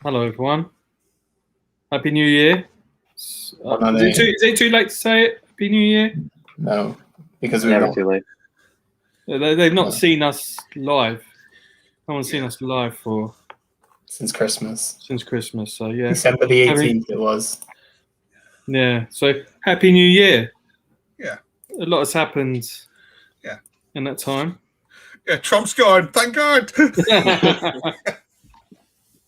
Hello, everyone. Happy New Year. Is it too late to say it? Happy New Year? No, because we're never not. too late. They've not seen us live. No one's seen us live Since Christmas. So yeah. December the 18th it was. Yeah. So Happy New Year. Yeah. A lot has happened. Yeah. In that time. Yeah, Trump's gone. Thank God.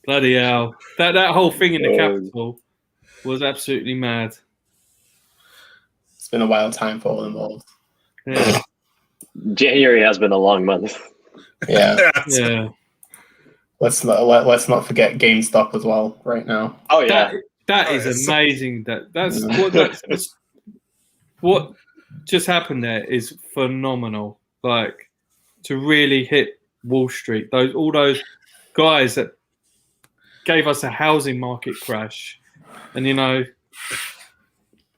Bloody hell! That whole thing in the Capitol was absolutely mad. It's been a wild time for all involved. Yeah. January has been a long month. Yeah. Yeah. Let's not forget GameStop as well right now. Oh yeah. That is amazing. That's what just happened there is phenomenal. Like to really hit Wall Street. All those guys that gave us a housing market crash, and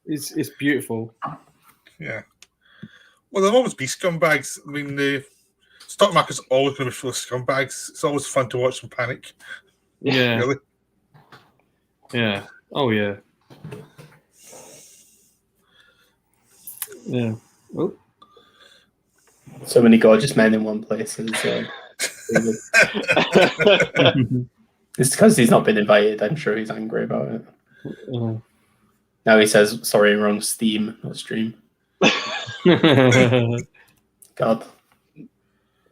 it's beautiful. Yeah. Well, there'll always be scumbags. I mean, the stock market's always going to be full of scumbags. It's always fun to watch them panic. Yeah. Really. Yeah. Oh yeah. Yeah. Oh. So many gorgeous men in one place. It's because he's not been invited. I'm sure he's angry about it. Now he says, sorry, wrong Steam, not stream. God.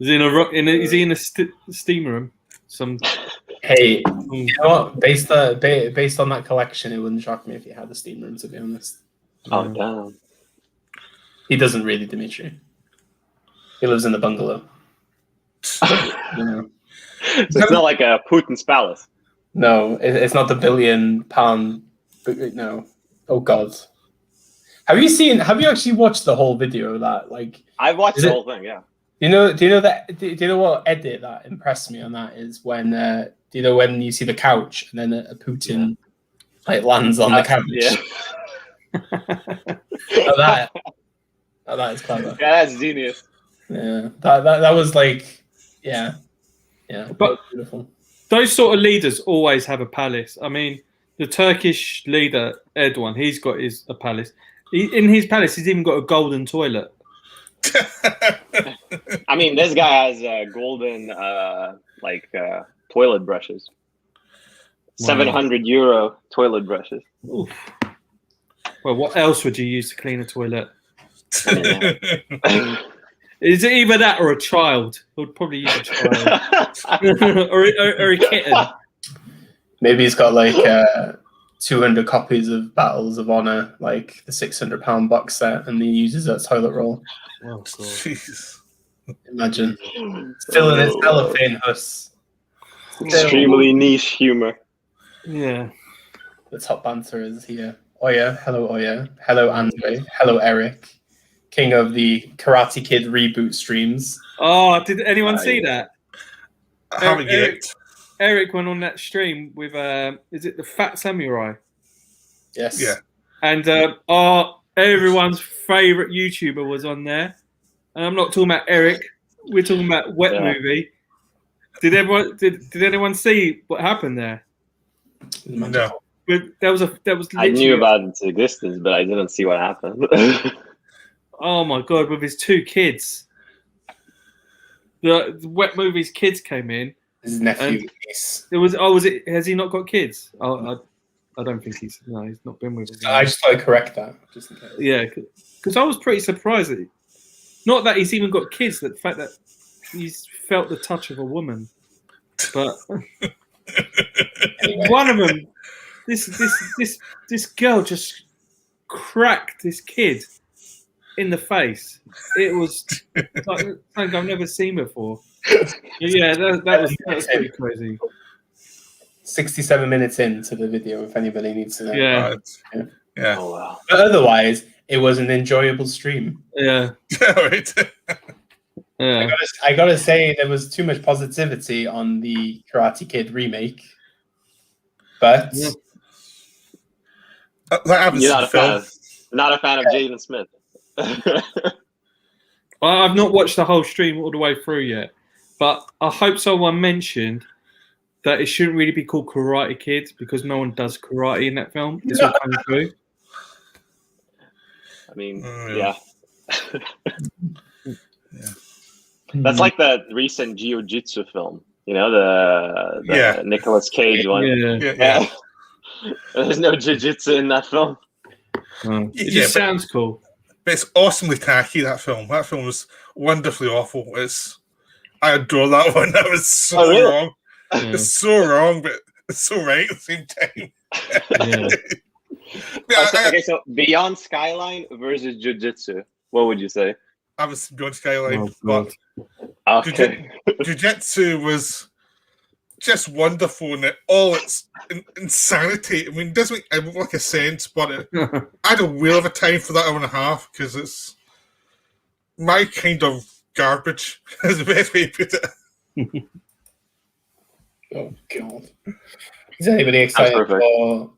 Is he in a steam room? Hey, you know what? Based on that collection, it wouldn't shock me if he had a steam room, to be honest. Oh, damn. He doesn't really, Dimitri. He lives in a bungalow. So it's not like a Putin's palace. No, it's not the £1 billion. No. Oh God. Have you actually watched the whole video of that? Like, I've watched the whole thing. Yeah. Do you know what edit that impressed me on that is when when you see the couch and then a Putin lands on the couch. Yeah. That is clever. Yeah, that's genius. Yeah, that was like, yeah, but beautiful. Those sort of leaders always have a palace. I mean, the Turkish leader Erdogan, he's got a palace. In his palace, he's even got a golden toilet. I mean, this guy has golden toilet brushes. Wow. 700 euro toilet brushes. Oof. Well, what else would you use to clean a toilet? Is it either that or a child? I would probably use a child. or a kitten. Maybe he's got 200 copies of Battles of Honor, like the £600 box set, and he uses that toilet roll. Oh, God. Jeez. Imagine. Still in his cellophane huss. Extremely niche humor. Yeah. The top banter is here. Oya, hello Oya. Hello Andre. Hello Eric. King of the Karate Kid reboot streams. Oh, did anyone see that? I haven't yet. Eric went on that stream with is it the Fat Samurai? Yes. Yeah. And everyone's favorite YouTuber was on there. And I'm not talking about Eric. We're talking about Wet Movie. Did anyone see what happened there? No. But that was. I knew about its existence, but I didn't see what happened. Oh my God! With his two kids, the Wet Movie's kids came in. His nephew. It was. Oh, was it? Has he not got kids? I don't think he's. No, he's not been with. I just thought I'd correct that. Just in case. Yeah, because I was pretty surprised that not that he's even got kids. The fact that he's felt the touch of a woman, but one of them, this girl just cracked this kid in the face. It was like something I've never seen before. Yeah, that was pretty crazy. 67 minutes into the video, if anybody needs to know. Yeah. Yeah. Oh, wow. But otherwise, it was an enjoyable stream. Yeah. Right. Yeah. I gotta say, there was too much positivity on the Karate Kid remake. But that happens. You're not a fan of Jaden Smith. I've not watched the whole stream all the way through yet, but I hope someone mentioned that it shouldn't really be called Karate Kid because no one does karate in that film. It's all kung fu. I mean, Yeah. That's like the recent Jiu-Jitsu film. You know, the Nicolas Cage one. Yeah. There's no jiu-jitsu in that film. It just sounds cool. But it's awesomely tacky, that film. That film was wonderfully awful. I adore that one. That was so wrong. Yeah. It's so wrong, but it's so right at the same time. Okay, so Beyond Skyline versus Jiu-Jitsu. What would you say? I was Beyond Skyline, Oh, but Okay. Jiu-Jitsu was just wonderful in all its insanity. I mean, it doesn't make like a sense, but I had a whale of a time for that hour and a half because it's my kind of garbage. Is the best way to put it. Oh God! Is anybody excited for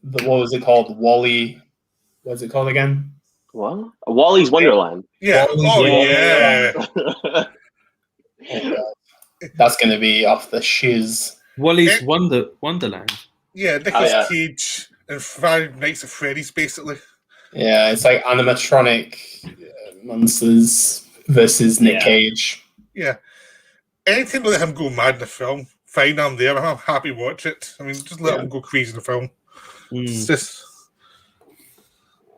what was it called? Wally? What's it called again? What? Wally's Wonderland. Yeah. Wally's Yeah. Oh, God. That's going to be off the shiz. Wally's Wonderland. Yeah, Nicolas Cage and Five Nights at Freddy's, basically. Yeah, it's like animatronic monsters versus Nick Cage. Yeah. Anything to let him go mad in the film, fine, I'm there. I'm happy to watch it. I mean, just let him go crazy in the film. It's just...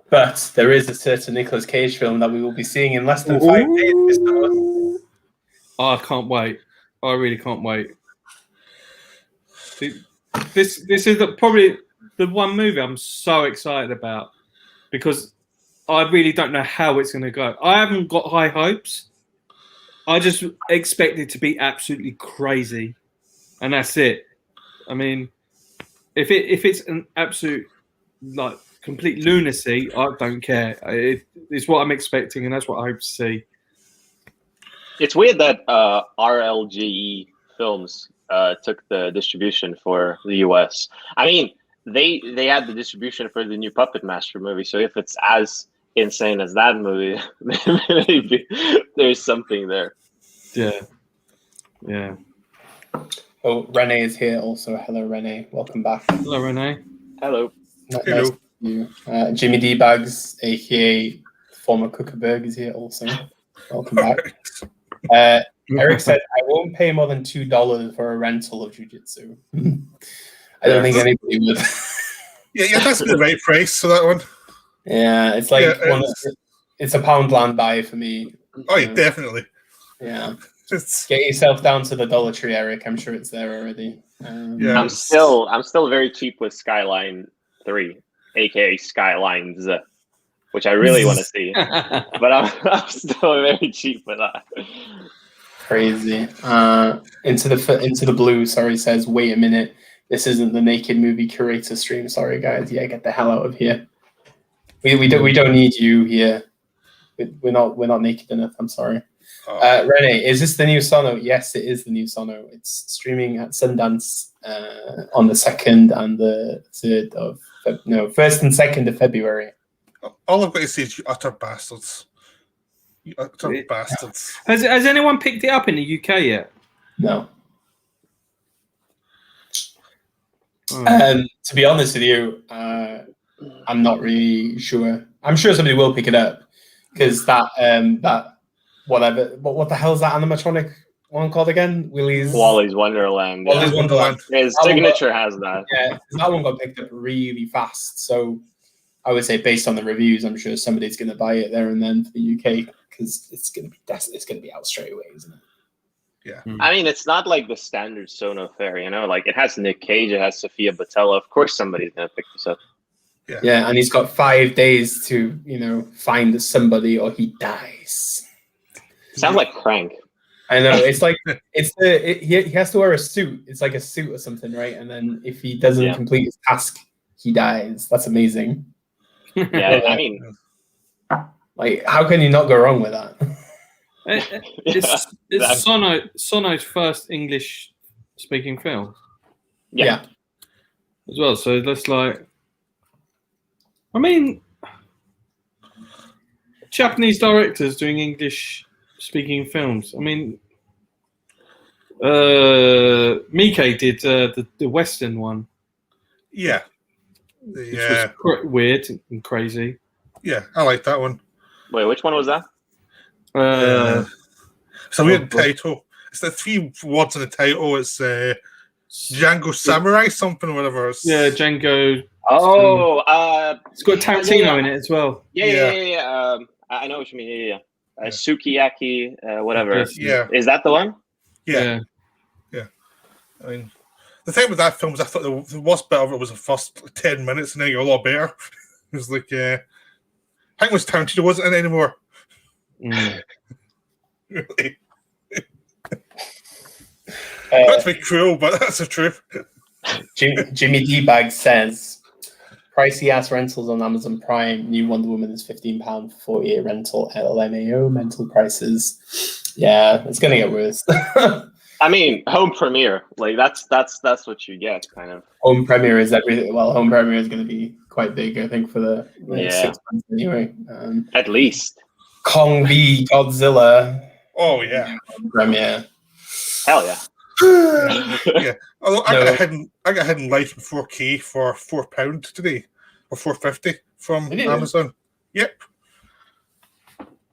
But there is a certain Nicolas Cage film that we will be seeing in less than 5 days. Oh, I can't wait. I really can't wait. This is probably the one movie I'm so excited about because I really don't know how it's going to go. I haven't got high hopes. I just expect it to be absolutely crazy, and that's it. I mean, if it's an absolute like complete lunacy, I don't care. It's what I'm expecting, and that's what I hope to see. It's weird that RLGE Films took the distribution for the US. I mean, they had the distribution for the new Puppet Master movie, so if it's as insane as that movie, maybe there's something there. Yeah. Oh, Renee is here also. Hello, Renee. Welcome back. Hello, Renee. Hello. Nice to meet you. Jimmy D Bags, aka former Cookerberg, is here also. Welcome back. Eric said, "I won't pay more than $2 for a rental of Jiu-Jitsu." I don't think anybody would. Yeah, that's the right price for that one. Yeah, it's like it's a Poundland buy for me. Oh, yeah, definitely. Yeah, get yourself down to the Dollar Tree, Eric. I'm sure it's there already. I'm still very cheap with Skyline 3, aka Skylines, which I really want to see, but I'm still very cheap with that. Crazy. Into the blue. Sorry, says, wait a minute. This isn't the Naked Movie Curator stream. Sorry, guys. Yeah, get the hell out of here. We don't need you here. We're not naked enough. I'm sorry. Renee, is this the new Sono? Yes, it is the new Sono. It's streaming at Sundance on the 2nd and the 3rd of 1st and 2nd of February. All I've got to say is you utter bastards. You utter bastards. Has anyone picked it up in the UK yet? No. To be honest with you, I'm not really sure. I'm sure somebody will pick it up because that whatever. What the hell is that animatronic one called again? Wally's Wonderland. Wally's Wonderland. His signature has that. Yeah, that one got picked up really fast. So I would say, based on the reviews, I'm sure somebody's going to buy it there and then for the UK because it's going to be out straight away, isn't it? Yeah. I mean, it's not like the standard Sono fare, like it has Nick Cage, it has Sofia Boutella. Of course, somebody's going to pick this up. Yeah, and he's got 5 days to find somebody or he dies. Sounds like Crank. I know. It's like he has to wear a suit. It's like a suit or something, right? And then if he doesn't complete his task, he dies. That's amazing. Yeah, I mean, like, how can you not go wrong with that? It's exactly. Sono's first English speaking film. Yeah. As well, so that's like, I mean, Japanese directors doing English speaking films. I mean, Mike did the Western one, Yeah. which was weird and crazy. Yeah, I like that one. Wait, which one was that? It's a weird title. It's the 3 words in the title. It's Django Samurai something or whatever. Yeah, Django. Oh, it's got Tarantino in it as well. Yeah. I know what you mean. Yeah. Sukiyaki, whatever. Yeah. Is that the one? Yeah. I mean, the thing with that film is I thought the worst bit of it was the first 10 minutes, and then it got a lot better. It was like, I think it was Tarantino wasn't in it anymore. Really. That's very cruel, but that's the truth. Jimmy D-Bag says, pricey ass rentals on Amazon Prime. New Wonder Woman is £15 for 48 rental. LMAO mental prices. Yeah, it's gonna get worse. I mean, home premiere, like that's what you get, kind of. Home premiere is everything. Well, home premiere is going to be quite big, I think, for the 6 months anyway. At least. Kong v Godzilla. Oh yeah, premiere. Hell yeah. Yeah. Although I got Hidden Life in 4K for £4 today, or £4.50 from Amazon. Yep.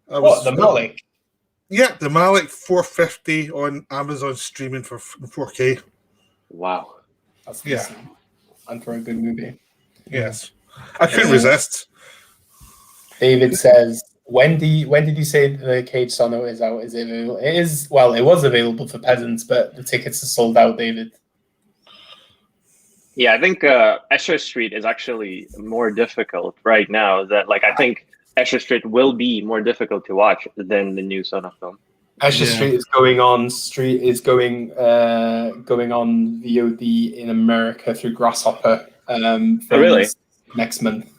What, the Malik? Yeah, the Malik $4.50 on Amazon streaming for 4K. Wow. That's decent. And for a good movie. Yes. I couldn't resist. David says, when did you say the Cage Sono is out? Is it available? It is. Well, it was available for peasants, but the tickets are sold out, David. Yeah, I think Escher Street is actually more difficult right now. I think Escher Street will be more difficult to watch than the new Sono film. Escher Street is going on VOD in America through Grasshopper. Really? Next month.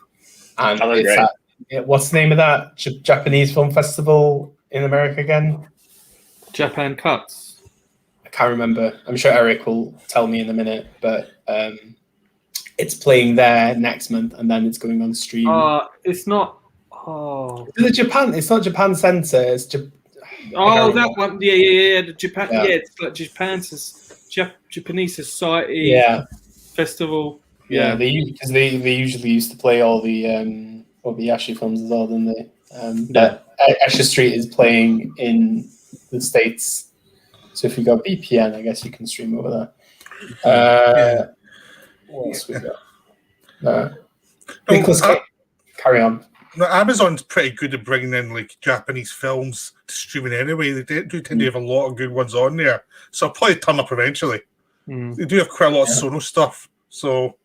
And that's it's great. What's the name of that Japanese film festival in America again? Japan Cuts. I can't remember. I'm sure Eric will tell me in a minute, but it's playing there next month, and then it's going on stream. It's not. Oh, it's not Japan Center. It's that one. Yeah. The Japan. Yeah, it's like Japanese Society. Festival. Yeah, they usually used to play all the Yashi films as well, didn't they? But Escher Street is playing in the States, so if you got VPN, I guess you can stream over there. What else we got? Nicholas, carry on. No, Amazon's pretty good at bringing in like Japanese films to streaming anyway. They do tend to have a lot of good ones on there, so I'll probably turn up eventually. They do have quite a lot of Sono stuff, so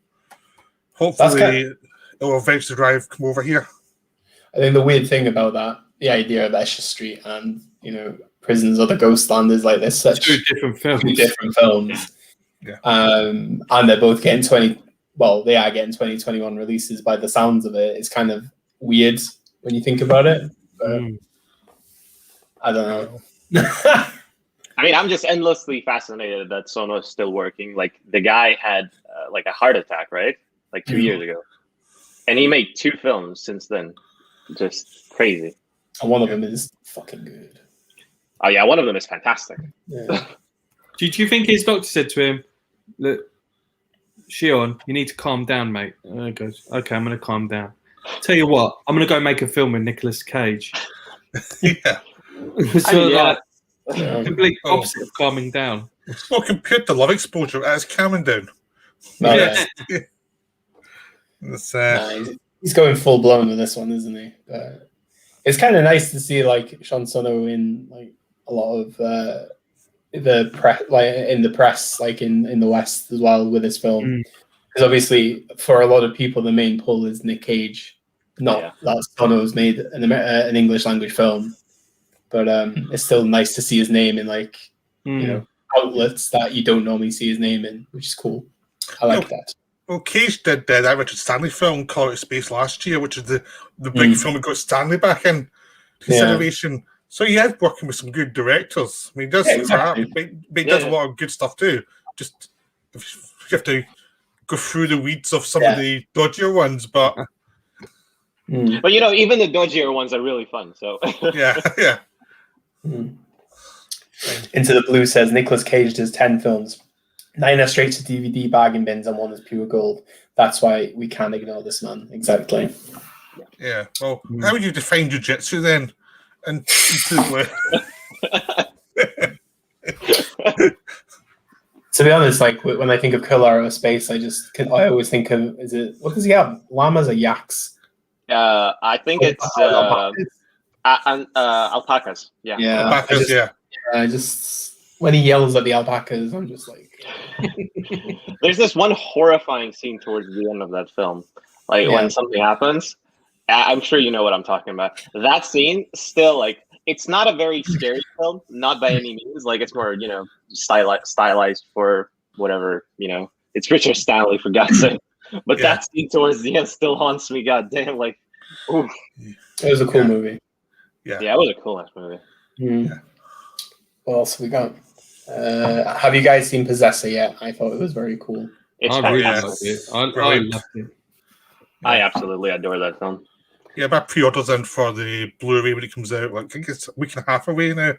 hopefully it will eventually come over here. I think the weird thing about that, the idea of Escher Street and Prisons of the Ghostland is like there's such two different films. Yeah. And they're both getting 2021 releases by the sounds of it. It's kind of weird when you think about it. But I don't know. I mean, I'm just endlessly fascinated that Sono is still working. Like, the guy had a heart attack, right? Like 2 years ago. And he made 2 films since then. Just crazy. And one of them is fucking good. Oh, yeah, one of them is fantastic. Yeah. Do you think his doctor said to him, "Look, Sion, you need to calm down, mate"? And he goes, "Okay, I'm going to calm down. Tell you what, I'm going to go make a film with Nicolas Cage." Yeah. Complete opposite of calming down. Well, compared to Love Exposure, it's calming down. He's going full blown with this one, isn't he? It's kind of nice to see like Sion Sono in like a lot of the press, like in the press, like in the West as well with this film. Because obviously, for a lot of people, the main pull is Nick Cage, not that Sono's made an English language film. But it's still nice to see his name in like outlets that you don't normally see his name in, which is cool. I like that. Well, Cage did that Richard Stanley film, Call Out of Space, last year, which is the big film that got Stanley back in consideration. So he is working with some good directors. I mean, he does crap, but he does a lot of good stuff too. Just you have to go through the weeds of some of the dodgier ones, but but even the dodgier ones are really fun. So yeah. Into the Blue says Nicolas Cage does 10 films. 9 are straight to DVD bargain bins and 1 is pure gold. That's why we can't ignore this man. Exactly. Yeah. Well, how would you define jiu-jitsu then? And to be honest, like when I think of Killer Out of Space, I always think of what does he have? Llamas or yaks? I think it's alpacas. Yeah. alpacas, I just when he yells at the alpacas, I'm just like. There's this one horrifying scene towards the end of that film, like when something happens. I'm sure you know what I'm talking about. That scene, still, like, it's not a very scary film, not by any means. Like, it's more, stylized for whatever, It's Richard Stanley, for God's sake. But that scene towards the end still haunts me. Goddamn, like, oof. It was a cool movie. Yeah, it was a cool ass movie. Mm. Yeah. What else have we got? Have you guys seen Possessor yet? I thought it was very cool. It's I really fantastic. liked it. I loved it. I absolutely adore that film. Yeah, my pre-order's in for the Blu-ray when it comes out. Like, I think it's a week and a half away now.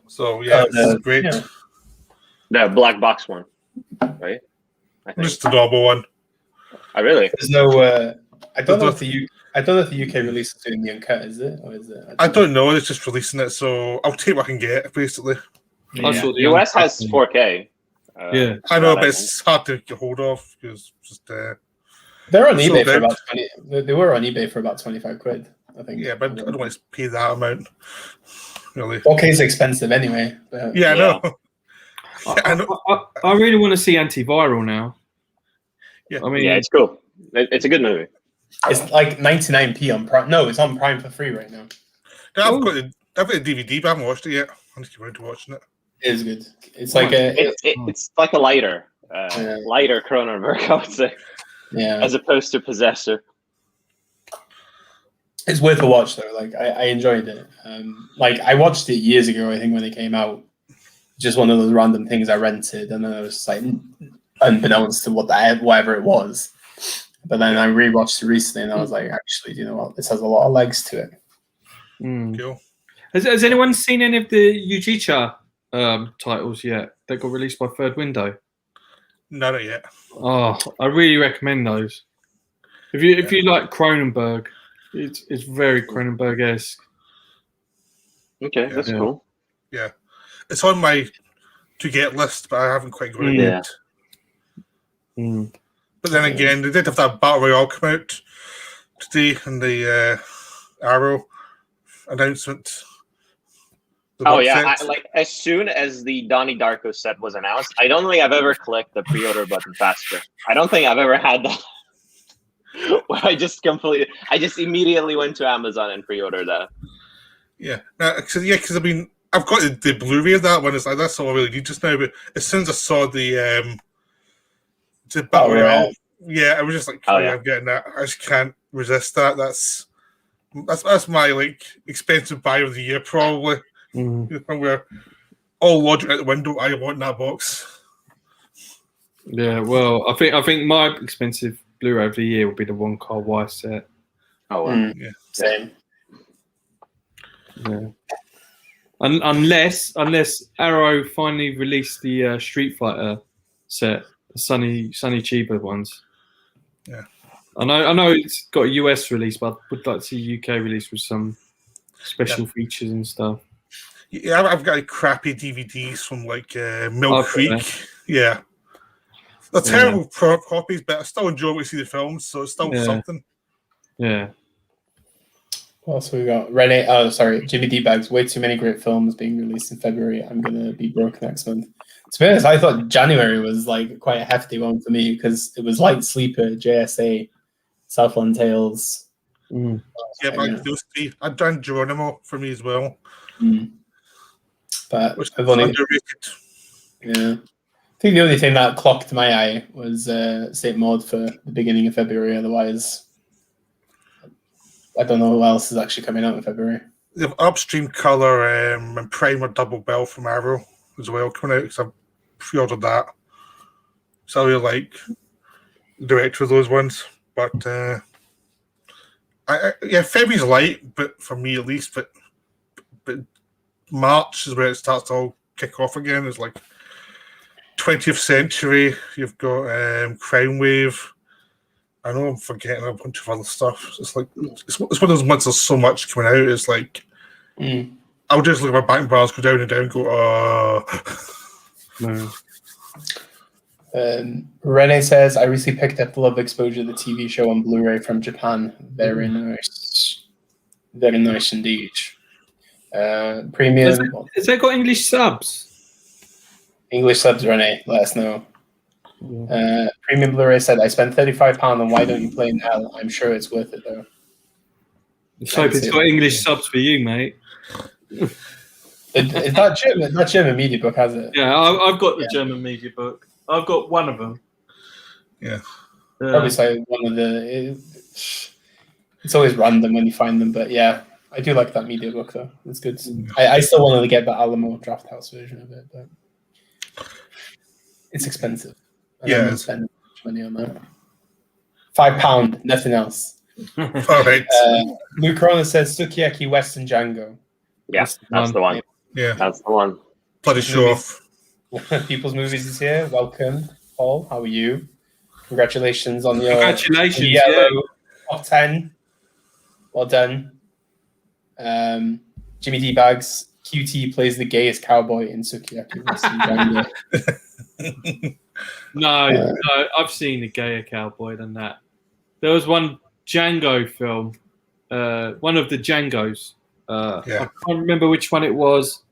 So yeah, it's great. Yeah. The black box one, right? I think. Just the normal one. I really. There's no. I don't know if the UK release is doing the uncut, is it? Or is it? I don't know. It's just releasing it, so I'll take what I can get, basically. I saw the US has 4K. Yeah, I know, but it's hard to get hold of because just. They're on eBay for about 20. They were on eBay for about 25 quid, I think. Yeah, but I don't want to pay that amount. Really. 4K is expensive anyway. But... Yeah, I know. I really want to see Antiviral now. Yeah, I mean, it's cool. It's a good movie. It's like 99p on Prime. No, it's on Prime for free right now. No, I've got the DVD, but I haven't watched it yet. I'm just around to watching it. It is good. It's like it's like a lighter Cronenberg, I would say. Yeah. As opposed to Possessor. It's worth a watch though. Like I enjoyed it. Like I watched it years ago, I think, when it came out. Just one of those random things I rented, and then I was just like, unbeknownst to whatever it was. But then I rewatched it recently, and I was like, actually, you know what? This has a lot of legs to it. Cool. Has anyone seen any of the Ujicha titles yet that got released by Third Window? No, not yet. Oh, I really recommend those. If you like Cronenberg, it's very Cronenberg-esque. Okay, that's cool. Yeah, it's on my to-get list, but I haven't quite got it yet. But then again, they did have that Battle Royale come out today in the Arrow announcement. As soon as the Donnie Darko set was announced, I don't think I've ever clicked the pre-order button faster. I don't think I've ever had that. Where I just immediately went to Amazon and pre-ordered that. Yeah, because I mean, I've got the Blu-ray of that one. It's like that's all I really need just now. But as soon as I saw the Battle Royale, I was just like, I'm getting that. I just can't resist that. That's my like expensive buy of the year probably. Where all logic out the window, I want that box. Yeah, well, I think my expensive Blu-ray of the year will be the Wong Kar-wai set. Oh, wow. Yeah, same. Yeah, unless Arrow finally released the Street Fighter set, the Sonny Chiba ones. Yeah, I know it's got a US release, but I would like to see UK release with some special features and stuff. Yeah, I've got crappy DVDs from like Mill Creek. Yeah, they're terrible copies, but I still enjoy when I see the films, so it's still something. Yeah. What else we got? Jimmy D Bags. Way too many great films being released in February. I'm gonna be broke next month. To be honest, I thought January was like quite a hefty one for me because it was Light Sleeper, JSA, Southland Tales. Yeah, but those three. I've done Geronimo for me as well. But I've only underrated. Yeah, I think the only thing that clocked my eye was State Mod for the beginning of February. Otherwise, I don't know what else is actually coming out in February. They have Upstream Color and Primer Double Bell from Arrow as well coming out because I've pre-ordered that. So I really like the director of those ones. But February's light, but for me at least. But March is where it starts to all kick off again. It's like 20th century. You've got Crime Wave. I know I'm forgetting a bunch of other stuff. It's like it's one of those months. There's so much coming out. It's like I'll just look at my bank balance, go down and down, and go, No. Rene says, I recently picked up Love Exposure, the TV show on Blu-ray from Japan. Very nice. Very nice indeed. Premium. Has that got English subs? English subs, Rene. Let us know. Premium Blu-ray said, I spent £35 on Why Don't You Play in Hell? I'm sure it's worth it, though. Let's hope it's got English subs for you, mate. Is that German? That German media book has it? Yeah, I've got the German media book. I've got one of them. Yeah. Probably like one of the. It's always random when you find them, but yeah, I do like that media book though. It's good. I still wanted to get the Alamo Draft House version of it, but it's expensive. I don't spend much money on that. £5, nothing else. All right. Luke Corona says Sukiyaki Western Django. Yeah, that's the one. Yeah, that's the one. Bloody show off. People's Movies is here. Welcome, Paul. How are you? Congratulations on your yellow top 10. Well done. Jimmy D Bags. QT plays the gayest cowboy in Sukiyaki Western Django. No, I've seen a gayer cowboy than that. There was one Django film, one of the Djangos. I can't remember which one it was,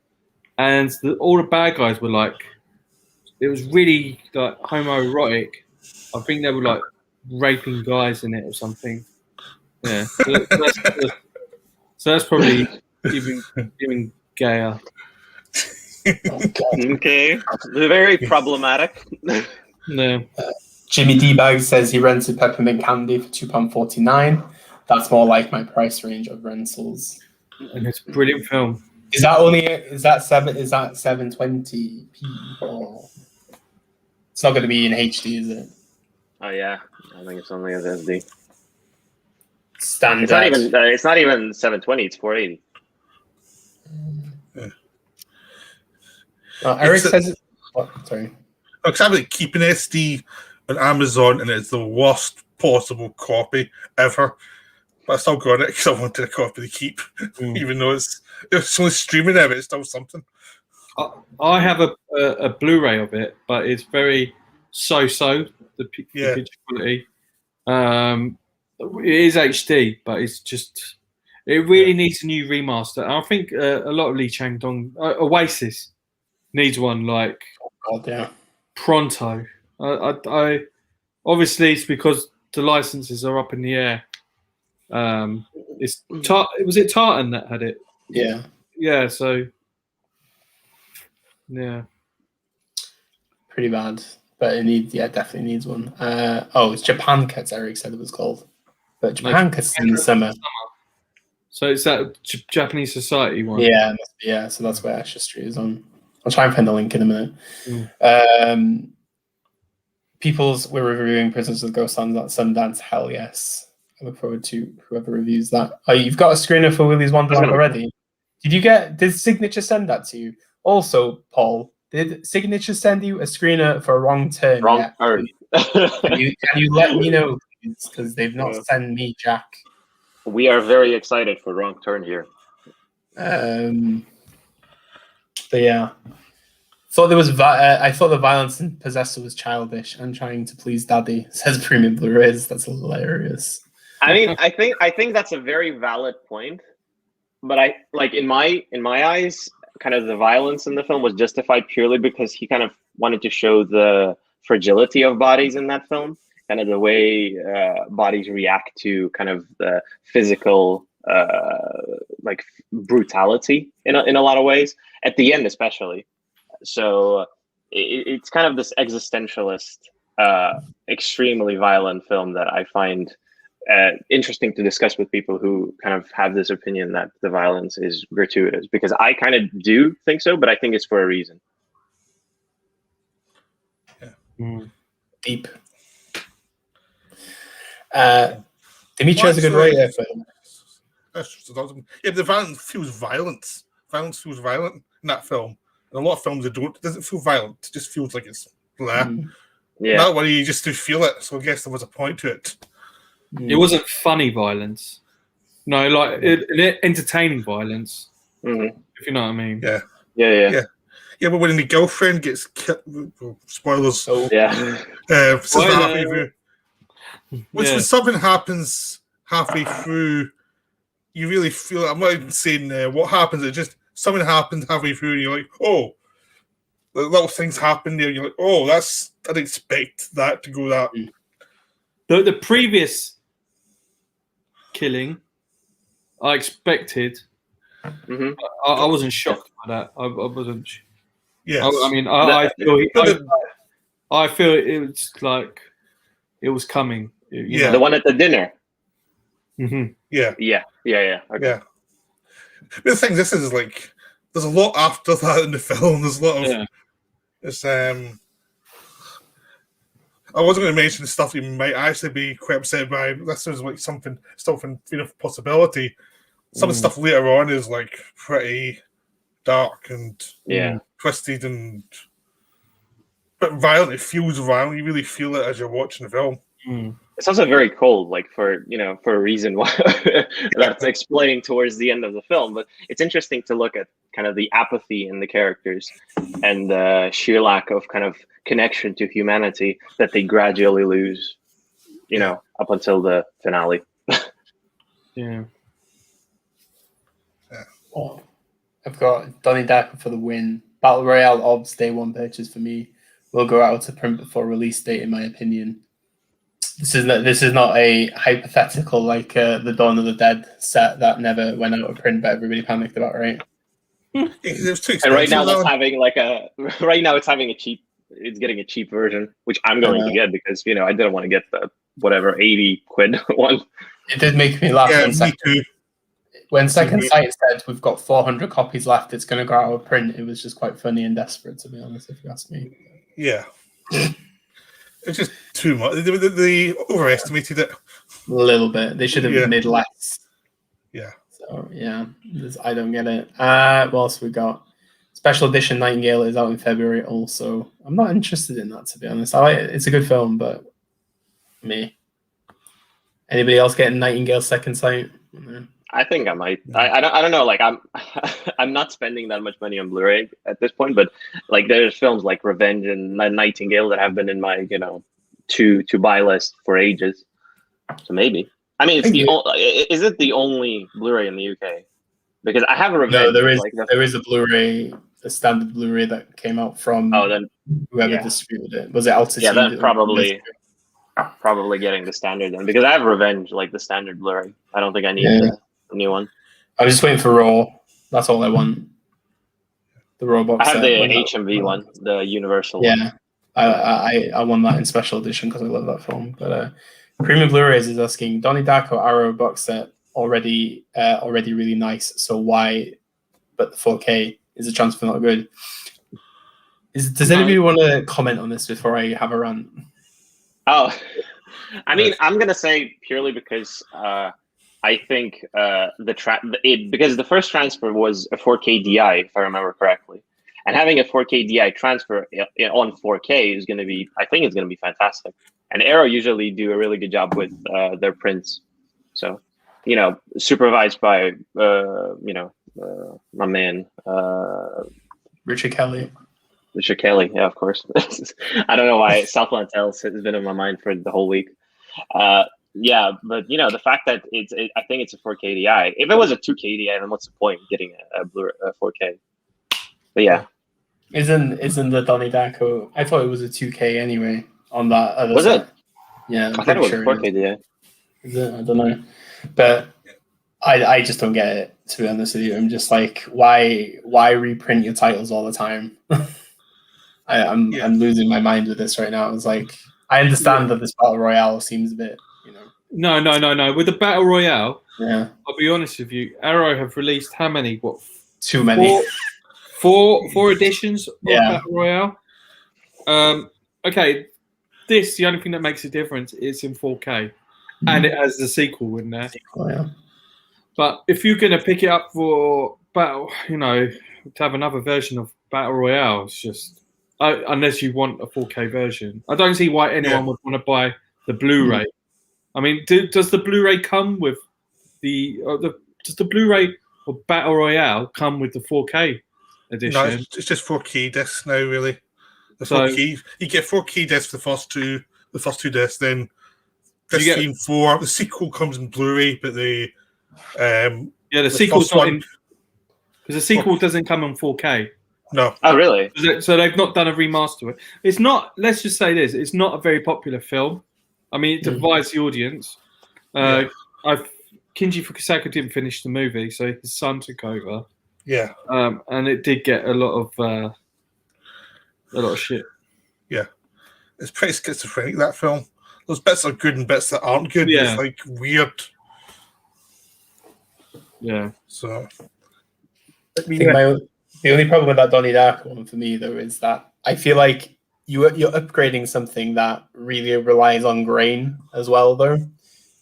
and all the bad guys were like, it was really like homoerotic. I think they were like raping guys in it or something. Yeah, so that's probably even gayer. Okay, very problematic. No. Jimmy D Bags says he rented Peppermint Candy for £2.49. That's more like my price range of rentals. And it's a brilliant film. Is that 720p or it's not going to be in HD, is it? Oh yeah, I think it's only as SD. Standard. It's not even 720. It's 480. Eric says it. Oh, sorry. I'm actually keeping SD on Amazon, and it's the worst possible copy ever. But I still got it because I wanted a copy to keep, even though it's only streaming of it. It's still something. I have a Blu-ray of it, but it's very so-so. The picture quality. It is HD, but it's just. It really needs a new remaster. I think a lot of Lee Chang-dong, Oasis, needs one like pronto. I obviously it's because the licenses are up in the air. Was it Tartan that had it? Yeah. Yeah. So. Yeah. Pretty bad, but it needs. Yeah, definitely needs one. It's Japan Cuts. Eric said it was called, but Japan Cuts in the summer. So it's that Japanese Society one. Yeah, yeah. So that's where Asher Street is on. I'll try and find the link in a minute. We're reviewing Prisoners of the Ghost on that Sundance. Hell yes. I look forward to whoever reviews that. Oh, you've got a screener for Willy's Wonderland already. Did Signature send that to you? Also, Paul, did Signature send you a screener for Wrong Turn? Wrong Turn. Can you let me know, please? Because they've not sent me Jack. We are very excited for Wrong Turn here. But yeah, thought there was. I thought the violence in Possessor was childish and trying to please Daddy. Says Premium Blu-rays. That's hilarious. I mean, I think that's a very valid point. But I like in my eyes, kind of the violence in the film was justified purely because he kind of wanted to show the fragility of bodies in that film, kind of the way bodies react to kind of the physical like brutality in a lot of ways at the end, especially. So it's kind of this existentialist, extremely violent film that I find interesting to discuss with people who kind of have this opinion that the violence is gratuitous, because I kind of do think so, but I think it's for a reason. Deep. Dimitri has a good rating for him. Yeah, the violence feels violent. Violence feels violent in that film. In a lot of films, it doesn't feel violent. It just feels like it's blah. Yeah. That way, you just do feel it. So I guess there was a point to it. It wasn't funny violence. No, like entertaining violence. If you know what I mean. Yeah. Yeah, but when the girlfriend gets killed, spoilers. So Halfway through. When something happens halfway through, you really feel it. I'm not even saying what happens. It just something happens halfway through, and you're like, oh, little things happen there. And you're like, oh, I didn't expect that to go that. The previous killing, I expected. I wasn't shocked by that. I wasn't. Yes. I mean, I feel it was like it was coming. You know? The one at the dinner. Yeah. Okay. Yeah. But the thing, this is like, there's a lot after that in the film. There's a lot of. It's I wasn't going to mention the stuff you might actually be quite upset by. This is like something still a possibility. Some of the stuff later on is like pretty dark and twisted and but violent. It feels violent. You really feel it as you're watching the film. It's also very cold, like for a reason why that's explained towards the end of the film. But it's interesting to look at kind of the apathy in the characters and the sheer lack of kind of connection to humanity that they gradually lose, up until the finale. Oh, I've got Donnie Darko for the win. Battle Royale odds day one purchase for me will go out to print before release date, in my opinion. This is not a hypothetical like the Dawn of the Dead set that never went out of print, but everybody panicked about, right? It was too expensive. And right now it's getting a cheap version, which I'm going to get because I didn't want to get the whatever 80 quid one. It did make me laugh. When Second Sight said we've got 400 copies left, it's going to go out of print. It was just quite funny and desperate, to be honest, if you ask me. Yeah. It's just too much. They overestimated it. A little bit. They should have made less. Yeah. So, I don't get it. What else we got? Special edition Nightingale is out in February also. I'm not interested in that, to be honest. It's a good film, but me. Anybody else getting Nightingale Second Sight? I think I might. I don't know. Like I'm not spending that much money on Blu-ray at this point, but like there's films like Revenge and Nightingale that have been in my to buy list for ages. So maybe. I mean, is it the only Blu-ray in the UK? Because I have a Revenge. No, there is a Blu-ray, a standard Blu-ray that came out from whoever distributed it. Was it Altitude? Yeah, then probably getting the standard then, because I have Revenge, like the standard Blu-ray. I don't think I need the new one. I'm just waiting for Raw. That's all I want. The Raw box. I have the HMV one, the Universal one. Yeah, I won that in special edition because I love that film. But Premium Blu-rays is asking Donnie Darko Arrow box set already really nice. So why? But the 4K is the transfer not good? Does anybody want to comment on this before I have a rant? Oh, I mean, I'm gonna say purely because I think because the first transfer was a 4K DI, if I remember correctly, and having a 4K DI transfer on 4K is going to be, I think it's going to be fantastic. And Arrow usually do a really good job with their prints, so supervised by my man Richard Kelly. Richard Kelly, yeah, of course. I don't know why Southland Tales has been in my mind for the whole week. Yeah, but the fact that I think it's a 4K DI. If it was a 2K DI, then what's the point of getting a 4K? But yeah, isn't the Donnie Darko? I thought it was a 2K anyway on that other. Was set. it? Yeah, I thought it was a 4K DI. Is it? I don't know, but I just don't get it, to be honest with you. I'm just like, why reprint your titles all the time? I'm losing my mind with this right now. It's like, I understand that this Battle Royale seems a bit, No. With the Battle Royale, I'll be honest with you, Arrow have released how many? What? Too many. Four editions of Battle Royale. Okay, the only thing that makes a difference is in 4K, and it has the sequel in there. But if you're going to pick it up for Battle, to have another version of battle royale. It's just unless you want a 4K version. I don't see why anyone would want to buy the Blu-ray. I mean, does the Blu-ray come with does the Blu-ray or battle royale come with the 4K edition? No, it's just 4K discs now, really. The 4K, you get 4K discs for the first two discs, then disc 3 and 4. The sequel comes in Blu-ray, but the sequel's not in, because the sequel doesn't come on 4K. No. Oh, really? So they've not done a remaster of it. It's not. Let's just say this: it's not a very popular film. I mean, it divides the audience. Kinji Fukusaka didn't finish the movie, so his son took over. Yeah. And it did get a lot of shit. Yeah. It's pretty schizophrenic, that film. Those bits are good and bits that aren't good. Yeah. It's like weird. Yeah. So the only problem with that Donnie Darko one for me though is that I feel like you're upgrading something that really relies on grain as well though.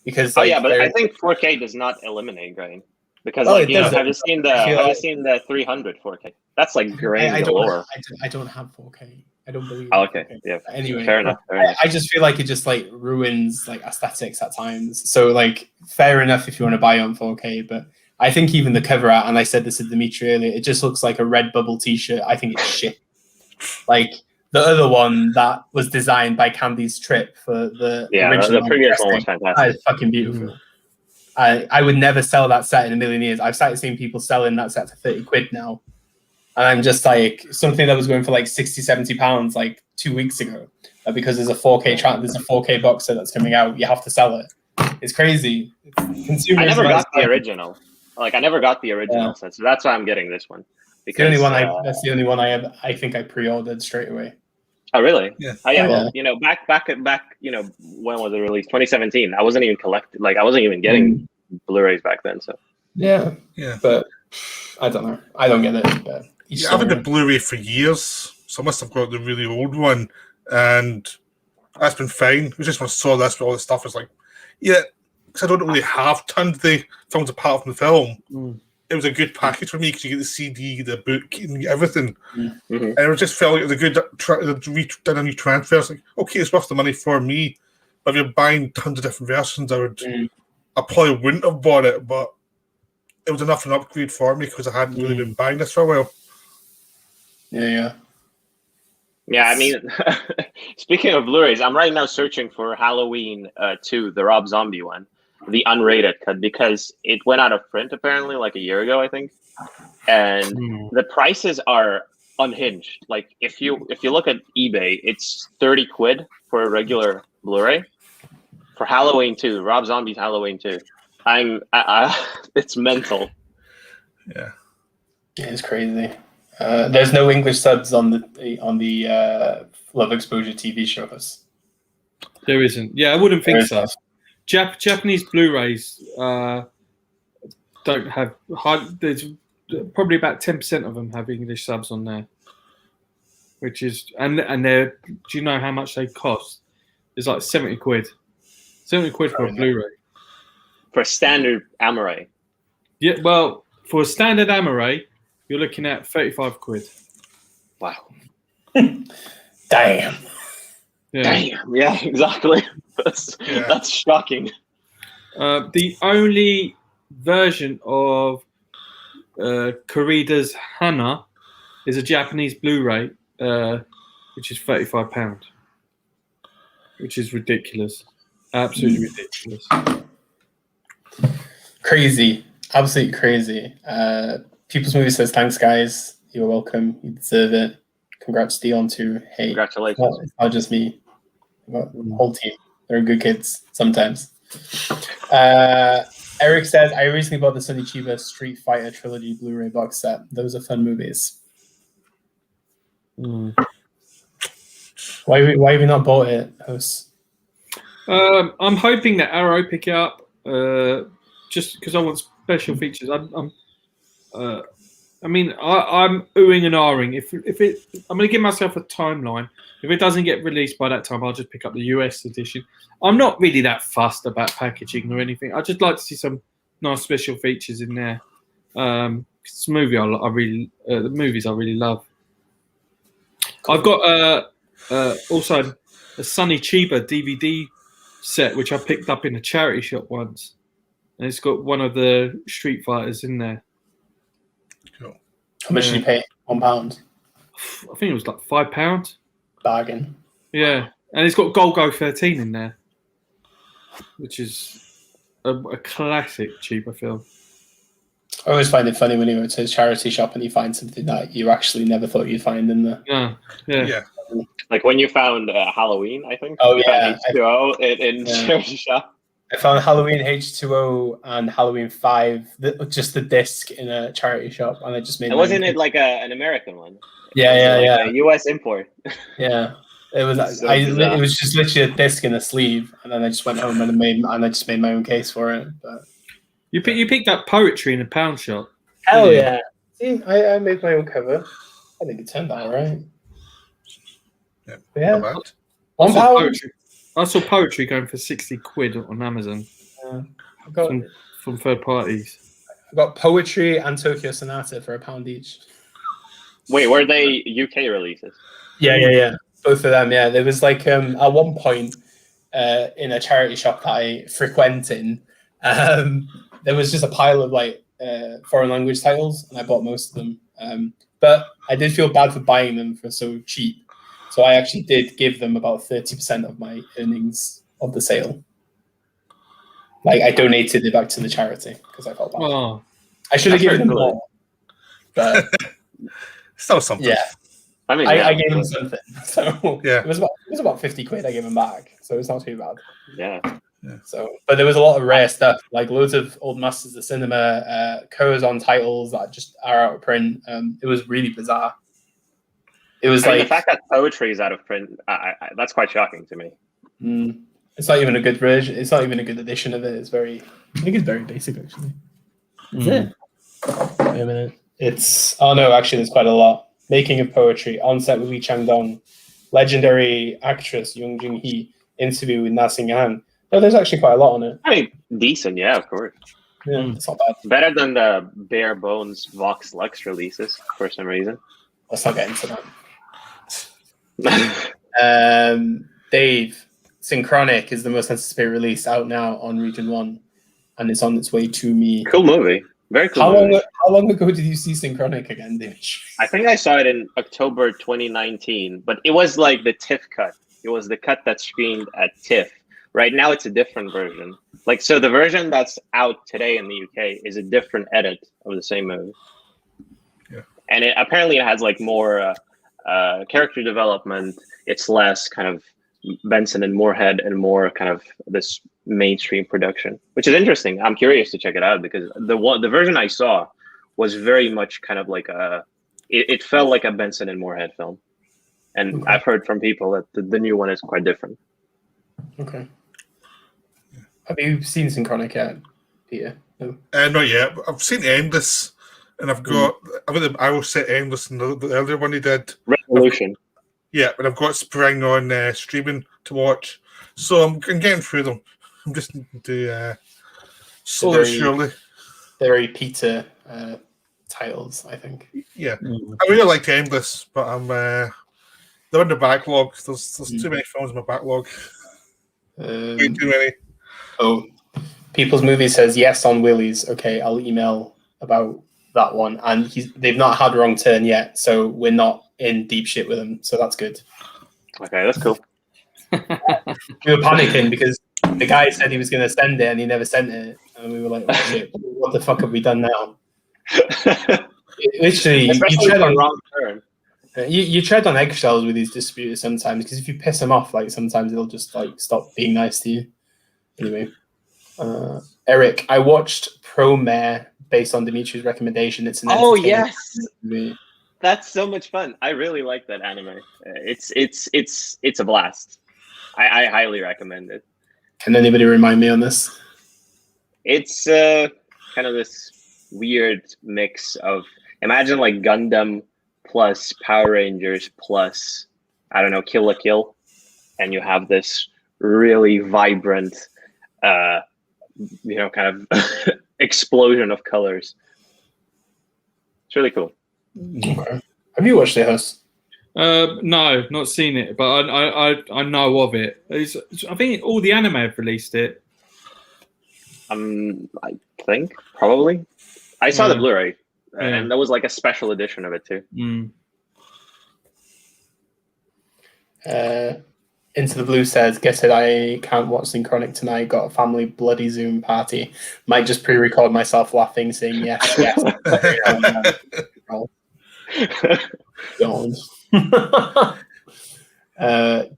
Because but I think 4K does not eliminate grain. Because have you seen the 300 4K? That's like grain galore. I don't have 4K. I don't believe. Oh, okay. Yeah. Anyway, fair enough. I just feel like it just like ruins like aesthetics at times. So like, fair enough if you want to buy it on 4K, but I think even the cover art, and I said this to Dimitri earlier, it just looks like a red bubble T-shirt. I think it's shit. Like the other one that was designed by Candy's Trip for the original. The previous one was fantastic. That is fucking beautiful. I would never sell that set in a million years. I've started seeing people selling that set for 30 quid now. And I'm just like, something that was going for like 60, 70 pounds like 2 weeks ago. Because there's a 4K box set that's coming out, you have to sell it. It's crazy. I never got the original. Like I never got the original set, so that's why I'm getting this one. Because, that's the only one I think I pre-ordered straight away. Oh really? Yeah. Oh yeah. Well, back. When was it released? 2017. I wasn't even I wasn't even getting Blu-rays back then. So. Yeah. But I don't know. I don't get it. But I've had the Blu-ray for years, so I must have got the really old one, and that's been fine. We just when I saw this, all this stuff was like, because I don't really have tons of the films apart from the film. It was a good package for me because you get the CD, the book, and everything. Mm-hmm. And it just felt like it was a good done a new transfer. It's like, okay, it's worth the money for me. But if you're buying tons of different versions, I probably wouldn't have bought it, but it was enough an upgrade for me because I hadn't really been buying this for a while. Yeah. Yeah, I mean, speaking of Blu-rays, I'm right now searching for Halloween 2, the Rob Zombie one, the unrated cut, because it went out of print apparently like a year ago, I think. And the prices are unhinged. Like if you look at eBay, it's 30 quid for a regular Blu-ray. For Halloween 2, Rob Zombie's Halloween 2. It's mental. Yeah, it's crazy. There's no English subs on the Love Exposure TV shows. There isn't. Yeah, I wouldn't think so. Japanese Blu-rays don't have. There's probably about 10% of them have English subs on there, which is and they're. Do you know how much they cost? It's like 70 quid. 70 quid for a Blu-ray. For a standard Mare. Yeah, well, for a standard Mare, you're looking at 35 quid. Wow. Damn. Yeah. Damn. Yeah, exactly. That's shocking. The only version of Karida's Hana is a Japanese Blu-ray, which is £35, which is ridiculous. Absolutely ridiculous. Crazy. Absolutely crazy. People's Movie says, thanks, guys. You're welcome. You deserve it. Congrats, Dion, too. Hey, congratulations. It's not just me. The whole team. They're good kids sometimes. Eric says, I recently bought the Sonny Chiba Street Fighter Trilogy Blu-ray box set. Those are fun movies. Why have you not bought it, host? I'm hoping that Arrow pick it up just because I want special features. I'm oohing and ahhing. If I'm going to give myself a timeline. If it doesn't get released by that time, I'll just pick up the US edition. I'm not really that fussed about packaging or anything. I just like to see some nice special features in there. It's a movie the movies I really love. I've got also a Sonny Chiba DVD set which I picked up in a charity shop once, and it's got one of the Street Fighters in there. Cool. How much did you pay? £1. I think it was like £5. Bargain. Yeah, and it's got Golgo 13 in there, which is a classic Chiba film. I always find it funny when you go to a charity shop and you find something that you actually never thought you'd find in there. Yeah. Like when you found Halloween, I think. Oh, You yeah. found H2O in charity shop. I found Halloween H2O and Halloween 5, just the disc in a charity shop, and I just made. Wasn't it like an American one? Yeah. A U.S. import. Yeah, it was. So It was just literally a disc in a sleeve, and then I just went home and I just made my own case for it. But You picked up Poetry in a pound shop. hell yeah! See, I made my own cover. I think it turned out right. Yeah. Not bad. £1. I saw Poetry going for 60 quid on Amazon I got from third parties. Poetry and Tokyo Sonata for £1 each. Wait, were they UK releases? Yeah. Both of them, yeah. There was like at one point in a charity shop that I frequented, there was just a pile of like foreign language titles, and I bought most of them. But I did feel bad for buying them for so cheap. So I actually did give them about 30% of my earnings of the sale. Like I donated it back to the charity because I felt bad. Oh, I should have That's given them very more. But Still something. yeah. I mean, I gave them something, so Yeah. it was about 50 quid. I gave them back, so it's not too bad. Yeah. So, but there was a lot of rare stuff, like loads of old Masters of Cinema, Curzon titles that just are out of print. It was really bizarre. It was The like fact that Poetry is out of print, that's quite shocking to me. It's not even a good version. It's not even a good edition of it. It's very. I think it's very basic actually. Is it? Wait a minute. It's. Oh no, actually, there's quite a lot. Making of Poetry, on set with Lee Chang-dong, legendary actress Young Jung-hee, interview with Na Sing-han. No, there's actually quite a lot on it. I mean, decent, yeah, of course. Yeah, it's not bad. Better than the bare bones Vox Lux releases for some reason. Let's not get into that. Dave, Synchronic is the most anticipated release out now on Region 1, and it's on its way to me. Cool movie. Very cool movie. How long ago did you see Synchronic again, Dimitri? I think I saw it in October 2019, but it was like the TIFF cut. It was the cut that screened at TIFF. Right now, it's a different version. Like, so the version that's out today in the UK is a different edit of the same movie. Yeah. And it apparently has like more character development. It's less kind of Benson and Moorhead and more kind of this mainstream production, which is interesting. I'm curious to check it out because the version I saw was very much kind of like it felt like a Benson and Moorhead film. And Okay. I've heard from people that the new one is quite different. Okay. Have you seen Synchronic yet, Peter? No. Not yet. I've seen Endless, and I've got. I will set Endless in the earlier one he did. Revolution. Yeah, but I've got Spring on streaming to watch, so I'm getting through them. I'm just to slowly, Very- surely. Very Peter titles, I think. Yeah, I really liked Endless, but I'm they're in the backlog. There's too many films in my backlog. Way too many. Oh, People's Movie says yes on Willie's. Okay, I'll email about that one. And they've not had Wrong Turn yet, so we're not in deep shit with them. So that's good. Okay, that's cool. We were panicking because the guy said he was going to send it and he never sent it. And we were like, oh shit, what the fuck have we done now? Literally, Especially for Wrong Turn. you tread on eggshells with these distributors sometimes because if you piss them off, like sometimes they'll just like stop being nice to you. Anyway, Eric, I watched Mare based on Dimitri's recommendation. It's an entertaining yes, movie. that's so much fun. I really like that anime. It's a blast. I highly recommend it. Can anybody remind me on this? It's kind of this weird mix of imagine like Gundam plus Power Rangers plus I don't know Kill la Kill, and you have this really vibrant, kind of explosion of colors. It's really cool. Okay. Have you watched it, Host? No, not seen it, but I know of it. I think all the anime have released it. I think probably. I saw the Blu-ray, and there was like a special edition of it too. Into the Blue says, guess it, I can't watch Synchronic tonight. Got a family bloody Zoom party. Might just pre-record myself laughing, saying yes, yes.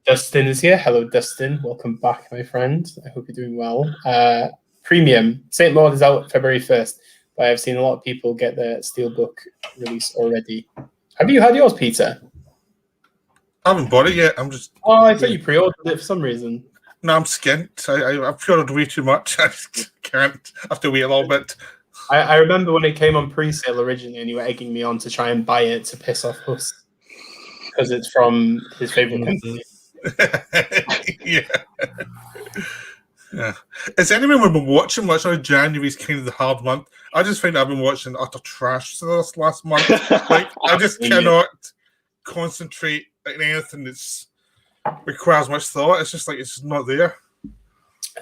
Dustin is here. Hello, Dustin. Welcome back, my friend. I hope you're doing well. Premium. St. Maud is out February 1st, but I've seen a lot of people get their Steelbook release already. Have you had yours, Peter? I haven't bought it yet. I'm just. Oh, I thought you pre-ordered it for some reason. No, I'm skint. I've pre-ordered way too much. I just can't. I have to wait a little bit. I remember when it came on pre-sale originally, and you were egging me on to try and buy it to piss off Huss because it's from his favorite company. Yeah. Has anyone been watching much? I know January's kind of the hard month. I just find I've been watching utter trash this last month. Like I just cannot concentrate on anything that's requires much thought. It's just like it's not there.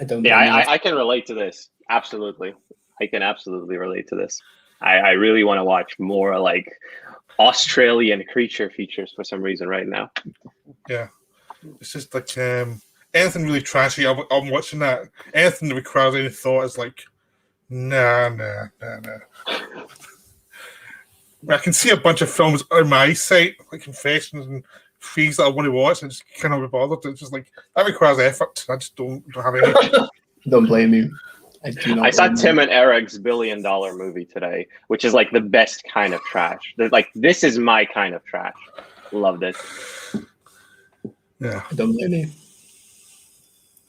I can relate to this. Absolutely. I can absolutely relate to this. I really want to watch more like Australian creature features for some reason right now. Yeah. It's just like anything really trashy, I'm watching that. Anything that requires any thought is like, nah. I can see a bunch of films on my site, like Confessions and things that I want to watch, and just cannot be bothered. It's just like, that requires effort. I just don't have any. Don't blame you. I saw Tim and Eric's $1 billion movie today, which is like the best kind of trash. Like, this is my kind of trash. Loved it. Yeah. I don't blame you.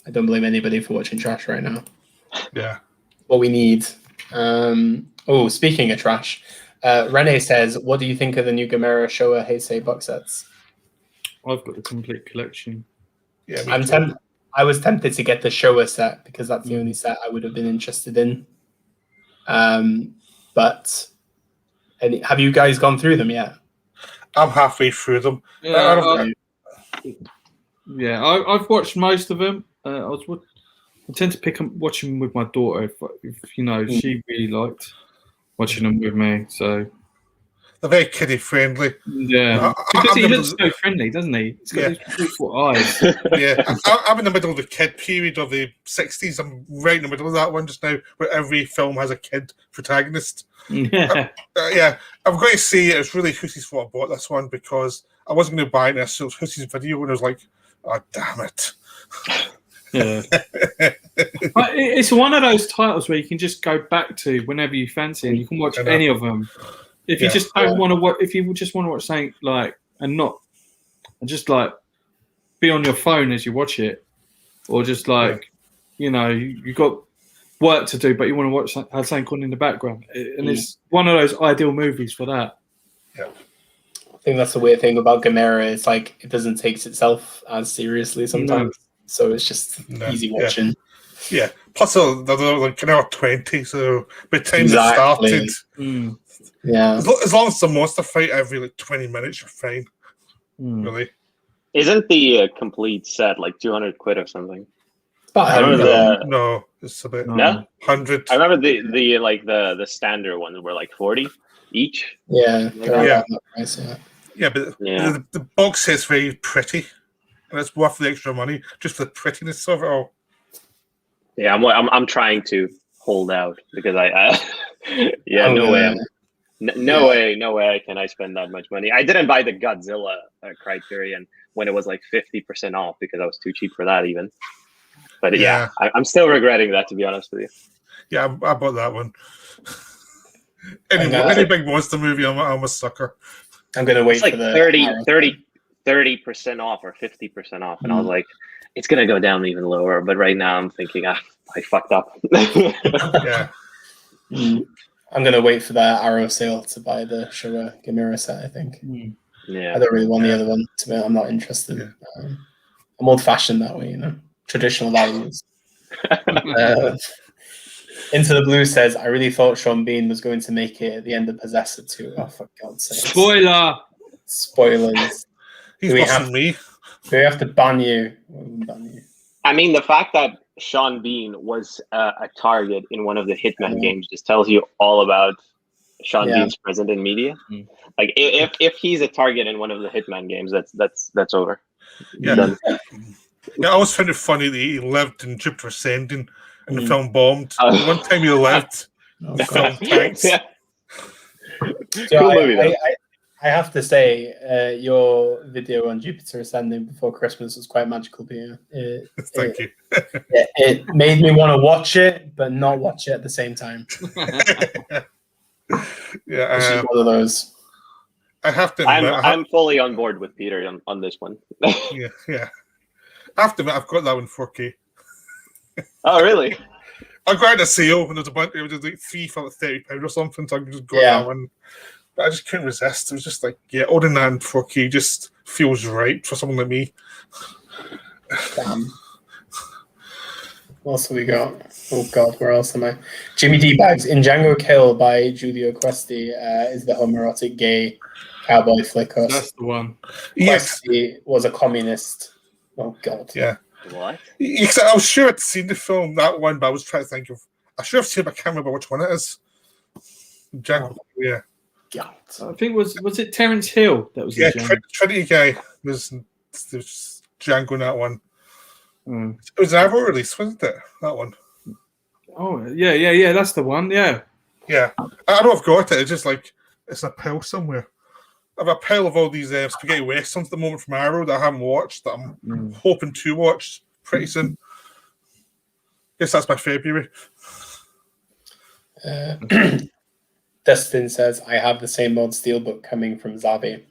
I don't blame anybody for watching trash right now. Yeah. What we need. Speaking of trash, Rene says, what do you think of the new Gamera Showa Heisei box sets? I've got the complete collection. Yeah, I was tempted to get the Showa set because that's the only set I would have been interested in. But have you guys gone through them yet? I'm halfway through them. Yeah, I've watched most of them. I tend to watch them with my daughter if she really liked watching them with me. So they're very kiddie friendly. Yeah, because he looks so friendly, doesn't he? He's got these beautiful eyes. Yeah, I'm in the middle of the kid period of the 60s. I'm right in the middle of that one just now, where every film has a kid protagonist. Yeah, I'm going to say it's really Hussey's fault I bought this one because I wasn't going to buy it. So it was Hussey's video, and I was like, oh, damn it. Yeah, it's one of those titles where you can just go back to whenever you fancy, and you can watch any of them. If you just don't want to watch, if you just want to watch something and just like be on your phone as you watch it, or just you got work to do, but you want to watch have something on in the background, and it's one of those ideal movies for that. Yeah. I think that's the weird thing about Gamera. It's like it doesn't take itself as seriously sometimes. So it's just easy watching. Yeah. Plus, they're like an hour 20, so by the time they started, as long as it's a monster fight every 20 minutes, you're fine. Really. Isn't the complete set like 200 quid or something? No, it's a bit 100. I remember the standard ones were like 40 each. Yeah. Yeah, but the box set's very pretty. And it's worth the extra money just for the prettiness of it all. Yeah, I'm trying to hold out because no way I spend that much money. I didn't buy the Godzilla Criterion when it was like 50% off because I was too cheap for that even. But I'm still regretting that, to be honest with you. Yeah, I bought that one. Any big monster movie, I'm a sucker. I'm gonna wait for the 30% off or 50% off, and I was like, it's gonna go down even lower. But right now, I'm thinking, I fucked up. Yeah. I'm gonna wait for that Arrow sale to buy the Showa Gamera set. I think. Yeah. I don't really want the other one. I'm not interested. Yeah. I'm old-fashioned that way, traditional values. Into the Blue says, I really thought Sean Bean was going to make it at the end of Possessor 2. Oh, for God's sake. Spoilers. He's we worse have- than me. We have to ban you. Ban you. I mean, the fact that Sean Bean was a target in one of the Hitman games just tells you all about Sean Bean's presence in media. Like, if he's a target in one of the Hitman games, that's over. Yeah. Done. Yeah, I always found it funny that he lived in Jupiter Ascending and the film bombed. The one time he lived, the film tanks. Yeah. So Cool movie, though. I have to say, your video on Jupiter Ascending before Christmas was quite magical, Peter. Thank you. It made me want to watch it, but not watch it at the same time. Yeah, It's just one of those. I have to admit, I'm fully on board with Peter on this one. yeah. I have to admit, I've got that one 4K. Oh, really? I got it at a sale, and it was like 3 for like £30 or something, so I could just go that one. But I just couldn't resist. It was just like, ordering that in 4K just feels right for someone like me. Damn. What else have we got? Oh God, where else am I? Jimmy D Bags in Django Kill by Giulio Questi is the homoerotic gay cowboy flick. That's the one. Yes. Questi was a communist. Oh God. Yeah. What? Because I was sure I'd seen the film, that one, but I was trying to think of. I should have seen it, but I can't remember which one it is. Django, yeah. God. I think was it Terence Hill that was Yeah, in Django? Trinity guy was Django in that one. Mm. It was an Arrow release, wasn't it? That one. Oh yeah, that's the one. Yeah. Yeah. I know I've got it. It's just like it's a pile somewhere. I have a pile of all these spaghetti westerns at the moment from Arrow that I haven't watched that I'm hoping to watch pretty soon. Guess that's my February. Dustin says, I have the same old steelbook coming from Zavi.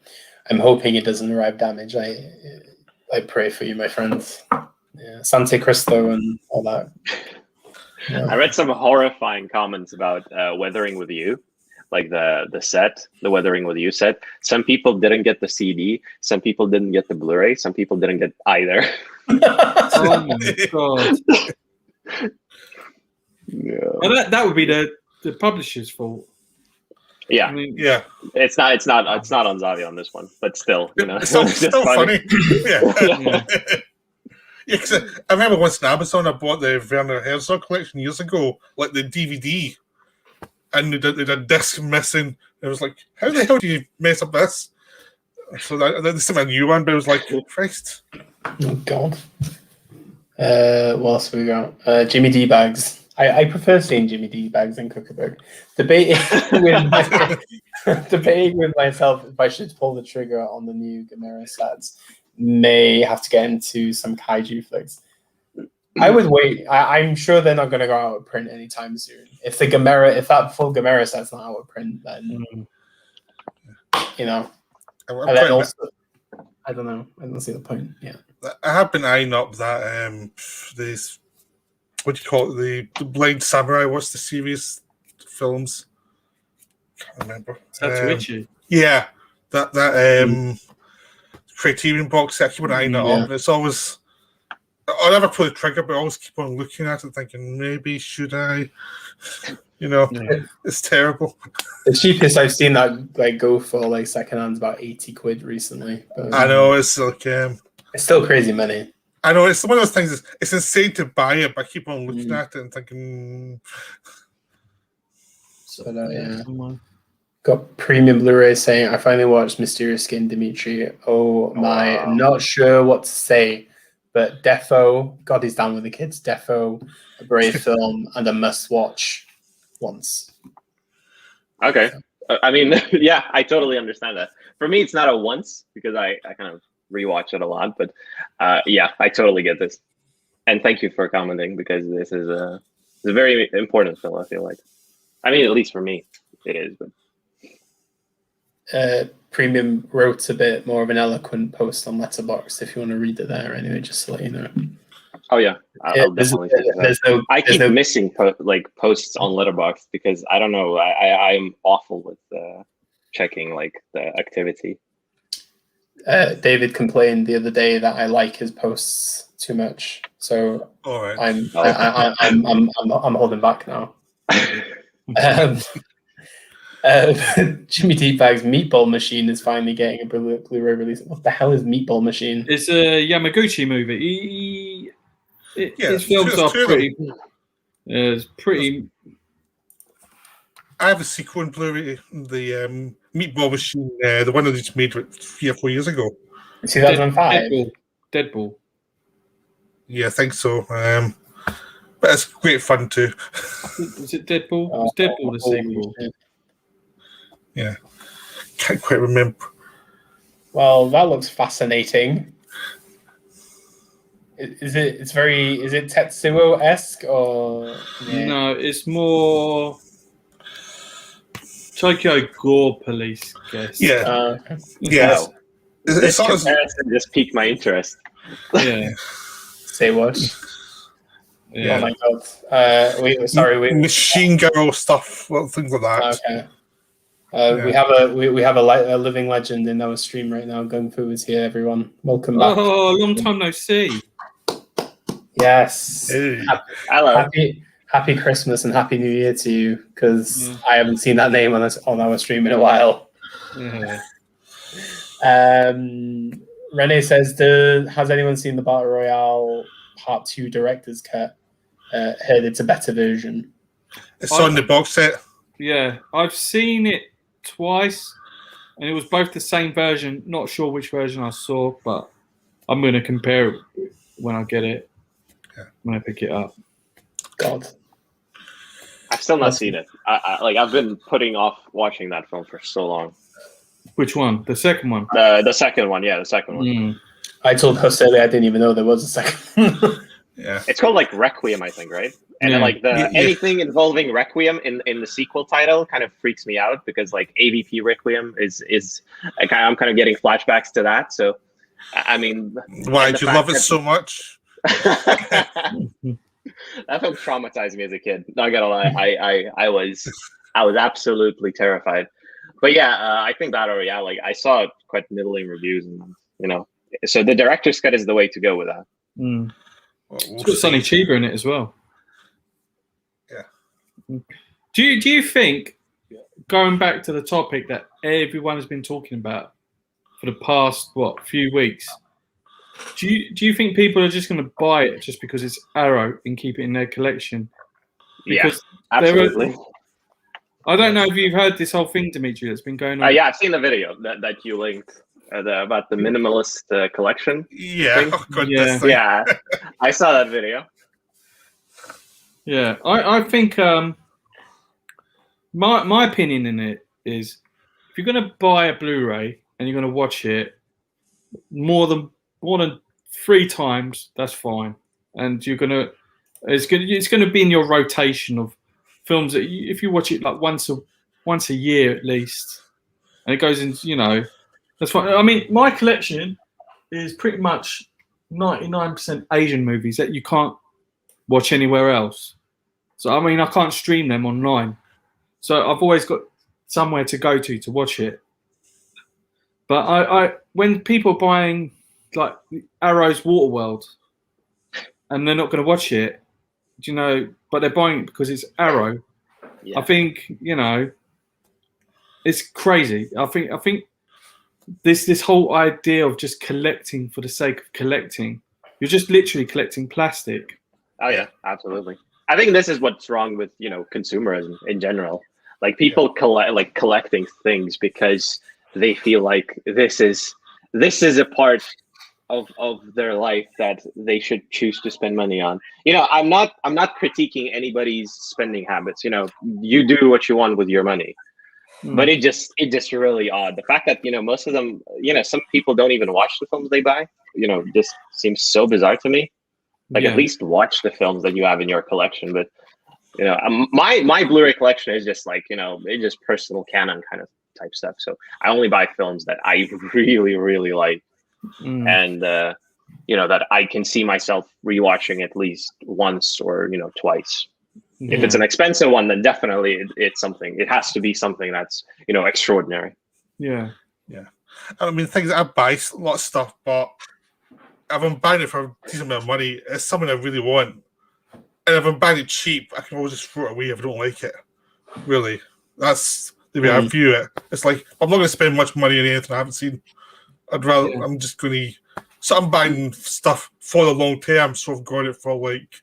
I'm hoping it doesn't arrive damaged. I pray for you, my friends. Yeah, Sante Cristo and all that. Yeah. I read some horrifying comments about Weathering with You, like the Weathering with You set. Some people didn't get the CD. Some people didn't get the Blu-ray. Some people didn't get either. Oh my God. Yeah. Well, that would be the publisher's fault. Yeah. I mean, Yeah. It's not on Zavi on this one, but still, you know. It's still funny. Yeah. Yeah, because I remember once on Amazon I bought the Werner Herzog collection years ago, like the DVD, and they did a disc missing. It was like, how the hell do you mess up this? So they sent me a new one, but it was like, Christ. Oh God. What else have we got? Jimmy D Bags. I prefer seeing Jimmy D Bags than Cookerberg. Debating with myself if I should pull the trigger on the new Gamera sets. May have to get into some kaiju flicks. I would wait. I'm sure they're not going to go out of print anytime soon. If that full Gamera set's not out of print, then you know. And then also, I don't know. I don't see the point. Yeah. I have been eyeing up that these, what do you call it? The Blind Samurai. What's the series films? Can't remember. Satuichi. Yeah, that Criterion box set. I keep on eyeing it up, and it's always. I'll never pull the trigger, but I always keep on looking at it, thinking maybe should I? You know, it's terrible. The cheapest I've seen that like go for like secondhand is about 80 quid recently. But, I know it's like it's still crazy money. I know it's one of those things. It's insane to buy it, but I keep on looking at it and thinking. So yeah. Got premium Blu-ray saying, I finally watched Mysterious Skin, Dimitri. Oh my, wow. I'm not sure what to say, but defo, God, he's down with the kids. Defo, a brave film, and a must-watch once. Okay. I mean, yeah, I totally understand that. For me, it's not a once, because I kind of rewatch it a lot, but yeah, I totally get this. And thank you for commenting, because this is a very important film, I feel like. I mean, at least for me, it is, but... Premium wrote a bit more of an eloquent post on Letterboxd if you want to read it there anyway, just to let you know. Oh yeah, I'll definitely take that. I keep missing posts on Letterboxd because I don't know, I'm awful with checking like the activity. David complained the other day that I like his posts too much, so I'm holding back now. Jimmy D Bag's Meatball Machine is finally getting a Blu-ray release. What the hell is Meatball Machine? It's a Yamaguchi movie. His films are pretty. It's pretty. I have a sequel in Blu-ray, the Meatball Machine, the one that they just made 3 or 4 years ago. 2005. Deadpool. Yeah, I think so. But it's great fun too. Was it Deadpool? It was Deadpool the sequel. Yeah, can't quite remember. Well, that looks fascinating. Is it Tetsuo-esque or? Yeah. No, it's more Tokyo Gore Police, guess. Yeah, yeah. Wow. This comparison just piqued my interest. Yeah. Say what? Yeah. Oh my god. Wait. Machine Girl stuff, well, things like that. Okay. We have a living legend in our stream right now. Gung Fu is here, everyone. Welcome back. Oh, long time no see. Yes. Hey. Hello. Happy Christmas and Happy New Year to you, because I haven't seen that name on our stream in a while. Yeah. Renee says, has anyone seen the Battle Royale Part 2 Director's Cut? Heard it's a better version. It's on the box set. Yeah, I've seen it twice, and it was both the same version. Not sure which version I saw, but I'm going to compare it when I get it. Yeah. When I pick it up. God. I've still not seen it. I've been putting off watching that film for so long. Which one? The second one? The second one, yeah, the second one. Mm. I told Jose I didn't even know there was a second. Yeah. It's called like Requiem, I think, right? And then like anything involving Requiem in the sequel title kind of freaks me out, because like AVP Requiem is like, I'm kind of getting flashbacks to that. So I mean, Why do you love it so much? That film traumatized me as a kid. Not gonna lie, I was absolutely terrified. But yeah, I think Battle Royale, like I saw quite middling reviews, and so the director's cut is the way to go with that. Mm. Well, It's got Sonny Chiba in it as well. Yeah. Do you think, going back to the topic that everyone has been talking about for the past few weeks, do you think people are just going to buy it just because it's Arrow and keep it in their collection? Because yeah, absolutely. I don't know if you've heard this whole thing, Dimitri, that's been going on. Yeah, I've seen the video that you linked about the minimalist collection. Yeah, oh, goodness. Yeah, I saw that video. Yeah, I think my opinion in it is, if you're going to buy a Blu-ray and you're going to watch it more than 3 times, that's fine, and it's going to be in your rotation of films that if you watch it like once a year at least, and it goes into that's fine. I mean, my collection is pretty much 99% Asian movies that you can't watch anywhere else. So I mean, I can't stream them online. So I've always got somewhere to go to watch it. But I when people are buying like Arrow's Waterworld and they're not going to watch it, but they're buying it because it's Arrow. Yeah. I think it's crazy. I think this whole idea of just collecting for the sake of collecting, you're just literally collecting plastic. Oh yeah, absolutely. I think this is what's wrong with consumerism in general. Like people collecting things because they feel like this is a part of their life that they should choose to spend money on. I'm not critiquing anybody's spending habits. You do what you want with your money. But it just really odd. The fact that most of them, some people don't even watch the films they buy. Just seems so bizarre to me. Like at least watch the films that you have in your collection. But my Blu-ray collection is just like it's just personal canon kind of type stuff. So I only buy films that I really really like, and that I can see myself rewatching at least once or twice. If it's an expensive one, then definitely it's something. It has to be something that's extraordinary. Yeah. I mean, things I buy a lot of stuff, but if I'm buying it for a decent amount of money, it's something I really want. And if I'm buying it cheap, I can always just throw it away if I don't like it. Really, that's the way I view it. It's like I'm not going to spend much money on anything I haven't seen. I'd rather I'm just going to. So I'm buying stuff for the long term. So I've got it for like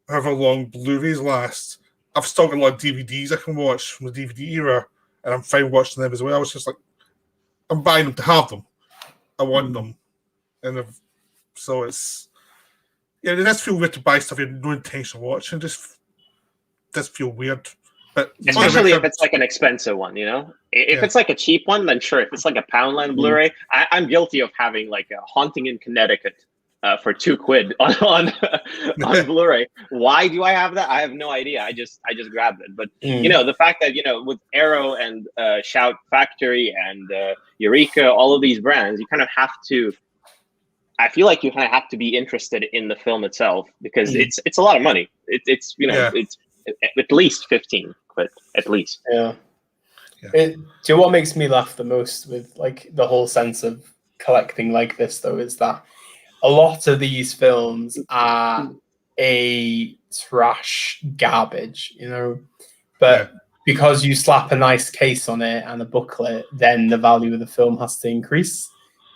however long Blu-rays last. I've still got a lot of DVDs I can watch from the DVD era, and I'm fine watching them as well. It's just like I'm buying them to have them. I want them, and so it's it does feel weird to buy stuff you have no intention of watching. It just does feel weird. But especially if it's like an expensive one, you know. If it's like a cheap one, then sure. If it's like a Poundland Blu-ray, I'm guilty of having like a Haunting in Connecticut for £2 on Blu-ray. Why do I have that? I have no idea. I just grabbed it. But you know, the fact that with Arrow and Shout Factory and Eureka, all of these brands, you kind of have to. I feel like you kind of have to be interested in the film itself because it's a lot of money. It's at least 15 quid, at least. Yeah. Do you know what makes me laugh the most with like the whole sense of collecting like this though is that a lot of these films are a trash garbage, you know, but because you slap a nice case on it and a booklet, then the value of the film has to increase.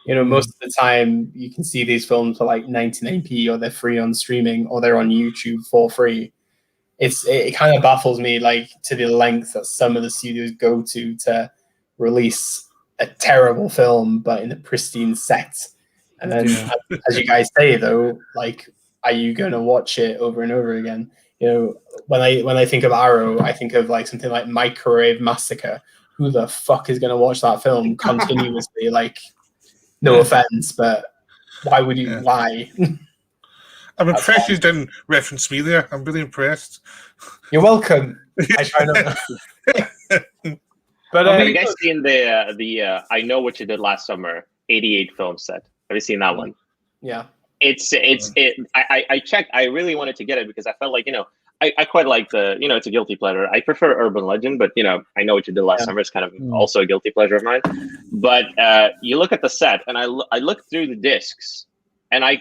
You know, most of the time you can see these films for like 99p or they're free on streaming or they're on YouTube for free. It kind of baffles me, like, to the length that some of the studios go to release a terrible film, but in a pristine set. And then, as you guys say, though, like, are you going to watch it over and over again? You know, when I think of Arrow, I think of like something like Microwave Massacre. Who the fuck is going to watch that film continuously? Like, no offense, but why would you? Why? I'm impressed you didn't reference me there. I'm really impressed. You're welcome. I try not. But have you guys seen the I Know What You Did Last Summer 88 film set? Have you seen that one? Yeah. I checked. I really wanted to get it because I felt like, I quite like it's a guilty pleasure. I prefer Urban Legend, but I Know What You Did Last Summer is kind of also a guilty pleasure of mine. But you look at the set, and I looked through the discs, and I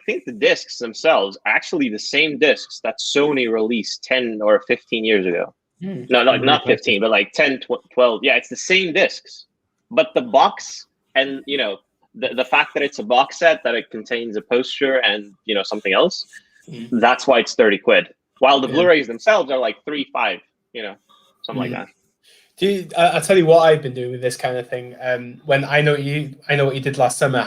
think the discs themselves are actually the same discs that Sony released 10 or 15 years ago. No, like not 15, but like 10, 12. Yeah, it's the same discs. But the box and, the fact that it's a box set, that it contains a poster and, something else, that's why it's 30 quid. While the Blu-rays themselves are like 3-5, something like that. I'll tell you what I've been doing with this kind of thing. When I Know What You Did Last Summer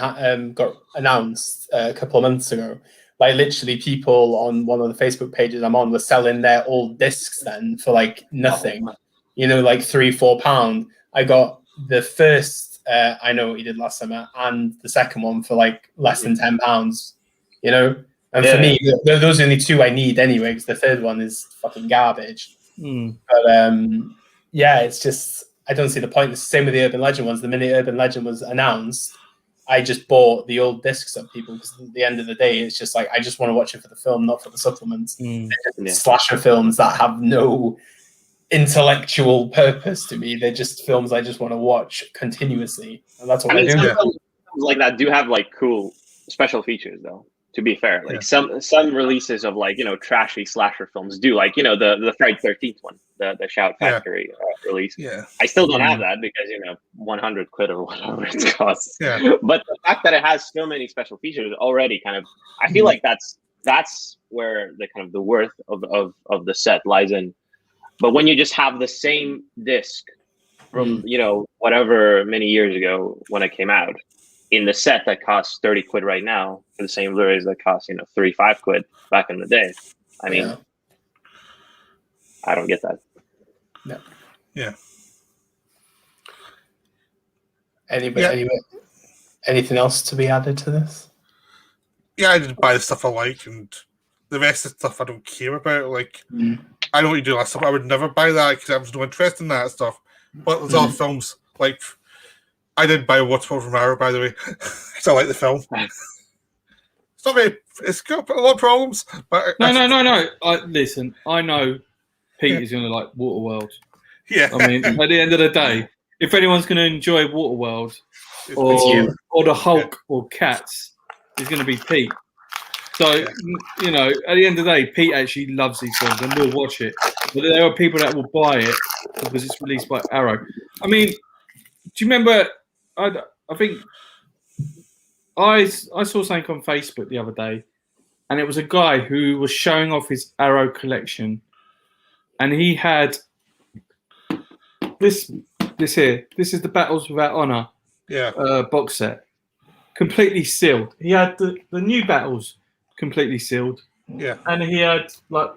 got announced a couple of months ago, like literally people on one of the Facebook pages I'm on were selling their old discs then for like nothing, like £3-4. I got the first I Know What You Did Last Summer and the second one for like less than £10, And for me, those are the only two I need anyway, because the third one is fucking garbage. But it's just, I don't see the point. It's the same with the Urban Legend ones. The minute Urban Legend was announced, I just bought the old discs of people because at the end of the day, it's just like, I just want to watch it for the film, not for the supplements. Slasher films that have no intellectual purpose to me. They're just films I just want to watch continuously. And that's what I do. Some films like that do have like cool special features though. To be fair, like some releases of like trashy slasher films do, like the Friday 13th one, the Shout Factory release. I still don't have that because 100 quid or whatever it costs. But the fact that it has so many special features already kind of, I feel like that's where the kind of the worth of the set lies in. But when you just have the same disc from whatever many years ago when it came out, in the set that costs 30 quid right now for the same Blu-rays that cost 3-5 quid back in the day. I mean, I don't get that. No. Yeah. Anyway, anything else to be added to this? Yeah, I just buy the stuff I like, and the rest of the stuff I don't care about. Like, I Know What You Do Last Summer. I would never buy that because I have no interest in that stuff. But there's other films like. I did buy Waterfall from Mare, by the way. I like the film. It's not very. It's got a lot of problems. But No. Listen, I know Pete is going to like Waterworld. Yeah. I mean, at the end of the day, if anyone's going to enjoy Waterworld or the Hulk or Cats, it's going to be Pete. So, at the end of the day, Pete actually loves these films and will watch it. But there are people that will buy it because it's released by Arrow. I mean, do you remember? I think I saw something on Facebook the other day, and it was a guy who was showing off his Arrow collection, and he had this here. This is the Battles Without Honor box set, completely sealed. He had the new battles completely sealed. Yeah. And he had like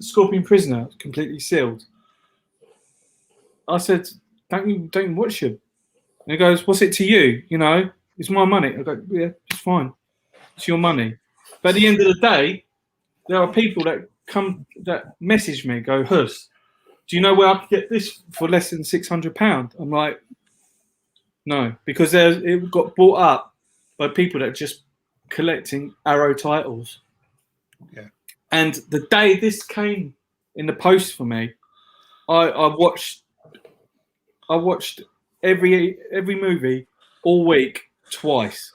Scorpion Prisoner completely sealed. I said, don't watch him. And he goes, what's it to you? You know, it's my money. I go, yeah, it's fine. It's your money. But at the end of the day, there are people that message me, go, Hus, do you know where I could get this for less than £600? I'm like, no, because it got bought up by people that are just collecting Arrow titles. Yeah. And the day this came in the post for me, I watched every movie all week twice,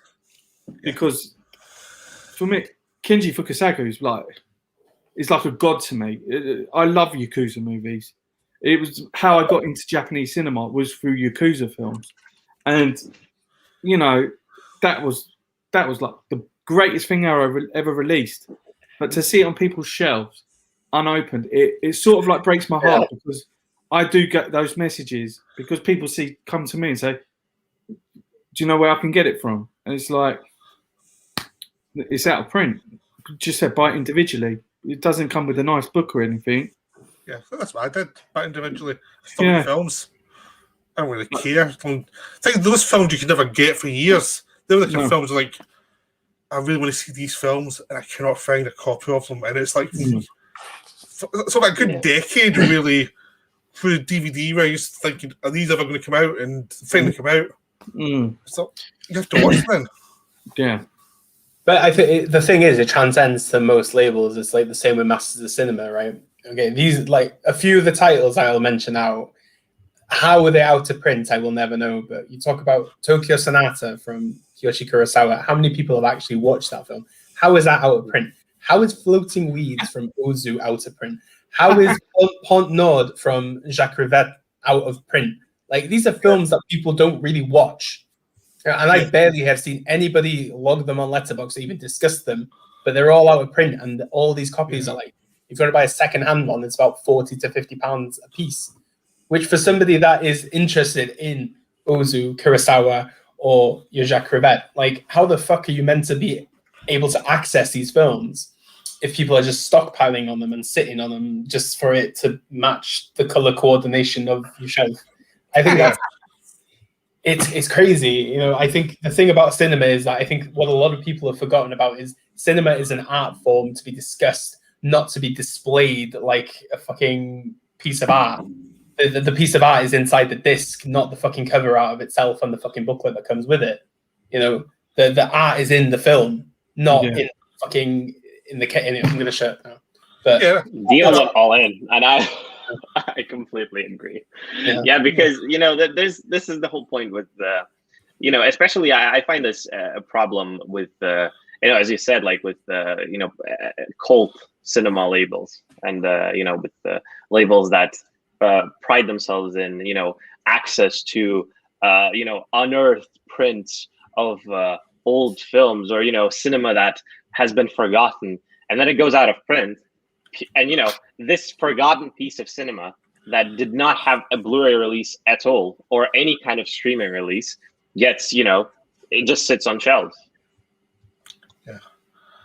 because for me, Kenji Fukasaku is like a god to me. I love Yakuza movies. It was how I got into Japanese cinema, was through Yakuza films, and you know that was like the greatest thing ever released. But to see it on people's shelves unopened, it sort of like breaks my heart, because I do get those messages, because people come to me and say, do you know where I can get it from? And it's like, it's out of print. Just said buy it individually. It doesn't come with a nice book or anything. Yeah, that's what I did. Buy individually. Films. I don't really care. I think those films you can never get for years. They were like films like, I really want to see these films and I cannot find a copy of them. And it's like, so like a good decade really through the DVD where I used to thinking, are these ever going to come out? And finally come out. So you have to watch them. Yeah. But I think the thing is, it transcends to most labels. It's like the same with Masters of Cinema, right? Okay, these, like, a few of the titles I'll mention out, how were they out of print, I will never know. But you talk about Tokyo Sonata from Kiyoshi Kurosawa. How many people have actually watched that film? How is that out of print? How is Floating Weeds from Ozu out of print? How is Pont Nord from Jacques Rivette out of print? Like, these are films that people don't really watch. And I barely have seen anybody log them on Letterboxd or even discuss them, but they're all out of print, and all these copies are like, if you want to buy a second-hand one, it's about £40 to £50 a piece, which for somebody that is interested in Ozu, Kurosawa, or your Jacques Rivette, like, how the fuck are you meant to be able to access these films if people are just stockpiling on them and sitting on them just for it to match the color coordination of your shelf? I think that's it's crazy. You know, I think the thing about cinema is that I think what a lot of people have forgotten about is cinema is an art form to be discussed, not to be displayed like a fucking piece of art. The piece of art is inside the disc, not the fucking cover art of itself and the fucking booklet that comes with it. You know, the art is in the film, not in fucking in the. I'm gonna shut now. But Dion went all in, and I completely agree. Yeah, because you know this is the whole point with you know, especially I find this a problem with you know, as you said, like with you know, cult cinema labels, and you know, with the labels that pride themselves in, you know, access to you know, unearthed prints of old films, or you know, cinema that has been forgotten, and then it goes out of print. And you know, this forgotten piece of cinema that did not have a Blu-ray release at all, or any kind of streaming release, gets, you know, it just sits on shelves.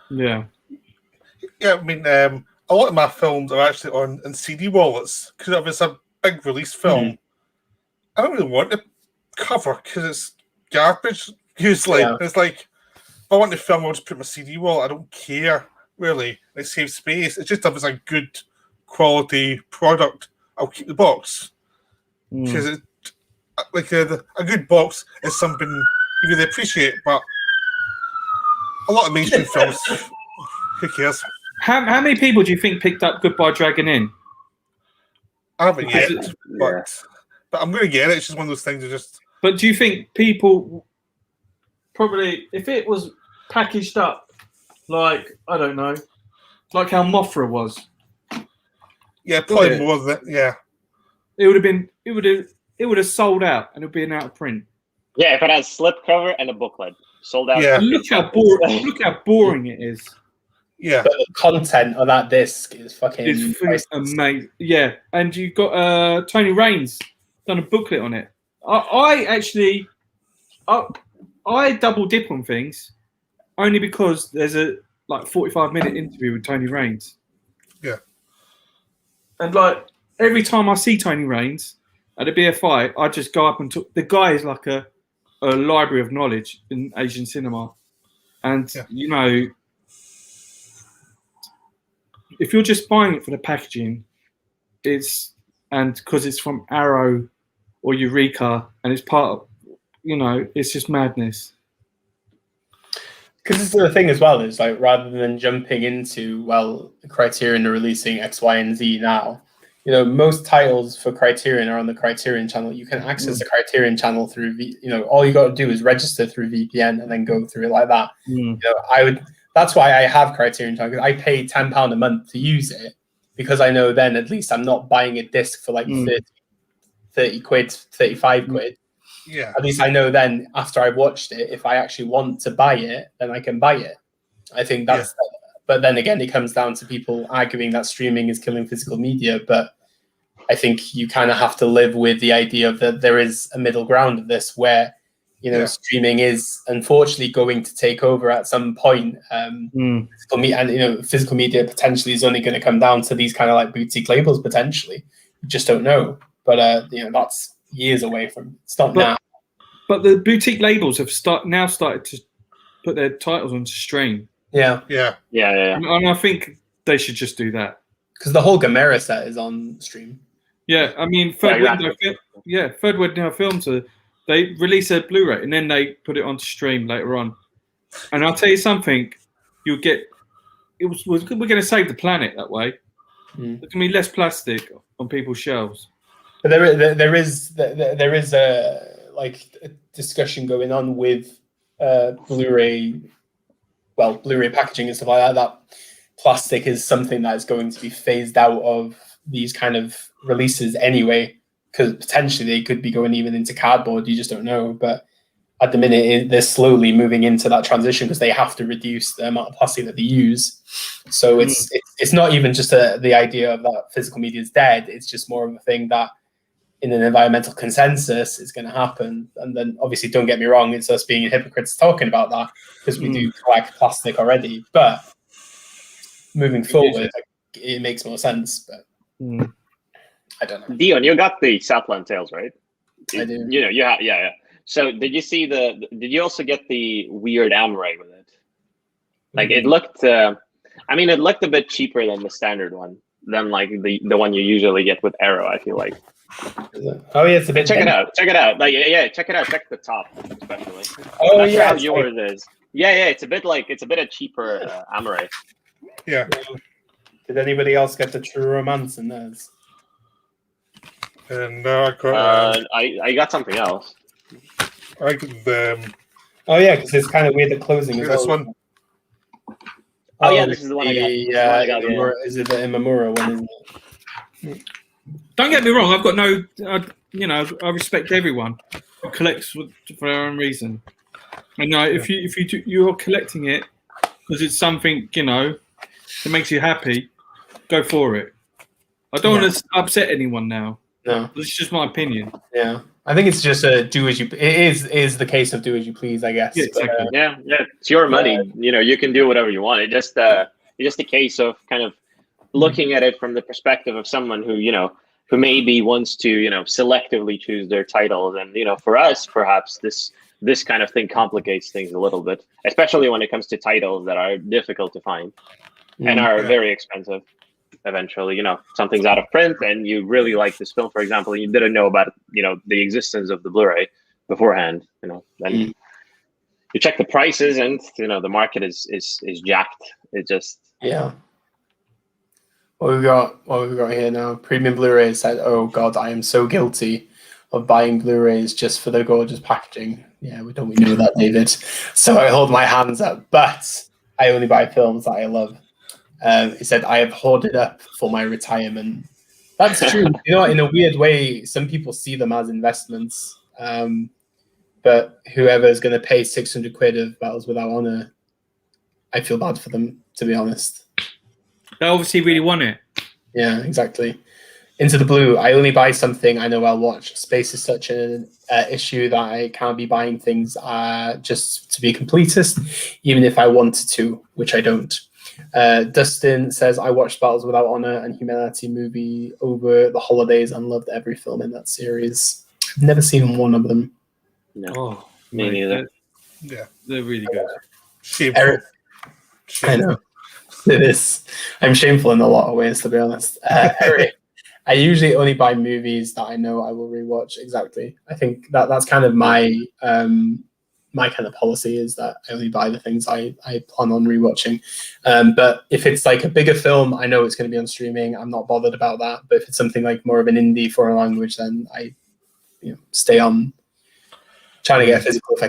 Yeah. I mean, a lot of my films are actually on CD wallets, because if it's a big release film, I don't really want the cover because it's garbage. Usually, it's like, if I want the film, I'll just put my CD wallet. I don't care. Really, it saves space. It's just if it's a good quality product, I'll keep the box, because like a good box is something you really appreciate. But a lot of mainstream films, who cares? How many people do you think picked up Goodbye Dragon Inn? I haven't yet, but I'm going to get it. It's just one of those things that just. But do you think people probably, if it was packaged up, like, I don't know, like how Mothra was? Yeah, probably more than that. Yeah. It would have sold out, and it would be an out of print. Yeah, if it has slipcover and a booklet, sold out. Yeah. Look how boring it is. Yeah. But the content of that disc is fucking It's amazing. Yeah, and you've got Tony Raines done a booklet on it. I actually double dip on things only because there's a 45-minute interview with Tony Raines. Yeah. And like every time I see Tony Raines at a BFI, I just go up and talk. The guy is like a library of knowledge in Asian cinema. And, you know, if you're just buying it for the packaging, and because it's from Arrow or Eureka and it's part of, you know, it's just madness. Because this is the thing as well, is like rather than jumping into, well, Criterion are releasing X, Y, and Z now, you know, most titles for Criterion are on the Criterion channel. You can access the Criterion channel through, you know, all you got to do is register through VPN and then go through it like that. You know, that's why I have Criterion channel, because I pay £10 a month to use it, because I know then at least I'm not buying a disc for like 30 quid, 35 quid. Yeah. At least I know then after I've watched it, if I actually want to buy it, then I can buy it. I think that's, but then again, it comes down to people arguing that streaming is killing physical media. But I think you kind of have to live with the idea of that there is a middle ground of this where, you know, streaming is unfortunately going to take over at some point. Physical media, and, you know, physical media potentially is only going to come down to these kind of like boutique labels potentially. You just don't know. But, you know, that's years away from, it's not now. But the boutique labels have started to put their titles on stream. Yeah. And I think they should just do that. Because the whole Gamera set is on stream. Yeah, I mean, Third Window Films, they release a Blu-ray and then they put it on stream later on. And I'll tell you something, we're going to save the planet that way. There's going to be less plastic on people's shelves. But there is a discussion going on with Blu-ray packaging and stuff like that. That plastic is something that is going to be phased out of these kind of releases anyway, because potentially they could be going even into cardboard. You just don't know. But at the minute, they're slowly moving into that transition because they have to reduce the amount of plastic that they use. So it's not even just the idea of that physical media is dead. It's just more of a thing that in an environmental consensus is going to happen. And then obviously, don't get me wrong, it's us being hypocrites talking about that because we do collect plastic already. But moving forward, it makes more sense. But I don't know. Dion, you got the Southland Tales, right? I do. You know, yeah. So did you see did you also get the weird Mare with it? Like it looked, it looked a bit cheaper than the standard one, than like the one you usually get with Arrow, I feel like. Oh yeah, it's a bit. Check it out. Like check it out. Check the top, especially. Oh I'm not sure yeah, how yours is. Yeah. It's a bit a cheaper Mare. Yeah. Did anybody else get the True Romance in theirs? And I got. I got something else. I got Oh yeah, because it's kind of weird the closing as well. this one. Oh yeah, this is the one I got. Yeah, is it the Imamura one? Isn't it? Don't get me wrong. I've got no, I respect everyone who collects for their own reason. And if you're collecting it because it's something that makes you happy, go for it. I don't want to upset anyone now. No, it's just my opinion. Yeah, I think it's just a do as you. It is the case of do as you please, I guess. Yeah, exactly. Yeah. It's your money. You can do whatever you want. It's just a case of kind of looking at it from the perspective of someone who maybe wants to selectively choose their titles, and for us perhaps this kind of thing complicates things a little bit, especially when it comes to titles that are difficult to find and are very expensive. Eventually, something's out of print and you really like this film, for example, and you didn't know about the existence of the Blu-ray beforehand, then you check the prices and the market is jacked. It just What we've got here now, premium Blu-ray said, "Oh God, I am so guilty of buying Blu-rays just for their gorgeous packaging." Yeah, we know that, David. So I hold my hands up, but I only buy films that I love. He said, "I have hoarded up for my retirement That's true. You know, in a weird way, some people see them as investments. But whoever is going to pay 600 quid of Battles Without Honor, I feel bad for them, to be honest. They obviously really want it. Yeah, exactly. Into the Blue, I only buy something I know I'll watch. Space is such an issue that I can't be buying things just to be completist, even if I wanted to, which I don't. Dustin says, I watched Battles Without Honor and Humanity movie over the holidays and loved every film in that series. I've never seen one of them. No, Oh, me neither. They're really good. Shameful. Eric, I know. It is. I'm shameful in a lot of ways, to be honest. Eric, I usually only buy movies that I know I will rewatch. Exactly. I think that's kind of my my kind of policy, is that I only buy the things I plan on rewatching. But if it's like a bigger film, I know it's going to be on streaming. I'm not bothered about that. But if it's something like more of an indie foreign language, then I stay on trying to get a physical if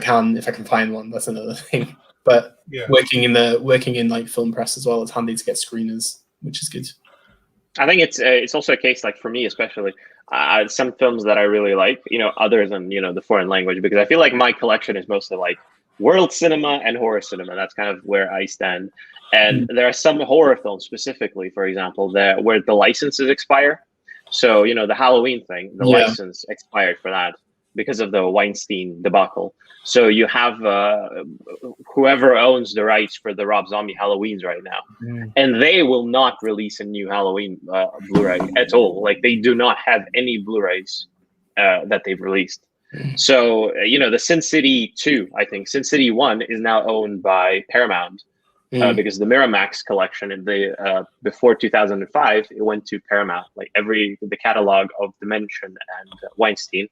I can find one. That's another thing. But working in like film press as well, it's handy to get screeners, which is good. I think it's also a case, like for me especially, some films that I really like, other than the foreign language, because I feel like my collection is mostly like world cinema and horror cinema. That's kind of where I stand. And there are some horror films specifically, for example, where the licenses expire. So the Halloween thing, the license expired for that because of the Weinstein debacle. So you have whoever owns the rights for the Rob Zombie Halloweens right now, and they will not release a new Halloween Blu-ray at all. Like, they do not have any Blu-rays that they've released. So the Sin City 2, I think Sin City 1 is now owned by Paramount because the Miramax collection in the before 2005, it went to Paramount. Like the catalog of Dimension and Weinstein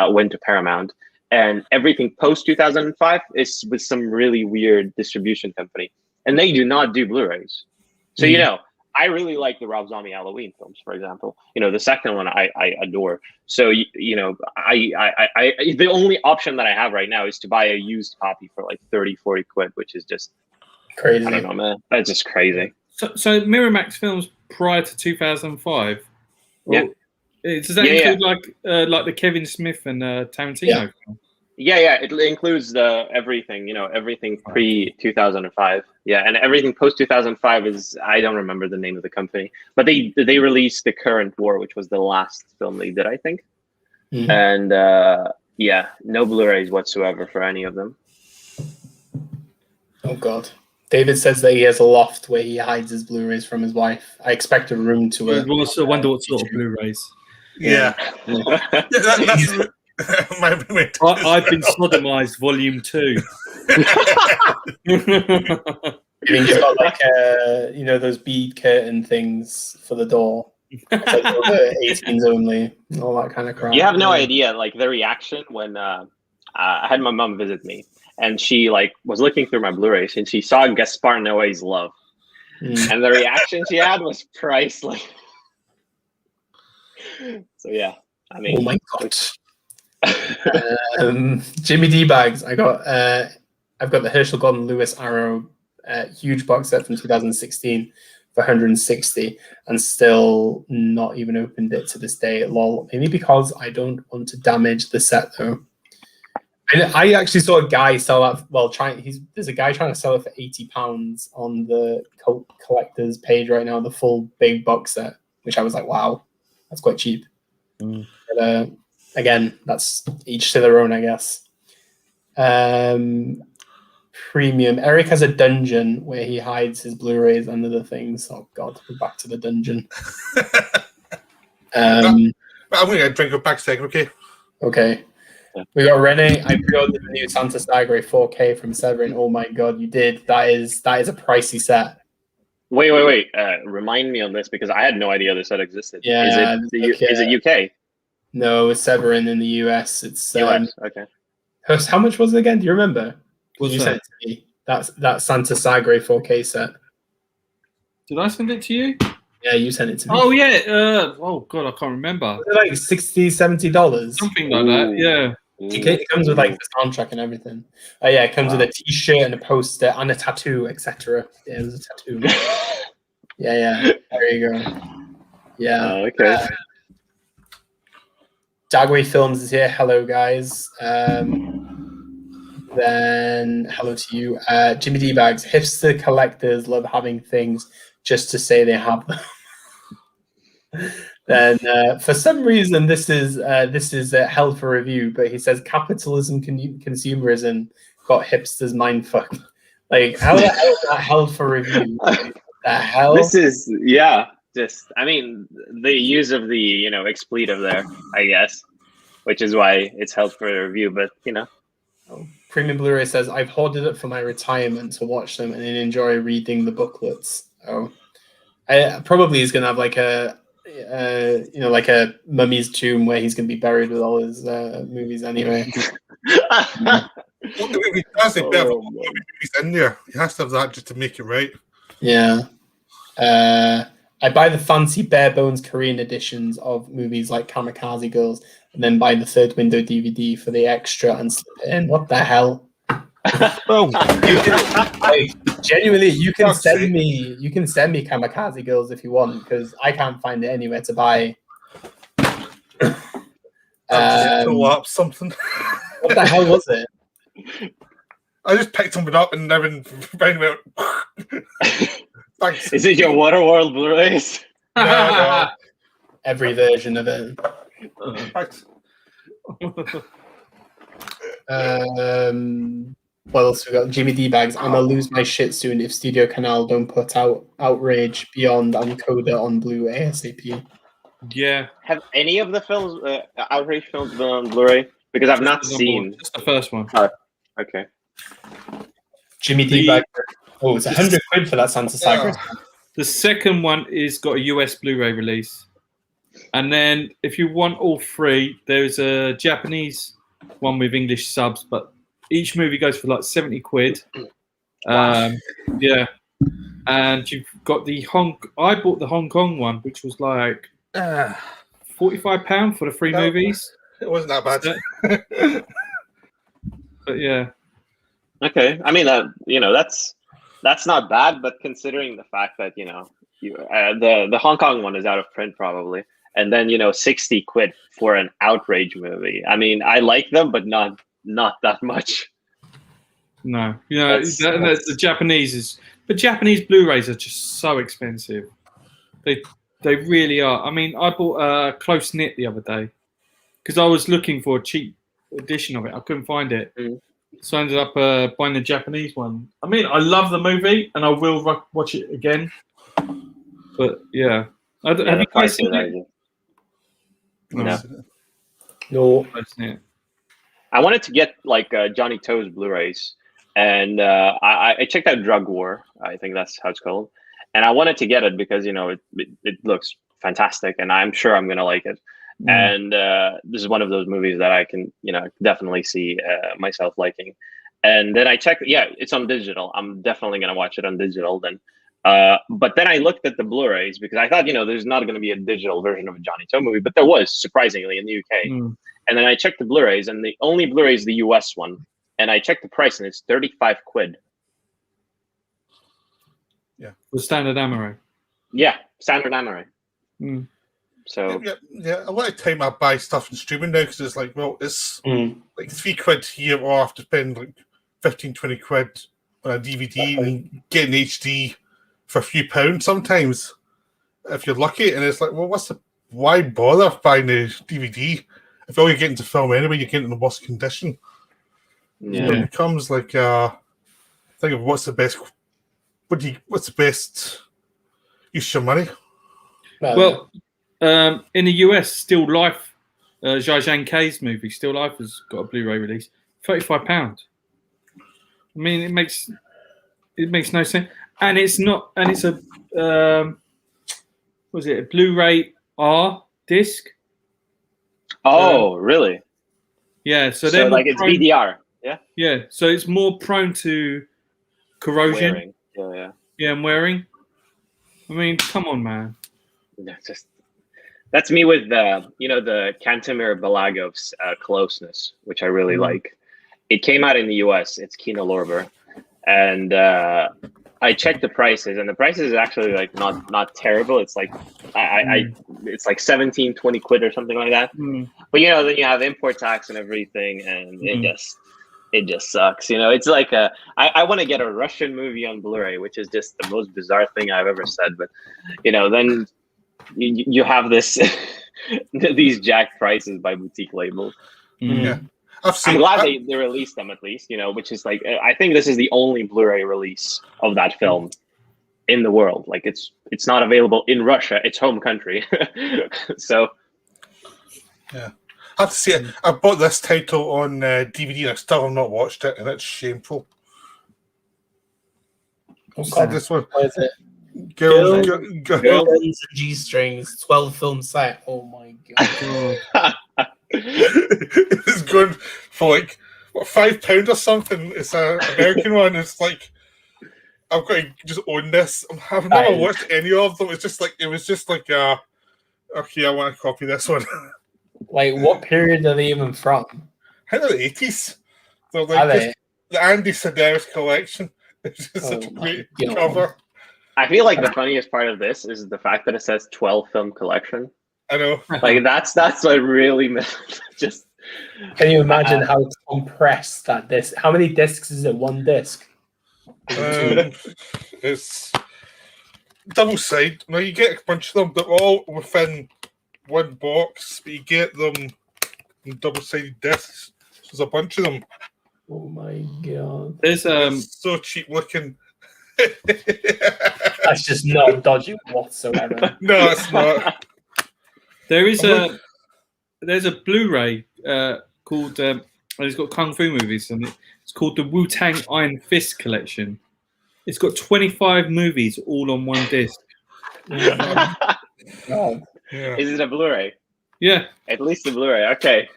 went to Paramount. And everything post 2005 is with some really weird distribution company, and they do not do Blu-rays. So I really like the Rob Zombie Halloween films, for example. The second one I adore. So the only option that I have right now is to buy a used copy for like 30-40 quid, which is just crazy. I don't know, man. That's just crazy. So Miramax films prior to 2005. Yeah. Does that include like the Kevin Smith and Tarantino film? Yeah, it includes everything, everything pre-2005. Yeah, and everything post-2005 is, I don't remember the name of the company, but they released The Current War, which was the last film they did, I think. And no Blu-rays whatsoever for any of them. Oh God. David says that he has a loft where he hides his Blu-rays from his wife. I expect a room to it. I wonder what sort of Blu-rays. Yeah. That's I've been sodomized, Volume 2. He's got like those bead curtain things for the door. It's like 18s only, all that kind of crap. You have no idea, like the reaction when I had my mom visit me, and she was looking through my Blu-rays and she saw Gaspar Noé's Love, and the reaction she had was priceless. So yeah, I mean, oh my God. Jimmy D bags. I've got the Herschel Gordon Lewis Arrow huge box set from 2016 for 160, and still not even opened it to this day. Lol. Maybe because I don't want to damage the set though. And I actually saw a guy sell that. Well, there's a guy trying to sell it for £80 on the Cult Collectors page right now, the full big box set, which I was like, wow, that's quite cheap. But, again, that's each to their own, I guess. Premium. Eric has a dungeon where he hides his Blu-rays under the things. Oh God, we're back to the dungeon. I'm going to drink a back second, okay? Okay. We got Rene. I pre-ordered the new Santa Sagre 4K from Severin. Oh my God, you did. That is a pricey set. Wait. Remind me on this, because I had no idea this set existed. Yeah. Is it UK? No, it's Severin in the US. It's US. Okay. How much was it again? Do you remember? What's you that? sent it to me. That Santa Sagre 4K set. Did I send it to you? Yeah, you sent it to me. Oh yeah. Oh God, I can't remember. Was it like $60-$70? Something like that. Yeah. It comes with like the soundtrack and everything. Yeah, it comes with a T-shirt and a poster and a tattoo, etc. Yeah, it was a tattoo. yeah. There you go. Yeah. Okay. Dagway Films is here. Hello, guys. Then hello to you. Jimmy D Bags. Hipster collectors love having things just to say they have them. Then for some reason this is held for review, but he says capitalism consumerism got hipsters mind fucked. Like how the hell is that held for review? The hell? This is just I mean the use of the expletive there, I guess, which is why it's held for review. But Premium Blu-ray says I've hoarded it for my retirement to watch them and then enjoy reading the booklets. Oh, I probably is gonna have like a like a mummy's tomb where he's gonna be buried with all his movies anyway. Well, he does a bit of movies in there. He has to have that just to make it right. Yeah. I buy the fancy bare bones Korean editions of movies like Kamikaze Girls, and then buy the Third Window DVD for the extra and slip it in. What the hell? Well, Genuinely, you can send me Kamikaze Girls if you want, because I can't find it anywhere to buy. Pull up something. What the hell was it? I just picked something up and then went. Thanks. Is it your Waterworld Blu-rays? No. Every version of it. Thanks. What else we got? Jimmy D Bags. I'm gonna lose my shit soon if Studio Canal don't put out Outrage Beyond and Coda on Blu ASAP. yeah. Have any of the films, Outrage films, been on Blu-ray? Because I've not seen. Just the first one. Okay. Jimmy D Bags. Oh, it's 100 quid for that Santa Cypress. The second one is got a US Blu-ray release, and then if you want all three, there's a Japanese one with English subs, but each movie goes for like 70 quid. Yeah, and you've got the I bought the Hong Kong one, which was like £45 for the three movies. It wasn't that bad. But yeah. Okay. I mean, that's not bad, but considering the fact that the Hong Kong one is out of print probably, and then 60 quid for an Outrage movie. I mean, I like them, but not that much. No, that's the Japanese but Japanese Blu-rays are just so expensive. They really are. I mean, I bought a Close Knit the other day because I was looking for a cheap edition of it. I couldn't find it. So I ended up buying the Japanese one. I mean, I love the movie, and I will watch it again. But yeah, have you guys seen it? No. I wanted to get like Johnny Toe's Blu-rays, and I checked out Drug War. I think that's how it's called, and I wanted to get it because it looks fantastic, and I'm sure I'm gonna like it. And this is one of those movies that I can definitely see myself liking. And then I checked, it's on digital. I'm definitely gonna watch it on digital then. But then I looked at the Blu-rays because I thought there's not gonna be a digital version of a Johnny Toe movie, but there was, surprisingly, in the UK. And then I checked the Blu-rays, and the only Blu-ray is the US one, and I checked the price, and it's 35 quid. Yeah, the standard Amare. Yeah, standard Amare. So yeah, a lot of time I buy stuff in streaming now because it's like, well, it's like £3 here, or I have to spend like 15-20 quid on a DVD and get an HD for a few pounds sometimes if you're lucky. And it's like, well, why bother buying a DVD if all you're getting to film anyway, you're getting in the worst condition? Yeah, so it becomes like think of what's the best use your money. Well. In the US, Still Life, Zhang K's movie, Still Life has got a Blu-ray release, £35. I mean, it makes no sense, and it's not, and it's a was it a Blu-ray R disc? Oh, really? Yeah, so like it's VDR, yeah. Yeah, so it's more prone to corrosion. Wearing. Yeah, and wearing. I mean, come on, man. That's me with the Cantemir Balagov's Closeness, which I really like. It came out in the US. It's Kino Lorber, and I checked the prices, and the prices is actually like not terrible. It's like I it's like 17, 20 quid or something like that. Mm. But then you have import tax and everything, and it just sucks. It's like I want to get a Russian movie on Blu-ray, which is just the most bizarre thing I've ever said. But then you have this these jacked prices by boutique labels. Yeah. I'm glad they released them at least, which is like, I think this is the only Blu-ray release of that film in the world. Like it's not available in Russia, its home country. So yeah, I have to say, I bought this title on DVD and I still have not watched it, and it's shameful. Okay. This one, What is it? Girls Guns and G-strings, 12 film set. Oh my god. It's going for like what, £5 or something. It's an American one. It's like I've got to just own this. I've never watched any of them. It was just like okay, I want to copy this one. Like, what period are they even from? I think they're the 80s. They're like the Andy Sedaris collection. It's just such a great cover. I feel like the funniest part of this is the fact that it says 12 film collection. I know. Like that's what really just. Can you imagine how compressed that disc? How many discs is it? One disc? It's double side. Now you get a bunch of them. They're all within one box, but you get them in double sided discs. There's a bunch of them. Oh my god! There's It's so cheap looking. That's just not dodgy whatsoever. No, it's not. There's a Blu-ray called it's got kung fu movies, and it's called the Wu-Tang Iron Fist Collection. It's got 25 movies all on one disc. God. Yeah. Is it a Blu-ray? Yeah, At least a Blu-ray. Okay.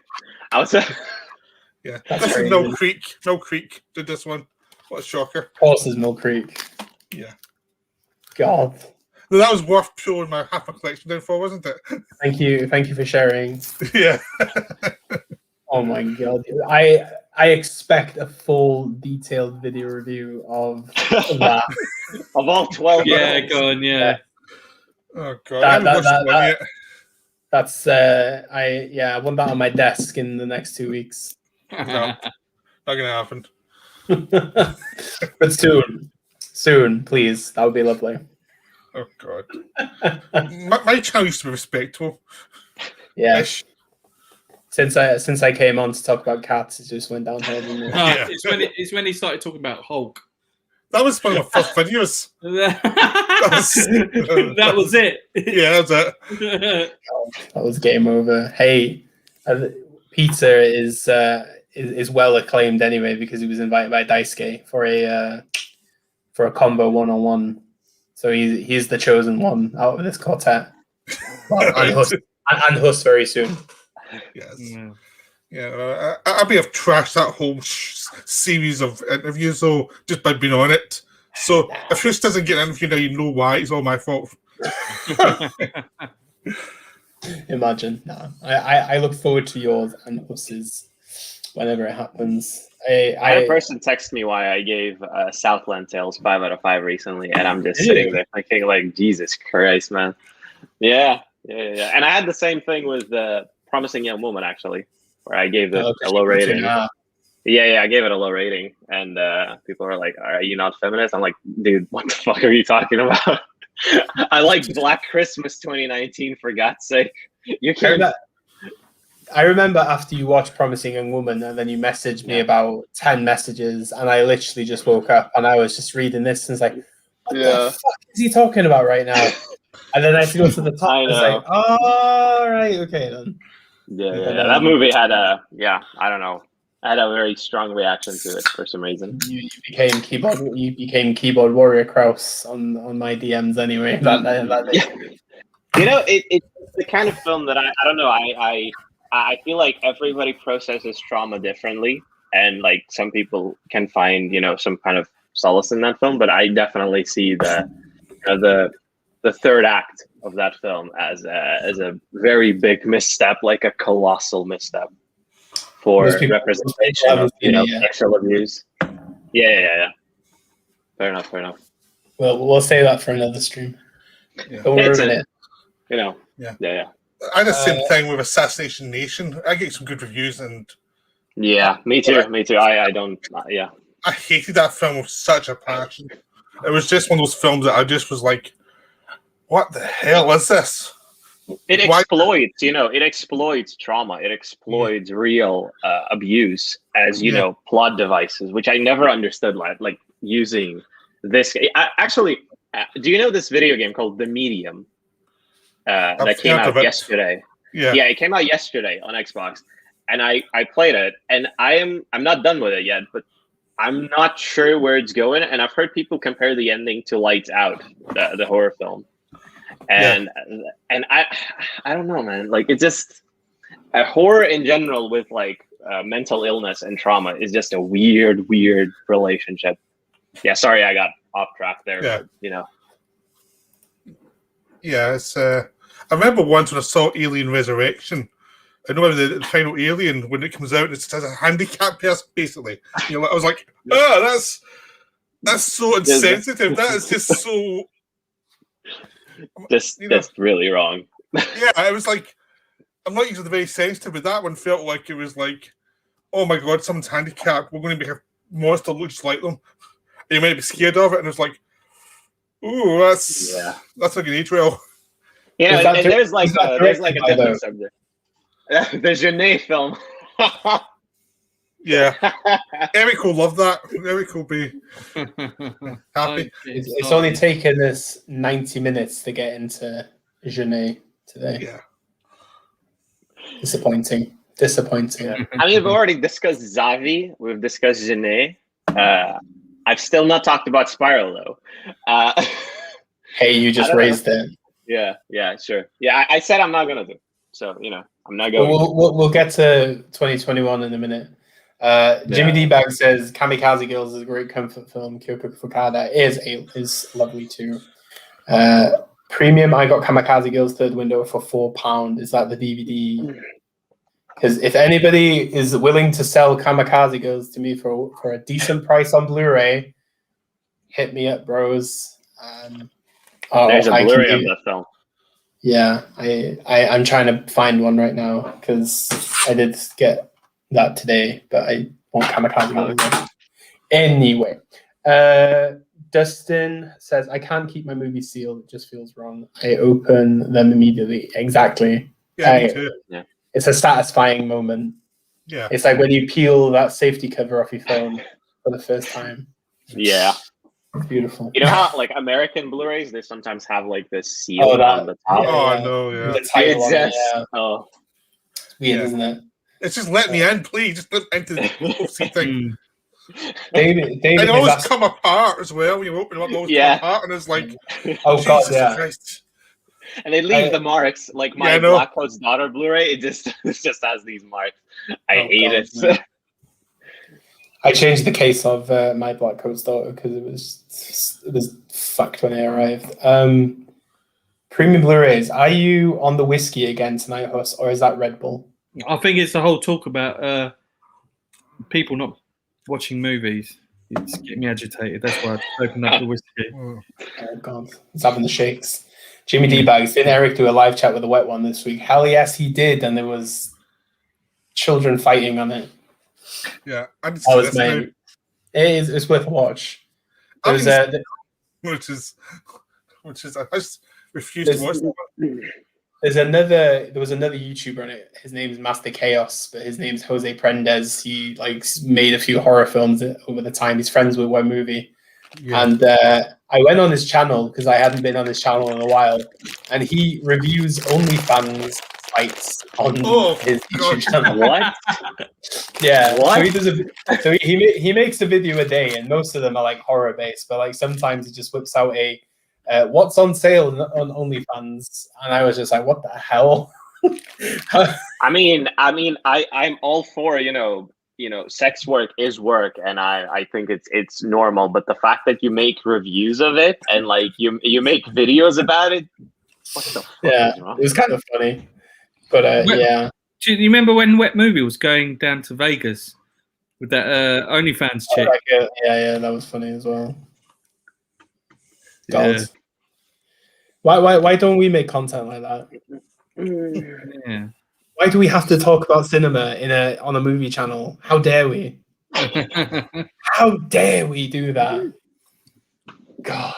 Yeah, That's this is crazy. No Creek did this one. What a shocker. Of course, is Mill Creek. Yeah. God. No, that was worth pulling my half a collection down for, wasn't it? Thank you for sharing. Yeah. Oh my god! I expect a full detailed video review of that. Of all 12. yeah, go on, yeah. Oh god, I haven't watched one yet. That's I want that on my desk in the next 2 weeks. No, not gonna happen. But soon, please. That would be lovely. Oh god. my channel used to be respectable. Yeah. Ish. Since I came on to talk about cats, it just went downhill. Didn't it? Ah, it's when he started talking about Hulk. That was one of my first videos. That was it. Yeah, that's it. That was game over. Hey, Peter is well acclaimed anyway because he was invited by Daisuke for a combo 1-on-1. So he's the chosen one out of this quartet. Well, and Huss very soon. Yes. Yeah. I may have trashed that whole series of interviews though just by being on it. So if Huss doesn't get an interview now, you know why. It's all my fault. Imagine. No. I look forward to yours and Huss's whenever it happens. I had a person text me why I gave Southland Tales 5 out of 5 recently, and I'm just sitting there thinking, like, Jesus Christ, man. Yeah. And I had the same thing with Promising Young Woman, actually, where I gave it a low rating. Yeah, I gave it a low rating, and people are like, "Are you not feminist?" I'm like, "Dude, what the fuck are you talking about?" I like Black Christmas 2019, for God's sake. You can't. I remember after you watched Promising Young Woman, and then you messaged me about 10 messages, and I literally just woke up, and I was just reading this, and it's like, what the fuck is he talking about right now? And then I had to go to the top, and it's like, oh, right, okay, then. Yeah. That movie had I don't know. I had a very strong reaction to it for some reason. You became keyboard warrior Kraus on my DMs anyway. That day. Yeah. You know, it's the kind of film that I don't know. I feel like everybody processes trauma differently, and like some people can find some kind of solace in that film. But I definitely see the third act of that film as a very big misstep, like a colossal misstep for representation of sexual abuse. Yeah. Fair enough. Well, we'll say that for another stream. Yeah. Don't ruin it. Yeah. I had the same thing with Assassination Nation. I get some good reviews, and Yeah, me too. Me too. I don't. Yeah. I hated that film with such a passion. It was just one of those films that I just was like, "What the hell is this?" It Why- exploits, it exploits trauma. It exploits real abuse as, plot devices, which I never understood, like using this. Actually, do you know this video game called The Medium that came heard of out it. yesterday? Yeah. Yeah, it came out yesterday on Xbox, and I played it, and I'm not done with it yet, but I'm not sure where it's going, and I've heard people compare the ending to Lights Out, the horror film. And I don't know, man. Like, it's just horror in general with like mental illness and trauma is just a weird relationship. Yeah, sorry, I got off track there. Yeah. But, Yeah, it's. I remember once when I saw Alien Resurrection. I know the final Alien, when it comes out, it has a handicap person, basically. I was like, oh, that's so insensitive. That is just so. That's really wrong. Yeah, I was like, I'm not usually very sensitive, but that one felt like it was like, oh my god, someone's handicapped. We're going to make a monster look just like them. And you might be scared of it, and it's like, ooh, that's like an age well. Yeah, and there's like a different subject. The Genet film. Yeah, Eric will love that. Eric will be happy. It's only taken us 90 minutes to get into Genet today. Yeah. Disappointing. Yeah. I mean, we've already discussed Zavi. We've discussed Genet. I've still not talked about Spiral, though. Hey, you just raised it. Yeah, sure. Yeah, I said I'm not going to do. So, I'm not going to. We'll get to 2021 in a minute. Jimmy D-Bag says Kamikaze Girls is a great comfort film. Kyoko Fukada is lovely too. Premium, I got Kamikaze Girls third window for £4. Is that the DVD? Because if anybody is willing to sell Kamikaze Girls to me for a decent price on Blu-ray, hit me up, bros. There's a Blu-ray of that film. Yeah, I'm trying to find one right now because I did get that today, but I want Kamikaze Girls. Anyway, Dustin says, I can't keep my movies sealed. It just feels wrong. I open them immediately. Exactly. Yeah, me too. Yeah. It's a satisfying moment. Yeah. It's like when you peel that safety cover off your phone for the first time. Yeah. It's beautiful. You know how, like, American Blu-rays, they sometimes have, like, this seal on the top? I know, yeah. The title on it, yeah. Oh. It's weird, isn't it? It's just let me in, please. Just let me into the thing. David They always come apart as well when you open them up. They always come apart, and it's like, oh god, Jesus Christ. And they leave the marks. Like my Black Coat's Daughter Blu-ray, it just has these marks. I hate it. Yeah. I changed the case of my Black Coat's Daughter because it was fucked when it arrived. Premium Blu-rays. Are you on the whiskey again tonight, Huss, or is that Red Bull? I think it's the whole talk about people not watching movies. It's getting me agitated. That's why I opened up the whiskey. Oh god, it's having the shakes. Jimmy D-Bags, did Eric do a live chat with the wet one this week? Hell yes, he did, and there was children fighting on it. Yeah, it's worth a watch. Which is I just refuse to watch that. There was another YouTuber on it. His name is Master Chaos, but his name's Jose Prendes. He made a few horror films over the time. He's friends with One Movie. Yeah. And I went on his channel because I hadn't been on his channel in a while, and he reviews OnlyFans sites on his YouTube channel. What? Yeah. What? So he makes a video a day, and most of them are like horror based, but like sometimes he just whips out a what's on sale on OnlyFans, and I was just like, what the hell? I mean, I'm all for sex work is work, and I think it's normal. But the fact that you make reviews of it and like you make videos about it, what the fuck is wrong? It was kind of funny. But yeah. Do you remember when Wet Movie was going down to Vegas with that OnlyFans chick? Yeah, that was funny as well. God. Why don't we make content like that? Yeah. Why do we have to talk about cinema on a movie channel? How dare we? How dare we do that? God.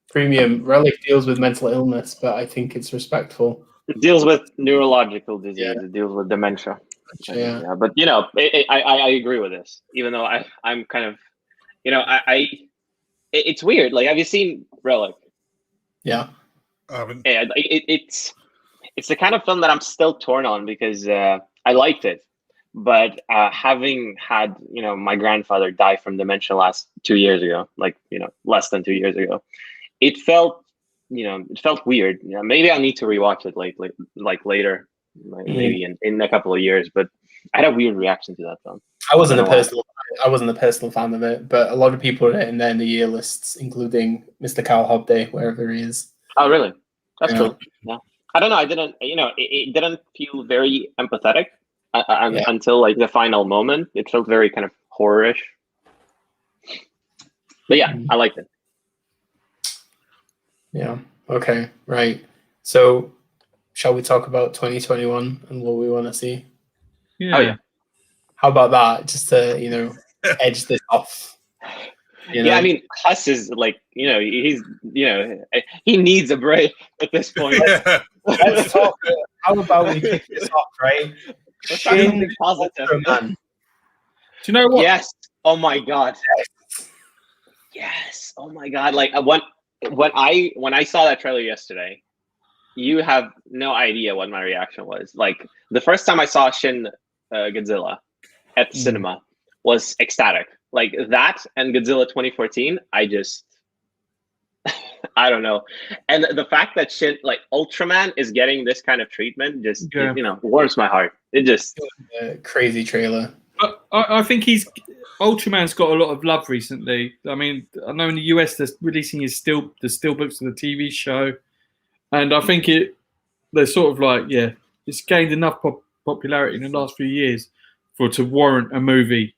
Premium Relic deals with mental illness, but I think it's respectful. It deals with neurological disease. It deals with dementia. Yeah. But I agree with this, even though I'm kind of, it's weird. Like, have you seen Relic? Yeah. It's the kind of film that I'm still torn on because I liked it, but having had my grandfather die from dementia last 2 years ago, like less than 2 years ago, it felt weird. Maybe I need to rewatch it like later, maybe in a couple of years. But I had a weird reaction to that film. I wasn't a personal fan of it, but a lot of people are in there in the year lists, including Mr. Carl Hobday, wherever he is. Oh, really? That's cool. Yeah. I don't know. I didn't. It didn't feel very empathetic until like the final moment. It felt very kind of horrorish. But yeah, I liked it. Yeah. Okay. Right. So, shall we talk about 2021 and what we want to see? Yeah. Oh, yeah. How about that? Just to edge this off. Yeah, I mean, Huss is like, he's, he needs a break at this point. Let's talk. How about we kick this off, right? Shin positive. Ultraman. Do you know what? Yes. Oh my God. Yes. Oh my God. Like when I saw that trailer yesterday, you have no idea what my reaction was. Like the first time I saw Shin Godzilla at the cinema was ecstatic. Like that and Godzilla 2014, I don't know. And the fact that Ultraman is getting this kind of treatment just, warms my heart. It just crazy trailer. I think Ultraman's got a lot of love recently. I mean, I know in the US they're releasing the steelbooks of the TV show, and I think they're sort of like, it's gained enough popularity in the last few years to warrant a movie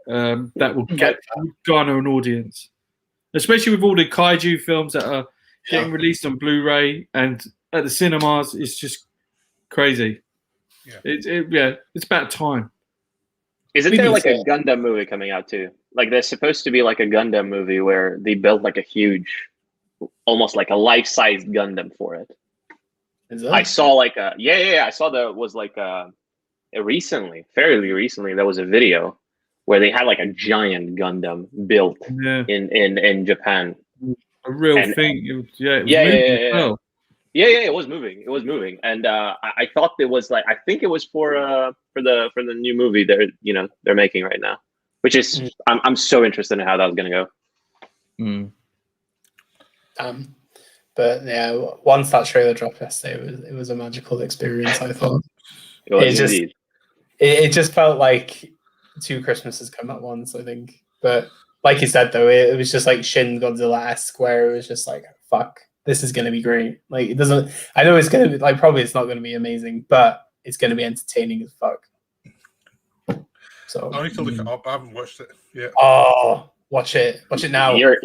that will garner an audience, especially with all the kaiju films that are getting released on Blu-ray and at the cinemas. It's just crazy. It's about time. Isn't there like a Gundam movie coming out too? Like there's supposed to be like a Gundam movie where they built like a huge, almost like a life-size Gundam for it. Is that? I saw like I saw that was like fairly recently, there was a video where they had like a giant Gundam built in Japan. A real thing. It was It was moving. It was moving, and I thought it was like, I think it was for the new movie they're making right now, which is I'm so interested in how that was gonna go. But yeah, once that trailer dropped yesterday, it was a magical experience. I thought it just felt like 2 Christmases come at once, I think. But like you said, though, it was just like Shin Godzilla-esque, where it was just like, fuck, this is going to be great. Like, it doesn't, I know it's going to be, like, probably it's not going to be amazing, but it's going to be entertaining as fuck. So I need to look it up. I haven't watched it yet. Oh, watch it now. You're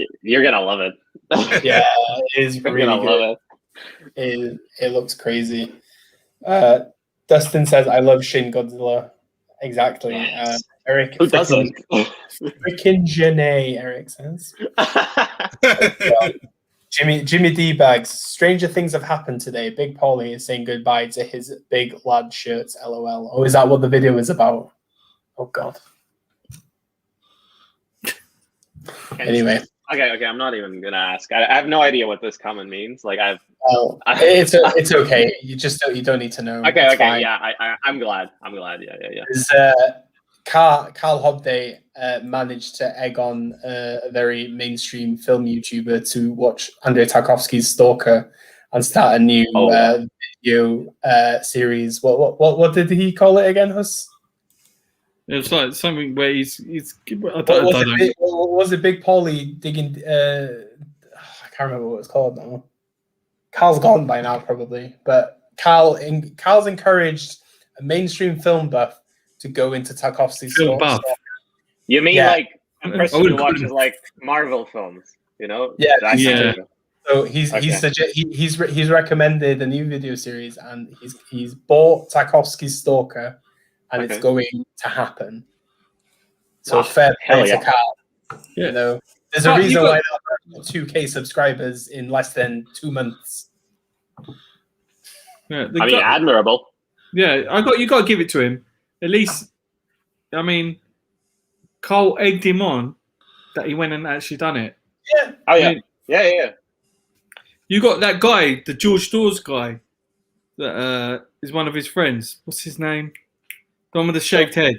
going to love it. Yeah, it is really gonna good. love It looks crazy. Dustin says, I love Shin Godzilla. Exactly. Yes. Eric, who doesn't? Freaking Janae, Eric says. Jimmy D Bags. Stranger things have happened today. Big Paulie is saying goodbye to his big lad shirts. LOL. Oh, is that what the video is about? Oh God. Anyway. Okay. I'm not even gonna ask. I have no idea what this comment means. Like it's okay. You don't need to know. Okay. Fine. Yeah, I'm glad. Yeah. Carl Hobday managed to egg on a very mainstream film YouTuber to watch Andrei Tarkovsky's Stalker and start a new video series. What did he call it again, Huss? It's like something where he's was it Big Paulie digging? I can't remember what it's called now. Carl's gone by now, probably. But Carl's encouraged a mainstream film buff to go into Tarkovsky's film buff. You mean like a person who watches like Marvel films? You know? Yeah. So So he's recommended a new video series, and he's bought Tarkovsky's Stalker, and it's going to happen. So fair play to Carl. Yeah. You know, there's a reason why they've got 2K subscribers in less than 2 months. Yeah, admirable. Yeah, you got to give it to him. At least, I mean, Cole egged him on that he went and actually done it. Yeah. Oh yeah. Yeah. You got that guy, the George Dawes guy, that is one of his friends. What's his name? The one with the shaved head,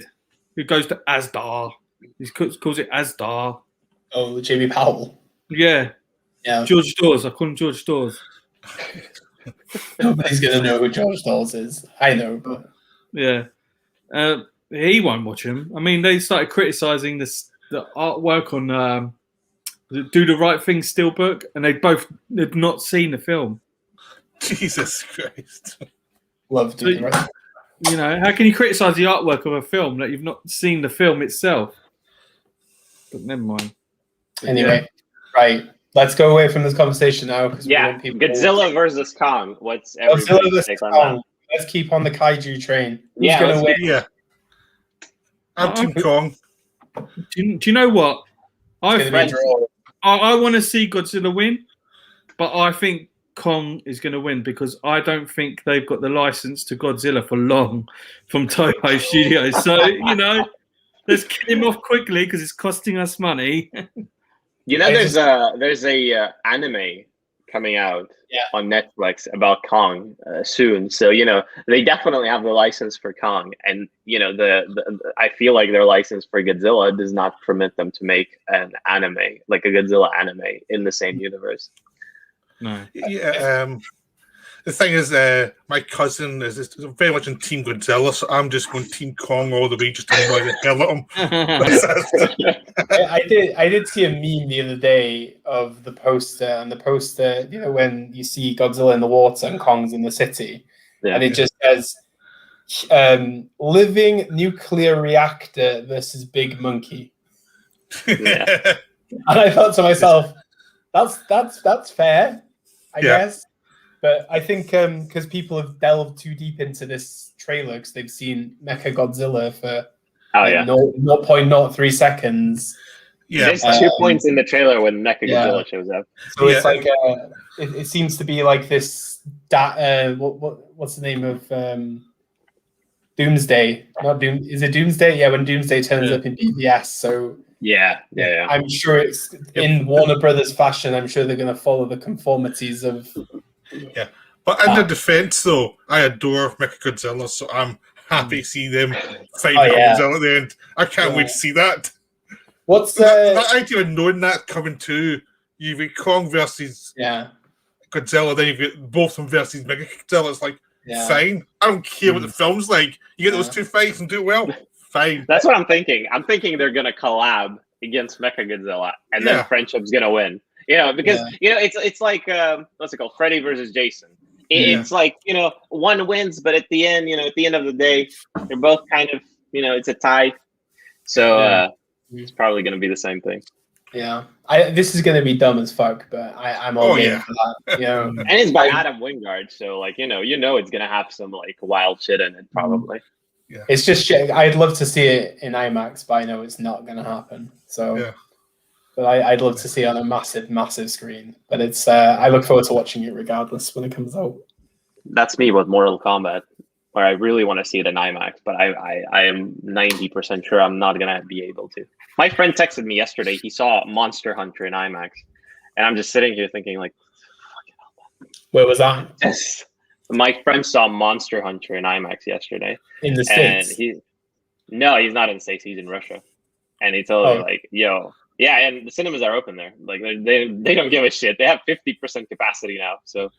who goes to Asdar. He calls it Asdar. Oh, Jamie Powell. Yeah. George Dawes. I call him George Dawes. Nobody's gonna know who George Dawes is. I know, but yeah, he won't watch him. I mean, they started criticizing the artwork on Do the Right Thing Steelbook, and they both had not seen the film. Jesus Christ! Love Do the Right Thing. You know, how can you criticize the artwork of a film that you've not seen the film itself? But never mind. Anyway, right. Let's go away from this conversation now. Godzilla versus Kong. What's Godzilla versus Kong? Let's keep on the kaiju train. Who's gonna win? Yeah. I'm Team Kong. Do you know what? I want to see Godzilla win, but I think Kong is going to win because I don't think they've got the license to Godzilla for long from Toho Studios. So, you know, let's kill him off quickly because it's costing us money. You know, there's a anime coming out on Netflix about Kong soon. So, you know, they definitely have the license for Kong. And, you know, I feel like their license for Godzilla does not permit them to make an anime, like a Godzilla anime in the same universe. No. Yeah. The thing is, my cousin is very much in Team Godzilla, so I'm just going Team Kong all the way just to annoy the hell out of him. I did see a meme the other day of the poster, and the poster, you know, when you see Godzilla in the water and Kong's in the city, and it just says, living nuclear reactor versus big monkey. Yeah. And I thought to myself, that's fair, I guess. But I think because people have delved too deep into this trailer because they've seen Mecha Godzilla for 0.03 seconds. Yeah, there's 2 points in the trailer when Mecha Godzilla shows up. So it's like it seems to be like this. What's the name of Doomsday? Not Doom. Is it Doomsday? Yeah, when Doomsday turns up in BVS. So yeah. I'm sure it's in Warner Brothers fashion. I'm sure they're going to follow the conformities of. Yeah, but in their defense, though, I adore Mechagodzilla, so I'm happy to see them fight Godzilla at the end. I can't wait to see that. What's that idea of knowing that coming to you've got Kong versus Godzilla, then you've got both of them versus Mechagodzilla. It's like fine. I don't care what the film's like. You get those two fights and do it well. Fine. That's what I'm thinking. I'm thinking they're gonna collab against Mechagodzilla, and then friendship's gonna win. You know, because you know it's like what's it called, Freddy versus Jason. It's like, you know, one wins, but at the end, you know, at the end of the day, they're both kind of, you know, it's a tie. So it's probably going to be the same thing. Yeah, this is going to be dumb as fuck, but I'm all game for that. You know, and it's by Adam Wingard, so like you know it's going to have some like wild shit in it probably. Yeah, it's just shit. I'd love to see it in IMAX, but I know it's not going to happen. So. Yeah. But I'd love to see it on a massive screen. But it's I look forward to watching it regardless when it comes out. That's me with Mortal Kombat, where I really want to see it in IMAX, but I am 90% sure I'm not gonna be able to. My friend texted me yesterday. He saw Monster Hunter in IMAX, and I'm just sitting here thinking like, where was that? Yes. My friend saw Monster Hunter in IMAX yesterday. In the States? No, he's not in the States. He's in Russia, and he told me like, yo. Yeah, and the cinemas are open there. Like they don't give a shit. They have 50% capacity now. So.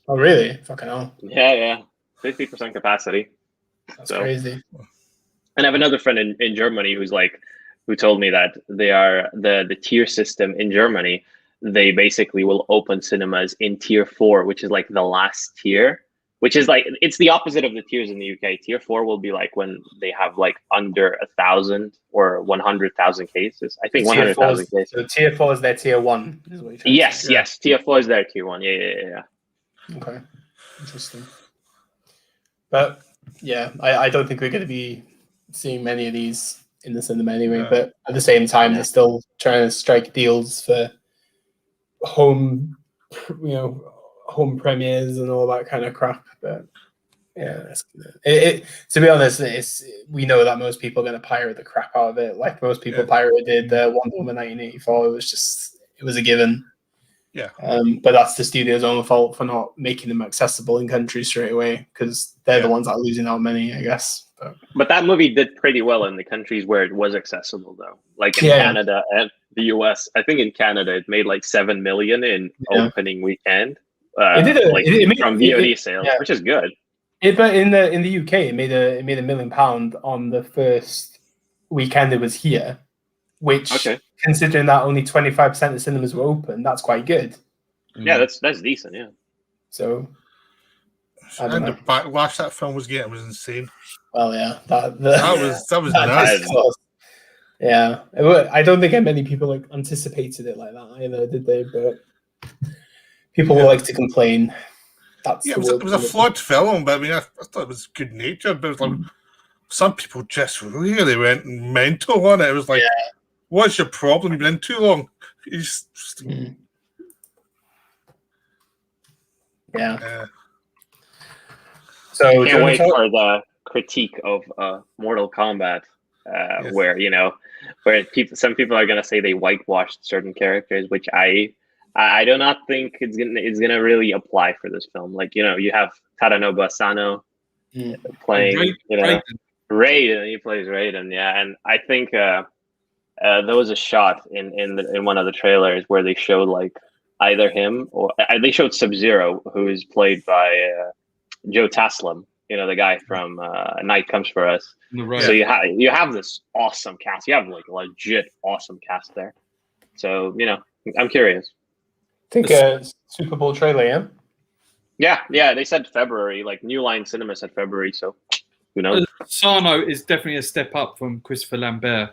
Oh really? Fucking hell. Yeah, 50% capacity. That's crazy. And I have another friend in Germany who told me that they are the tier system in Germany. They basically will open cinemas in tier 4, which is like the last tier, which is like it's the opposite of the tiers in the UK. Tier 4 will be like when they have like under 1,000 or 100,000 cases. I think 100,000 cases. So tier 4 is their tier 1. Is what you're Yes, yes. Tier 4 is their tier 1. Yeah. Okay, interesting. But yeah, I don't think we're going to be seeing many of these in the cinema anyway. Yeah. But at the same time, they're still trying to strike deals for home premieres and all that kind of crap. But yeah, to be honest, we know that most people are going to pirate the crap out of it. Like most people pirated Wonder Woman 1984. It was a given. Yeah. But that's the studio's own fault for not making them accessible in countries straight away, because they're the ones that are losing out money, I guess. But that movie did pretty well in the countries where it was accessible, though. Like in Canada and the US. I think in Canada it made like 7 million in opening weekend. It made from VOD sales, which is good. But in the UK, it made £1 million on the first weekend it was here, which, considering that only 25% of cinemas were open, that's quite good. Yeah, that's decent. Yeah. So, and the backlash that film was getting was insane. Well, yeah, that was nuts. Yeah, I don't think many people anticipated it like that either, did they? But people like to complain. It was a flawed film, but I mean, I thought it was good natured. But it was like some people just really went mental on it. It was like, what's your problem? You've been in too long. Yeah. So can't wait for the critique of Mortal Kombat, where some people are gonna say they whitewashed certain characters, which I do not think it's gonna really apply for this film. Like, you have Tadanobu Asano playing Raiden. He plays Raiden, and I think there was a shot in one of the trailers where they showed like either him or they showed Sub-Zero, who is played by Joe Taslim, the guy from Night Comes for Us. Right. So you have this awesome cast. You have like a legit awesome cast there. So I'm curious. I think Super Bowl trailer, yeah. They said February. Like New Line Cinema said February. So who knows? Sono is definitely a step up from Christopher Lambert.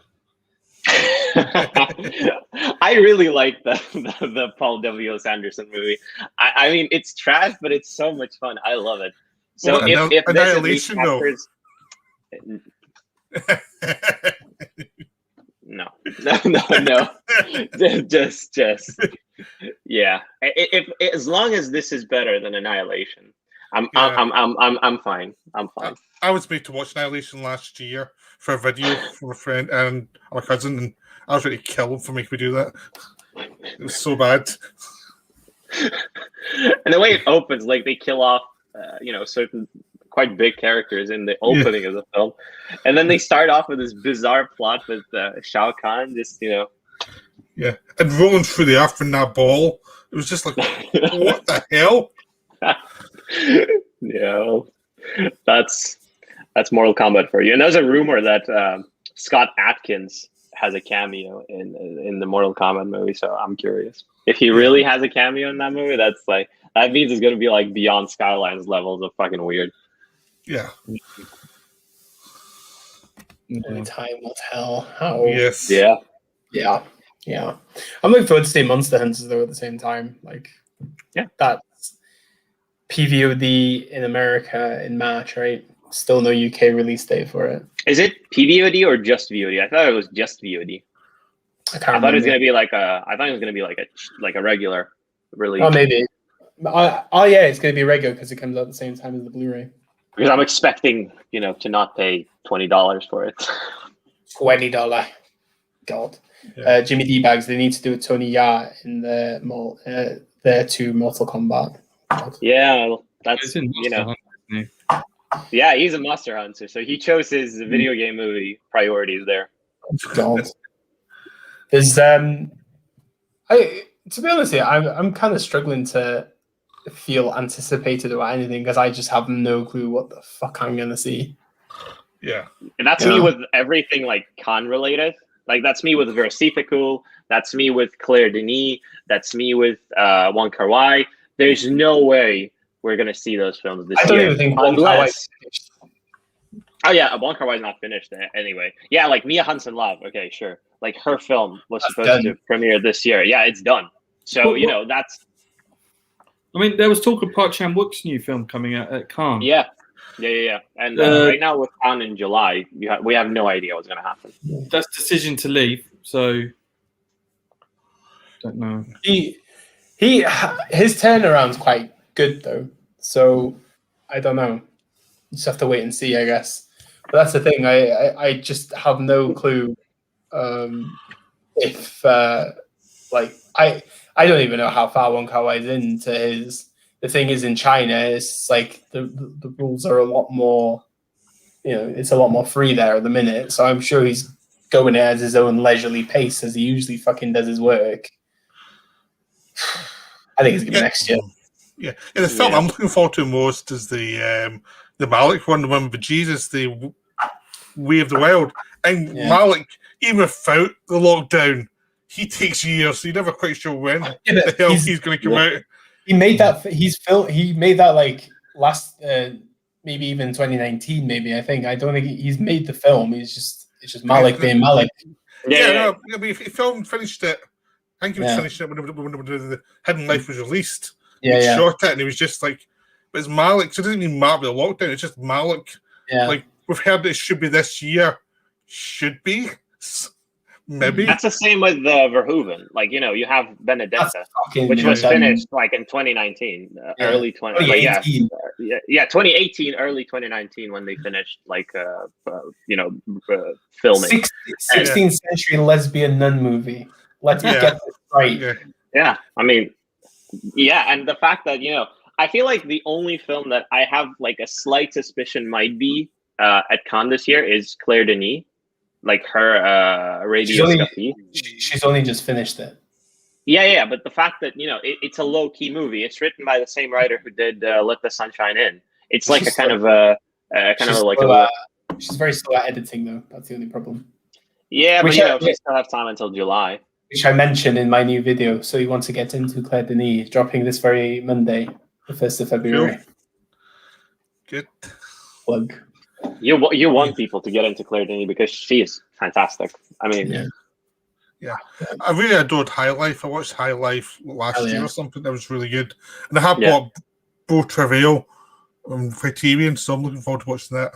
I really like the Paul W.S. Anderson movie. I mean, it's trash, but it's so much fun. I love it. So if Annihilation, captures... No. just yeah. If as long as this is better than Annihilation, I'm fine. I'm fine. I was made to watch Annihilation last year for a video from a friend and my cousin, and I was ready to kill him for making me do that. It was so bad. And the way it opens, like they kill off, certain quite big characters in the opening of the film, and then they start off with this bizarre plot with Shao Kahn, and rolling through the earth in that ball. It was just like, what the hell? Yeah, that's Mortal Kombat for you. And there's a rumor that Scott Adkins has a cameo in the Mortal Kombat movie, so I'm curious if he really has a cameo in that movie. That means it's going to be like beyond Skylines levels of fucking weird. Yeah. Only time will tell. How? Yes. Yeah. I'm looking forward to seeing Monster Hunters though at the same time. That's PVOD in America in March, right? Still no UK release date for it. Is it PVOD or just VOD? I thought it was just VOD. I thought it was gonna be like a regular release. Oh, maybe. It's gonna be regular because it comes out at the same time as the Blu-ray. Because I'm expecting, to not pay $20 for it. $20. God. Yeah. Jimmy D-Bags, they need to do a Tony Ya in their two Mortal Kombat. God. Yeah, that's Yeah, he's a Monster Hunter, so he chose his video game movie priorities there. God. There's to be honest here, I'm kind of struggling to feel anticipated about anything because I just have no clue what the fuck I'm gonna see. Yeah. And that's me with everything like con related. Like that's me with Versificool, that's me with Claire Denis, that's me with Wong Kar-wai. There's no way we're gonna see those films this I don't year. even think Unless, oh yeah, Wong Kar-wai's not finished anyway. Yeah, like Mia Hansen Love. Okay, sure. Like her film was supposed to premiere this year. Yeah, it's done. So you know that's. I mean, there was talk of Park Chan-wook's new film coming out at Cannes. Yeah. And right now with Cannes in July, we have no idea what's going to happen. That's decision to leave. So, don't know. His turnaround's quite good though. So I don't know. Just have to wait and see, I guess. But that's the thing. I just have no clue if like I don't even know how far Wong Kar-wai is into his. The thing is, in China, it's like the rules are a lot more, it's a lot more free there at the minute. So I'm sure he's going at his own leisurely pace as he usually fucking does his work. I think it's going to be next year. Yeah, the film I'm looking forward to most is the Malik one, the one with Jesus, the Way of the Wild. And Malik, even without the lockdown, he takes years, so you're never quite sure when the hell he's going to come out. He made that. He made that like last, maybe even 2019. Maybe I don't think he's made the film. It's just Malik being Malik. No, he finished it. I think he was finished it when the Hidden Life was released. He shot it, and he was just like, "But it's Malik." So it doesn't mean Malik with the lockdown. It's just Malik. Yeah. Like we've heard it should be this year. Should be. Maybe that's the same with Verhoeven. Like you have Benedetta, which was finished like in 2019, early 2018. 2018, early 2019 when they finished like filming. 16th century lesbian nun movie. Let's get this right. Yeah, I mean, and the fact that I feel like the only film that I have like a slight suspicion might be at Cannes this year is Claire Denis. Like her Radio Scuffy. She's only just finished it. Yeah, but the fact that it's a low key movie. It's written by the same writer who did Let the Sunshine In. It's like she's very slow at editing though. That's the only problem. Yeah, but we still have time until July. Which I mentioned in my new video. So you want to get into Claire Denis, dropping this very Monday, the 1st of February. Good. Plug. You want people to get into Claire Denis because she is fantastic. I mean, yeah. I really adored High Life. I watched High Life last year or something. That was really good. And I have bought Beau Travail on Criterion, so I'm looking forward to watching that.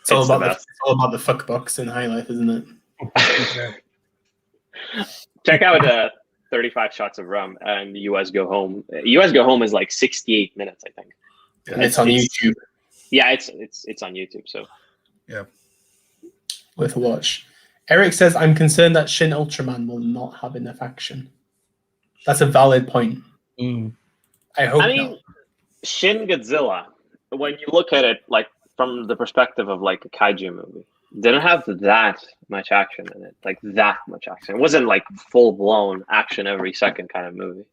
It's all about the fuck box in High Life, isn't it? Check out 35 Shots of Rum and US Go Home. US Go Home is like 68 minutes, I think. And it's on YouTube. Yeah, it's on YouTube, so worth a watch. Eric says, "I'm concerned that Shin Ultraman will not have enough action." That's a valid point. I hope. I mean, Shin Godzilla, when you look at it like from the perspective of like a kaiju movie, didn't have that much action in it. Like that much action. It wasn't like full blown action every second kind of movie.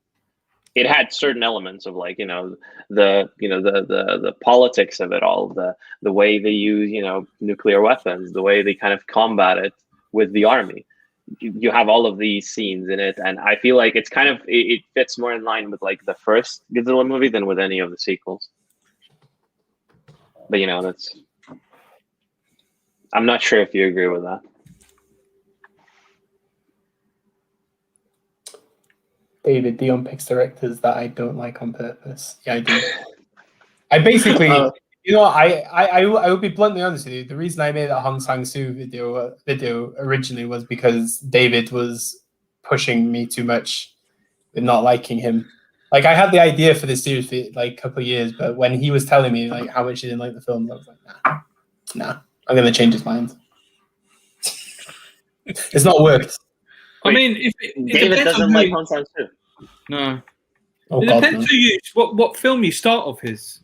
It had certain elements of like the politics of it all, the way they use nuclear weapons, the way they kind of combat it with the army. You have all of these scenes in it, and I feel like it's kind of it fits more in line with like the first Godzilla movie than with any of the sequels. But that's. I'm not sure if you agree with that. David, Dion picks directors that I don't like on purpose. Yeah, I do. I basically, I will be bluntly honest with you. The reason I made that Hong Sang-soo video originally was because David was pushing me too much with not liking him. Like, I had the idea for this series for like a couple of years, but when he was telling me like how much he didn't like the film, I was like, nah, I'm gonna change his mind. It's not worked. I mean, if David doesn't like Hong Sang-soo. No. It depends who you what film you start off his.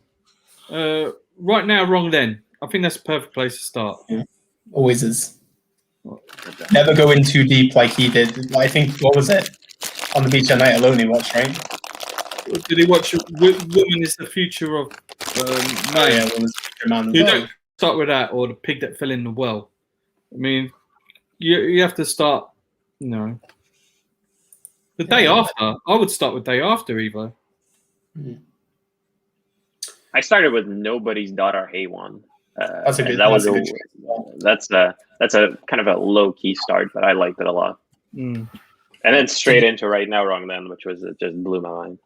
Right Now, Wrong Then. I think that's a perfect place to start. Yeah. Always is. Never go in too deep like he did. I think, what was it? On the Beach at Night Alone he watched, right? Did he watch Woman is the Future of Man? Yeah, Woman's Future Man. You don't start with that, or The Pig That Fell in the Well. I mean, you have to start, the day after. I would start with Day After, either. I started with Nobody's Daughter Haywan. That's a good. That was that's a good that's a kind of a low key start, but I liked it a lot. Mm. And then straight into Right Now, Wrong Then, which was just blew my mind.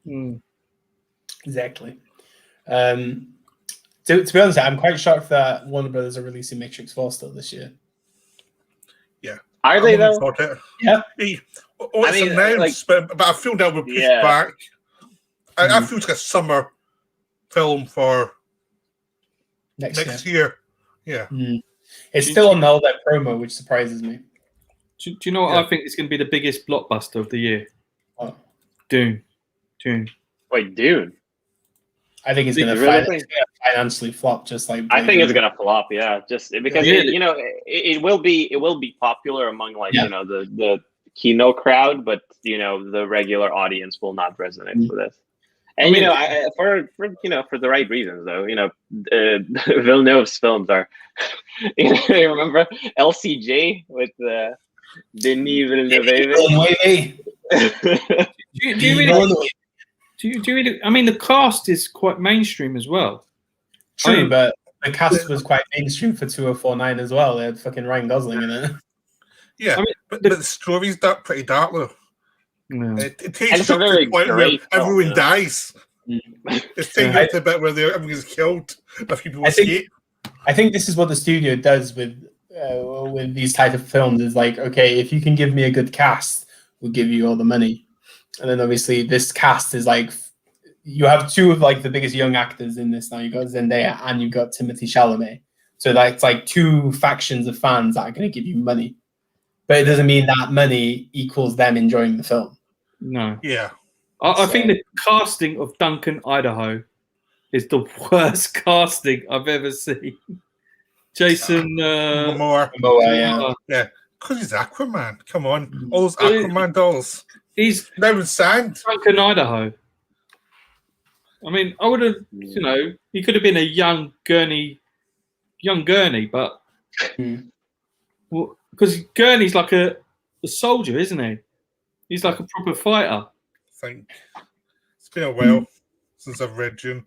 Mm. Exactly. To be honest, I'm quite shocked that Warner Brothers are releasing Matrix 4 still this year. Yeah. Are they though? Yeah. It's announced, but I feel that we're pushed back. I feel it's like a summer film for next year. Yeah. It's still on the whole that promo, which surprises me. Do you know what I think is going to be the biggest blockbuster of the year? Oh. Dune. Wait, Dune? I think it's going to financially flop, just like I think it's going to flop. Yeah, just because it will be popular among the Kino crowd, but the regular audience will not resonate with this. And for the right reasons though. Villeneuve's films are. Remember LCJ with Denis Villeneuve? Do you really? I mean, the cast is quite mainstream as well. True, but the cast was quite mainstream for 2049 as well. They had fucking Ryan Gosling in it. Yeah, but the story's pretty dark though. Yeah. It takes up to the point where everyone dies. It's taking up to the bit where everyone gets killed. A few people escape. I think this is what the studio does with these type of films. Is like, okay, if you can give me a good cast, we'll give you all the money. And then obviously this cast is like, you have two of like the biggest young actors in this now. You got Zendaya and you got Timothée Chalamet. So that's like two factions of fans that are going to give you money. But it doesn't mean that money equals them enjoying the film. No. Yeah. I think the casting of Duncan Idaho is the worst casting I've ever seen. Jason Momoa. Yeah. Because he's Aquaman. Come on. All those Aquaman dolls. He's never signed. Duncan Idaho. I mean, I would have, he could have been a young Gurney, but because Gurney's like a soldier, isn't he? He's like a proper fighter. I think it's been a while since I've read Dune.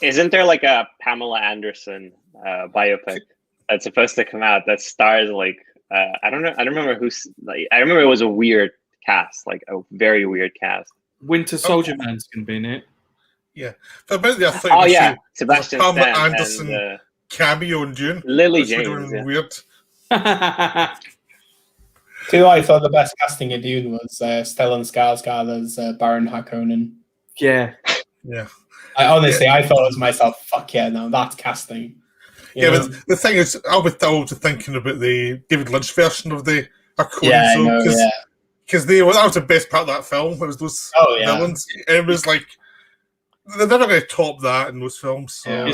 Isn't there like a Pamela Anderson biopic that's supposed to come out that stars like I don't know. I don't remember who's like. I remember it was a weird cast, like a very weird cast. Winter Soldier Man's gonna be in it. Yeah, but basically I thought Sebastian Pamela Stan Anderson and, cameo in Dune. Lily James. Weird. Who I thought the best casting in Dune was Stellan Skarsgård as Baron Harkonnen. Yeah. I thought it was myself. Fuck yeah, no, that's casting. But the thing is, I was also thinking about the David Lynch version of the Harkonnen, because that was the best part of that film. It was those villains, and it was like they're never going to top that in those films. So,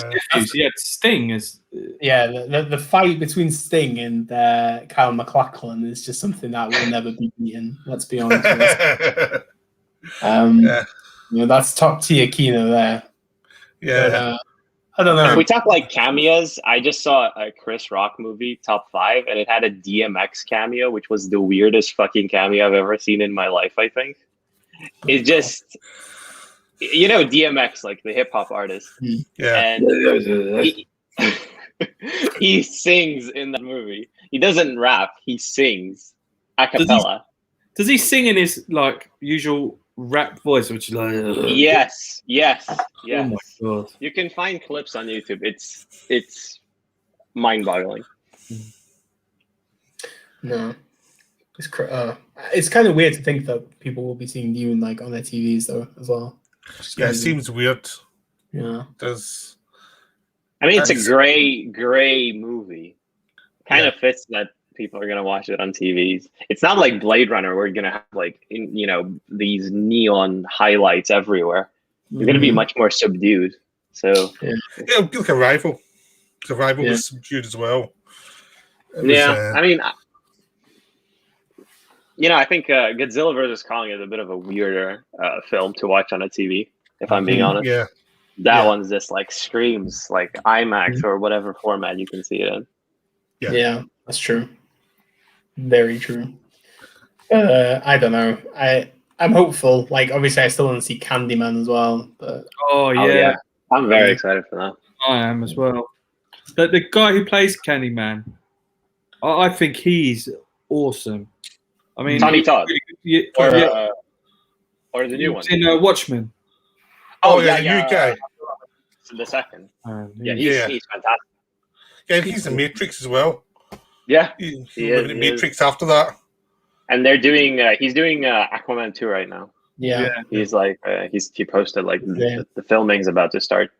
yeah, Sting is. Yeah, the fight between Sting and Kyle MacLachlan is just something that will never be beaten. Let's be honest. That's top tier Kino there. Yeah. But, I don't know. If we talk like cameos, I just saw a Chris Rock movie, Top 5, and it had a DMX cameo, which was the weirdest fucking cameo I've ever seen in my life, I think. It's just, DMX, like the hip hop artist. Yeah. And he sings in that movie. He doesn't rap, he sings a cappella. Does he sing in his like usual rap voice, which is like yes. Oh my god! You can find clips on YouTube. It's mind-boggling. No, it's kind of weird to think that people will be seeing Dune like on their TVs though as well. Yeah, it seems weird. Yeah, does. I mean, it's a gray movie. Kind of fits that people are gonna watch it on TVs. It's not like Blade Runner. We're gonna have like these neon highlights everywhere. It's gonna be much more subdued. So it'll be like Arrival. Arrival was subdued as well. I mean, I think Godzilla vs. Kong is a bit of a weirder film to watch on a TV. If I'm being honest, that one's just like screams like IMAX or whatever format you can see it in. Yeah, that's true. Very true. I don't know. I'm hopeful. Like, obviously, I still want to see Candyman as well. But oh yeah. I'm very excited for that. I am as well. The guy who plays Candyman, I think he's awesome. I mean, Tony Todd. Or the new one. In Watchmen. Oh, the new guy. The second. He's fantastic. Yeah, he's the Matrix as well. Yeah, he's the Matrix after that. And they're doing. He's doing Aquaman 2 right now. Yeah. He's like he posted like the filming's about to start.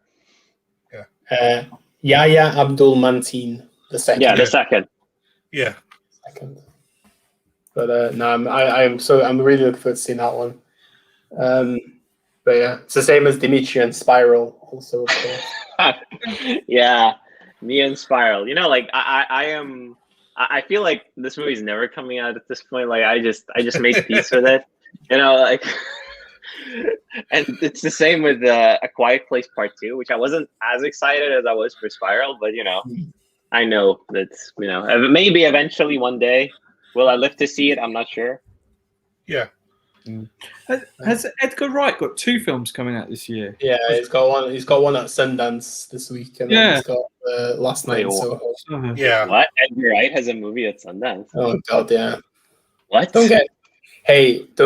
Yahya Abdul-Mateen the second. Yeah, the second. Yeah. Second. But no, I'm really looking forward to seeing that one. But yeah, it's the same as Dimitri and Spiral also. Of course. Yeah, me and Spiral. You know, like I feel like this movie's never coming out at this point. Like I just made peace with it. You know, like. And it's the same with A Quiet Place Part 2, which I wasn't as excited as I was for Spiral, but you know, I know that's maybe eventually one day will I live to see it. I'm not sure. Yeah. Has Edgar Wright got 2 films coming out this year? Yeah, he's got one. He's got one at Sundance this week, and then he's got Last Night in Soho. Yeah. What? Edgar Wright has a movie at Sundance? Oh God, yeah. What? Don't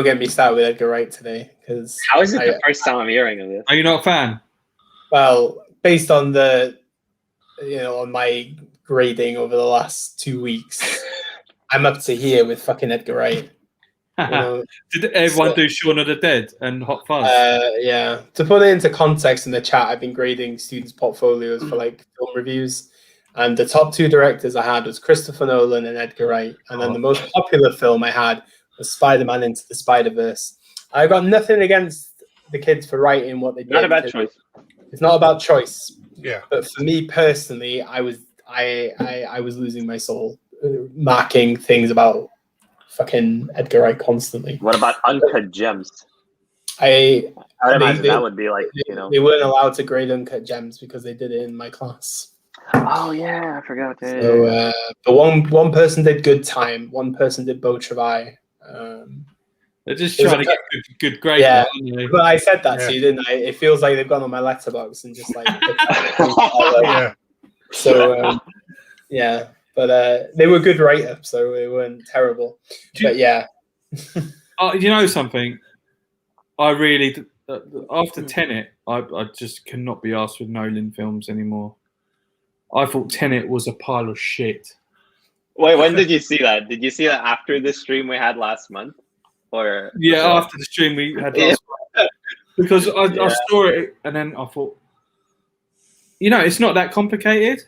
get me started with Edgar Wright today, because how is it the first time I'm hearing of this? Are you not a fan? Well, based on on my grading over the last 2 weeks, I'm up to here with fucking Edgar Wright. Did everyone do Shaun of the Dead and Hot Fuzz? Yeah. To put it into context in the chat, I've been grading students' portfolios for like film reviews, and the top 2 directors I had was Christopher Nolan and Edgar Wright, and then the most popular film I had was Spider-Man Into the Spider-Verse. I got nothing against the kids for writing what they did. Not a bad choice. It's not about choice. Yeah. But for me personally, I was losing my soul marking things about fucking Edgar Wright constantly. What about Uncut Gems? I imagine that would be like, they weren't allowed to grade Uncut Gems because they did it in my class. Oh yeah, I forgot. So, but one person did Good Time, one person did Beau Travail. They're just trying to get good grades. Yeah, but I said that to you, didn't I? It feels like they've gone on my Letterboxd and just like. Yeah. So yeah, but they were good write-ups, so they weren't terrible. But yeah. You know something? I really after Tenet, I just cannot be asked with Nolan films anymore. I thought Tenet was a pile of shit. Wait, when did you see that? Did you see that after the stream we had last month? Or after the stream we had last month. Because I saw it and then I thought, it's not that complicated.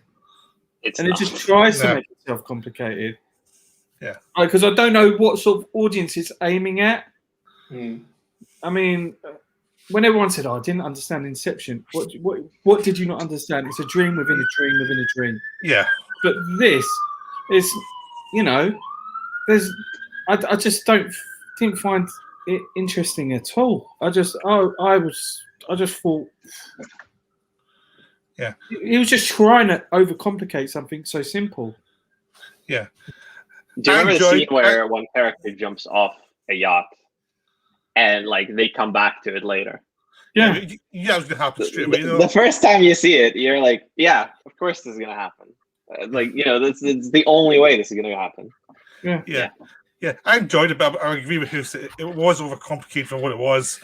It just tries to make itself complicated. Yeah. Because I don't know what sort of audience it's aiming at. I mean, when everyone said, I didn't understand Inception, what did you not understand? It's a dream within a dream within a dream. Yeah. But this is, I just didn't find it interesting at all. I just thought, yeah, he was just trying to overcomplicate something so simple. Yeah. Do you remember the scene where one character jumps off a yacht and like they come back to it later? Yeah, it was gonna happen straight away. The first time you see it, you're like, yeah, of course this is gonna happen. It's the only way this is gonna happen. Yeah, I enjoyed it, but I agree with you. It was overcomplicated for what it was,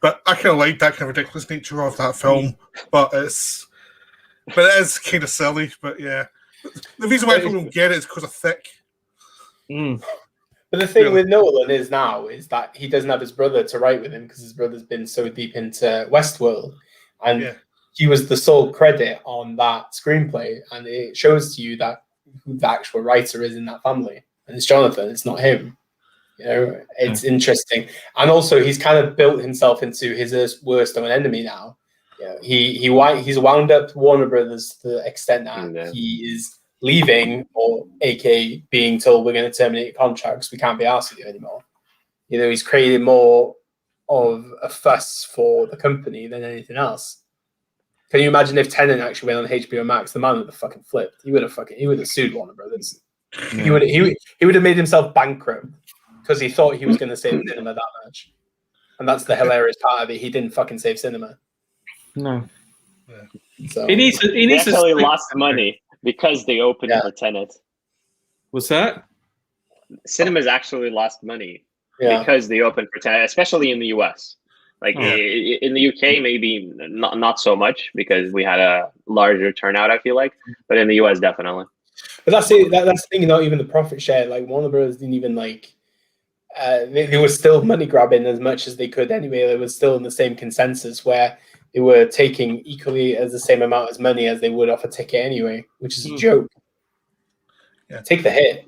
but I kind of like that kind of ridiculous nature of that film. But it is kind of silly. But yeah, the reason why people don't get it is because of thick. But the thing with Nolan is that he doesn't have his brother to write with him because his brother's been so deep into Westworld, and he was the sole credit on that screenplay, and it shows to you that who the actual writer is in that family. And it's Jonathan, it's not him. It's interesting. And also, he's kind of built himself into his worst of an enemy now. He's wound up Warner Brothers to the extent that he is leaving, or aka being told we're going to terminate contracts, we can't be asked with you anymore. He's created more of a fuss for the company than anything else. Can you imagine if Tenet actually went on HBO Max? The man would have fucking flipped. He would have sued Warner Brothers. Yeah. He would have made himself bankrupt because he thought he was going to save cinema that much, and that's the hilarious part of it. He didn't fucking save cinema. No. So He needs They to actually lost money because they opened Yeah. for Tenet. What's that? Cinemas actually lost money yeah, because they opened for Tenet, especially in the US. Like Oh. in the UK, maybe not so much because we had a larger turnout. I feel like, but in the US, definitely. but that's it. That's the thing. Not even the profit share. Like Warner Brothers didn't even like. They were still money grabbing as much as they could anyway. They were still in the same consensus where they were taking equally as the same amount of money as they would off a ticket anyway, which is a joke. Yeah. Take the hit.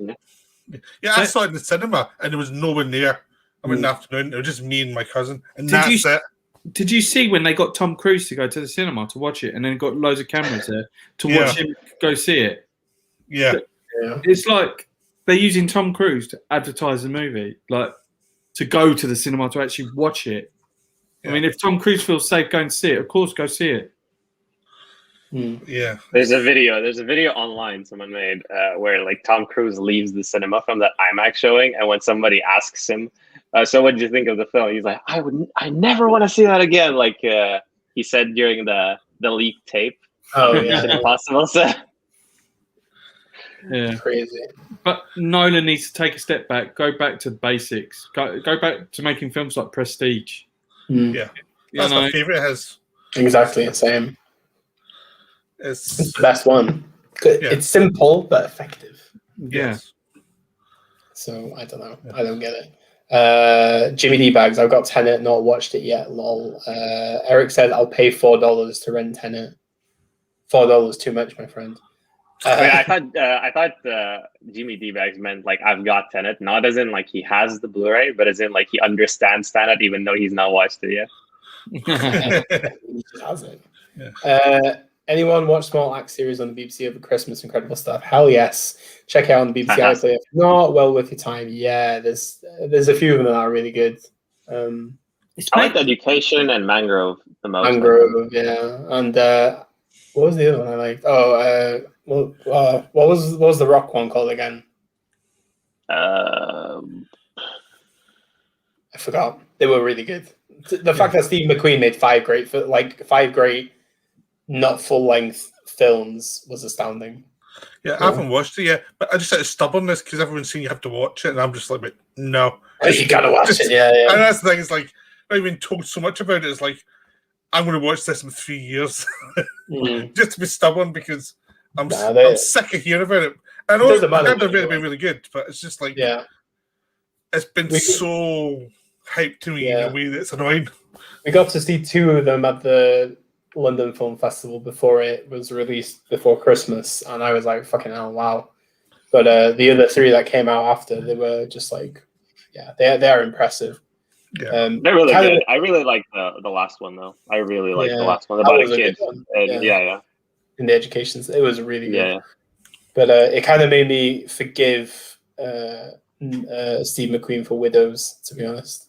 Yeah, I saw it in the cinema and there was no one there. I went in the afternoon. It was just me and my cousin, and that's it. Did you see when they got Tom Cruise to go to the cinema to watch it, and then got loads of cameras there to watch him go see it? Yeah. It's like they're using Tom Cruise to advertise the movie, like to go to the cinema to actually watch it. Yeah. I mean, if Tom Cruise feels safe going to see it, of course, go see it. Yeah. There's a video online someone made where like Tom Cruise leaves the cinema from that IMAX showing, and when somebody asks him, so what did you think of the film? He's like, I never want to see that again. Like he said during the leaked tape. Oh Mission Impossible set. Yeah, crazy. but Nolan needs to take a step back, go back to basics, go back to making films like Prestige. Yeah. That's my favorite. Has Exactly the same. It's the best one. It's simple but effective. Yeah. So I don't know. I don't get it. Jimmy D Bags. I've got Tenet, not watched it yet. Lol. Eric said I'll pay $4 to rent Tenet. $4 too much, my friend. I thought Jimmy D Bags meant like I've got Tenet, not as in like he has the Blu-ray, but as in like he understands Tenet even though he's not watched it yet. He just has it. Anyone watch Small Axe series on the BBC over Christmas? Incredible stuff. Hell yes. Check it out on the BBC iPlayer. If not, well worth your time. Yeah, there's a few of them that are really good. I like Education and Mangrove the most. Mangrove, yeah. And what was the other one I liked? What was the rock one called again? I forgot. They were really good. The fact that Steve McQueen made five great not full length films was astounding. Yeah, I haven't watched it yet, but I just had stubbornness because everyone's saying you have to watch it, and I'm just like, no, you gotta watch it. Yeah. And that's the thing. It's like I've been told so much about it. It's like I'm going to watch this in 3 years, just to be stubborn because I'm sick of hearing about it. I know it's been really good, but it's just like it's been so hyped to me in a way that's annoying. We got to see two of them at the London Film Festival before it was released before Christmas, and I was like, fucking hell, wow. But the other three that came out after, they were just like, they are impressive. Yeah, they're really good. I really like the last one though. I really like the last one about a kid. In the education, it was really good. Yeah. But it kind of made me forgive Steve McQueen for Widows, to be honest.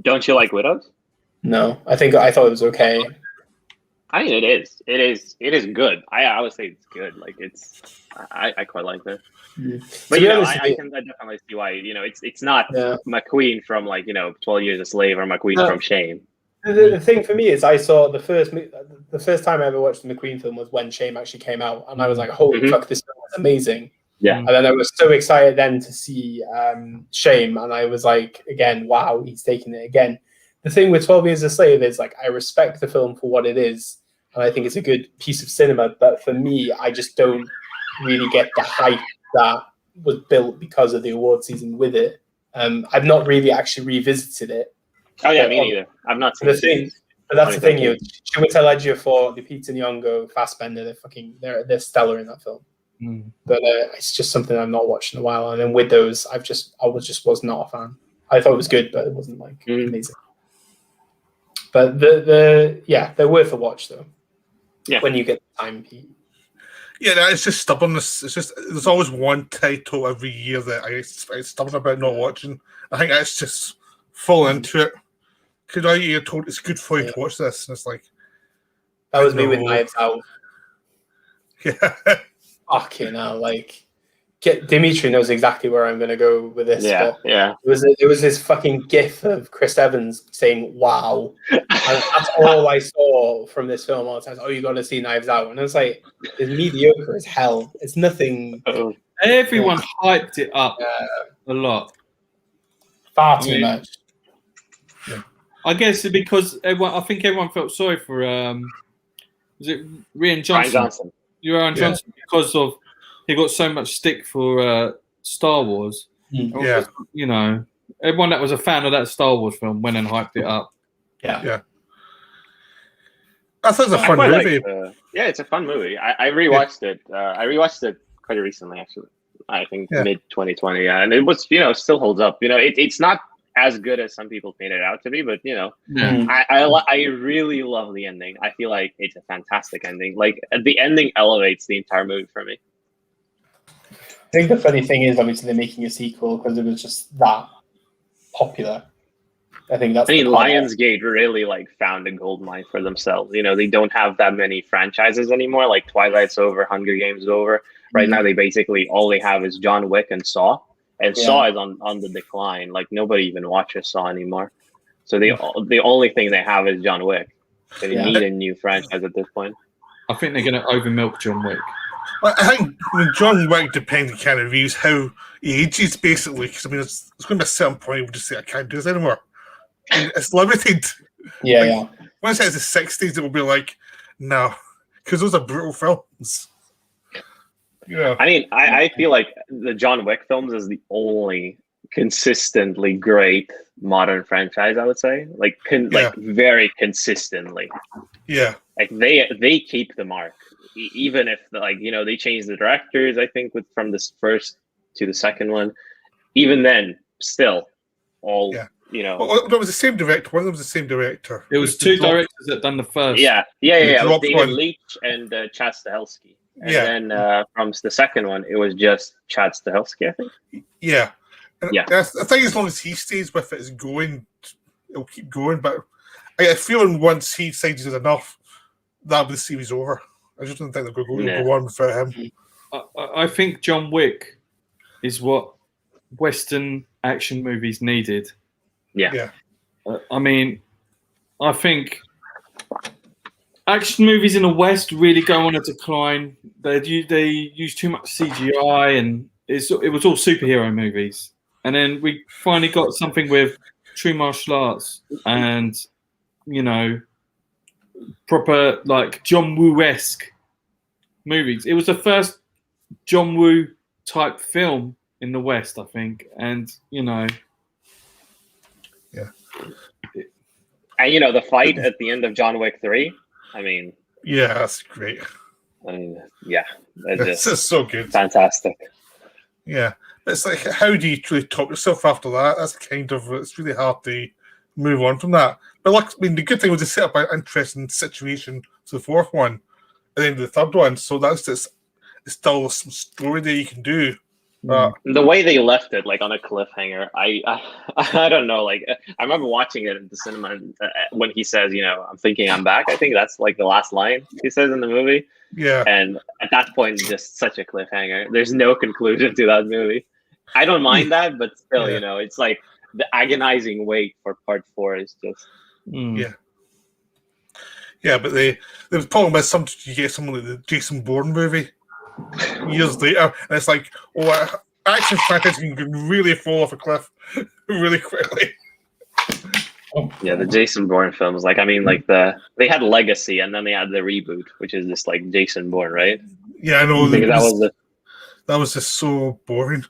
Don't you like Widows? No, I thought it was okay. I mean, it is good. I would say it's good. Like I quite like that. But I can definitely see why. It's not McQueen from 12 Years a Slave or McQueen from Shame. The thing for me is I saw the first time I ever watched the McQueen film was when Shame actually came out, and I was like, holy fuck, this film is amazing. Yeah. And then I was so excited then to see Shame, and I was like, again, wow, he's taking it again. The thing with 12 Years a Slave is like I respect the film for what it is, and I think it's a good piece of cinema. But for me, I just don't really get the hype that was built because of the award season with it. I've not really actually revisited it. Oh yeah, me neither. I've not seen the thing. But that's the thing, Chiwetel Ejiofor, Lupita Nyong'o, Fassbender, they're stellar in that film. But it's just something I've not watched in a while. And then with those, I was not a fan. I thought it was good, but it wasn't like amazing. But they're worth a watch though. Yeah, when you get the time. Yeah, it's just stubbornness. It's just there's always one title every year that I'm stubborn about not watching. I think that's just fall into it. Because you're told it's good for you to watch this, and it's like that was me with Knives Out. Yeah. Fucking hell, like Dimitri knows exactly where I'm going to go with this. Yeah, yeah. It was this fucking gif of Chris Evans saying "Wow," and that's all I saw from this film all the time. Oh, you got to see Knives Out, and I was like, it's mediocre as hell. It's nothing. Everyone hyped it up a lot, far too much. Yeah. I guess because I think everyone felt sorry for was it Rian Johnson? Rian Johnson, because of he got so much stick for Star Wars. Yeah, you know, everyone that was a fan of that Star Wars film went and hyped it up. Yeah. I thought it was a fun movie. Yeah, it's a fun movie. I rewatched it. I rewatched it quite recently, actually. I think mid 2020, and it was, still holds up. It's not as good as some people made it out to be, but I really love the ending. I feel like it's a fantastic ending. Like the ending elevates the entire movie for me. I think the funny thing is, obviously, they're making a sequel because it was just that popular. I think that's. Lionsgate really found a gold mine for themselves. They don't have that many franchises anymore. Like Twilight's over, Hunger Games is over. Right now, they basically all they have is John Wick and Saw, and Saw is on the decline. Like nobody even watches Saw anymore. So the only thing they have is John Wick. So they need a new franchise at this point. I think they're going to over milk John Wick. I think John Wick depends on kind of views how he ages, basically. Because it's going to be a certain point where we just say, I can't do this anymore. It's limited. Yeah. Once it's the 60s, it will be like, no. Because those are brutal films. Yeah. I mean, I feel like the John Wick films is the only consistently great modern franchise, I would say. Like very consistently. Yeah. Like they keep the mark. Even if they changed the directors, I think from this first to the second one, even then, still, all Well, that was the same director. One of them was the same director. It was two directors that done the first. Yeah. It was David Leitch and Chad Stahelski. And then from the second one, it was just Chad Stahelski, I think. Yeah. I think as long as he stays with it, it'll keep going. But I get a feeling once he decides it's enough, that'll be the series over. I just don't think they're going to go on without him. I think John Wick is what Western action movies needed. Yeah. I mean, I think action movies in the West really go on a decline. They use too much CGI, and it was all superhero movies. And then we finally got something with true martial arts and, proper John Woo-esque movies. It was the first John Woo type film in the West, I think. And, And the fight at the end of John Wick 3, I mean... Yeah, that's great. I mean, yeah. It's just so good. Fantastic. Yeah. It's like, how do you truly top yourself after that? It's really hard to move on from that. But the good thing was to set up an interesting situation to the fourth one and then the third one. So that's just, it's still some story that you can do. The way they left it, on a cliffhanger, I don't know. I remember watching it at the cinema when he says, I'm thinking I'm back. I think that's the last line he says in the movie. Yeah. And at that point, just such a cliffhanger. There's no conclusion to that movie. I don't mind that, but still, it's the agonizing wait for part 4 is just. Yeah. Yeah, but there was talking about something you get something like the Jason Bourne movie years later, and it's action franchise can really fall off a cliff really quickly. Yeah, the Jason Bourne films, they had Legacy and then they had the reboot, which is just Jason Bourne, right? Yeah, I know. That was just so boring.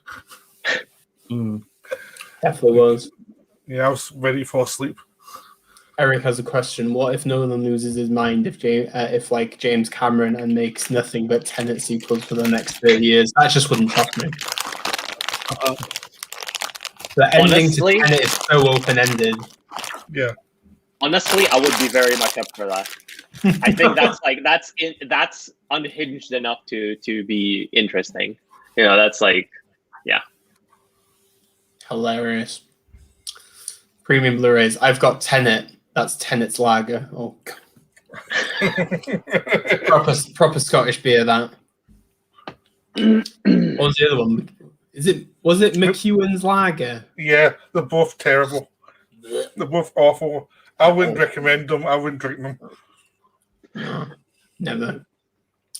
Definitely was. Yeah, I was ready to fall asleep. Eric has a question. What if Nolan loses his mind if James Cameron and makes nothing but Tenet sequels for the next 30 years? That just wouldn't shock me. The ending to Tenet is so open-ended. Yeah. Honestly, I would be very much up for that. I think that's unhinged enough to be interesting. That's yeah. Hilarious. Premium Blu-rays. I've got Tenet. That's Tenet's lager. Oh, God. proper Scottish beer, that. What was the other one? Was it McEwen's Lager? Yeah, they're both terrible. They're both awful. I wouldn't recommend them. I wouldn't drink them. No, never.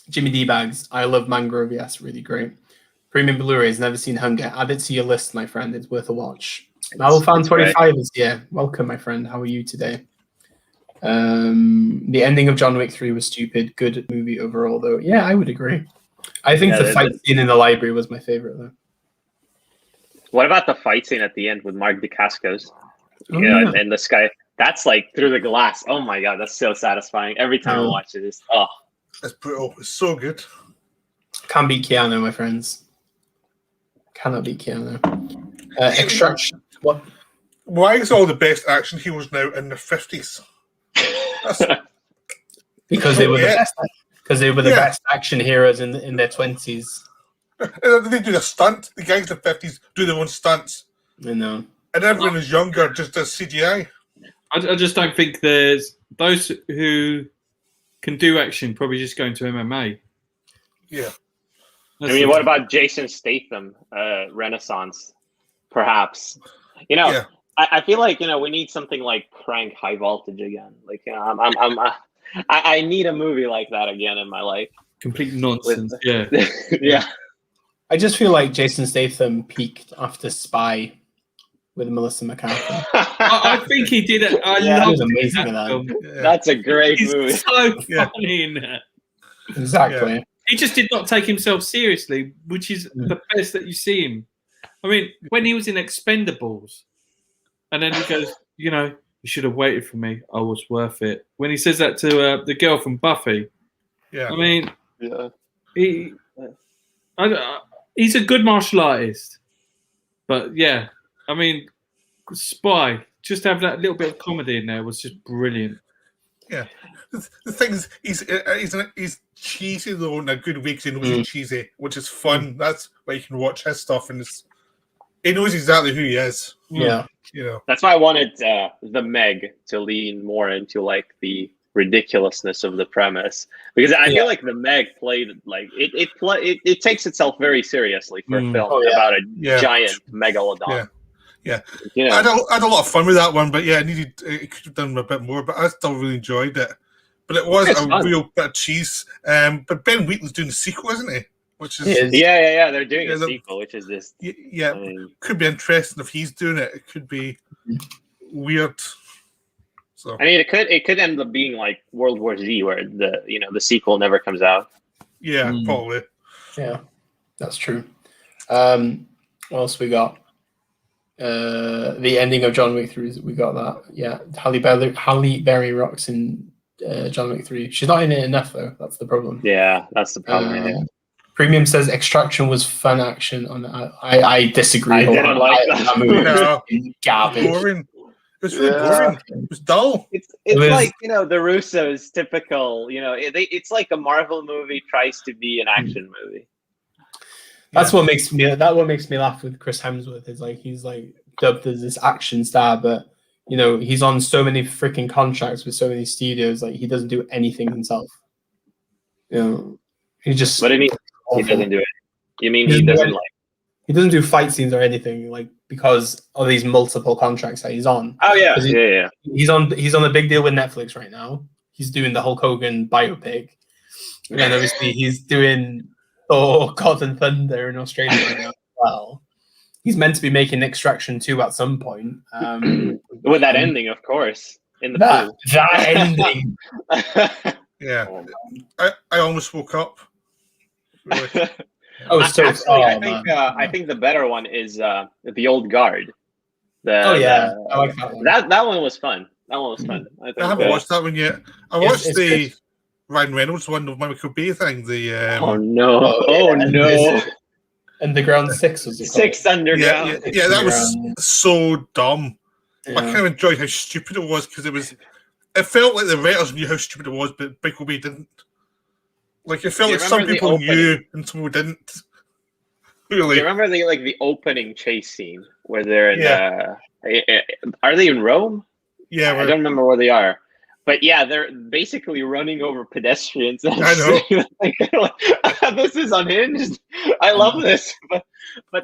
Jimmy D Bags. I love Mangrove. Yes, really great. Premium Blu-rays. Never seen Hunger. Add it to your list, my friend. It's worth a watch. Malfan 25 is here. Welcome, my friend. How are you today? The ending of John Wick 3 was stupid. Good movie overall, though. Yeah, I would agree. I think the fight scene in the library was my favorite, though. What about the fight scene at the end with Mark Dacascos? And the sky. That's like through the glass. Oh my god, that's so satisfying. Every time I watch it, it's That's brutal. It's so good. Can't beat Keanu, my friends. Cannot beat Keanu. Extraction. What? Why is all the best action heroes now in their 50s? Because they were the best. Because they were the best action heroes in their 20s. They do the stunt. The guys in the 50s do their own stunts. I know. And everyone is younger, just does CGI. I just don't think there's those who can do action probably just going to MMA. Yeah. What about Jason Statham, Renaissance, perhaps? I feel like we need something like Crank High Voltage again. Like I need a movie like that again in my life. Complete nonsense. Yeah. I just feel like Jason Statham peaked after Spy with Melissa McCarthy. I think he did it. I love amazing that. That's a great movie. He's so funny in that. Exactly. Yeah. He just did not take himself seriously, which is the best that you see him. I mean, when he was in Expendables, and then he goes, you should have waited for me. I was worth it. When he says that to the girl from Buffy, I mean, he's a good martial artist. But yeah, I mean, Spy, just have that little bit of comedy in there was just brilliant. Yeah. The thing is, he's cheesy though in a good way because he knows he's cheesy, which is fun. That's why you can watch his stuff and he knows exactly who he is. Yeah. That's why I wanted the Meg to lean more into like the ridiculousness of the premise, because I feel like the Meg played like it takes itself very seriously for a film about a giant megalodon. Yeah. I had a lot of fun with that one, but it could have done a bit more, but I still really enjoyed it. But it was a real bit of cheese. But Ben Wheatley's doing the sequel, isn't he? Which is they're doing a sequel, which is this. Could be interesting if he's doing it. It could be weird. So I mean, it could end up being like World War Z, where the sequel never comes out. Yeah, probably. Yeah, that's true. What else we got? The ending of John Wick 3. We got that. Yeah, Halle Berry rocks in John Wick 3. She's not in it enough though. That's the problem. Yeah, that's the problem. Premium says Extraction was fun action. I disagree. I didn't like that movie. No. Garbage. Boring. It was really boring. It was dull. It's like the Russos typical. It's like a Marvel movie tries to be an action movie. That's what makes me laugh with Chris Hemsworth. Is like he's like dubbed as this action star, but he's on so many freaking contracts with so many studios. Like he doesn't do anything himself. He just. What do you mean? He doesn't do it. You mean he doesn't He doesn't do fight scenes or anything like because of these multiple contracts that he's on. Oh yeah, He's on a big deal with Netflix right now. He's doing the Hulk Hogan biopic, and then obviously he's doing God and Thunder in Australia right now as well. He's meant to be making Extraction 2 at some point. With that ending, of course. In the that ending. Yeah, I almost woke up. Really. I think the better one is The Old Guard. I like that one. That one was fun. I haven't watched that one yet. I watched the good. Ryan Reynolds one, the Michael Bay thing. Oh no! Underground 6 was it? 6 Underground. Yeah, that was so dumb. Yeah. I kind of enjoyed how stupid it was because it felt like the writers knew how stupid it was, but Michael Bay didn't. Like it felt like some people knew and some people didn't. Really? Do you remember the opening chase scene where they're in? Are they in Rome? Yeah, I don't remember where they are. But yeah, they're basically running over pedestrians. I know. This is unhinged. I love this, but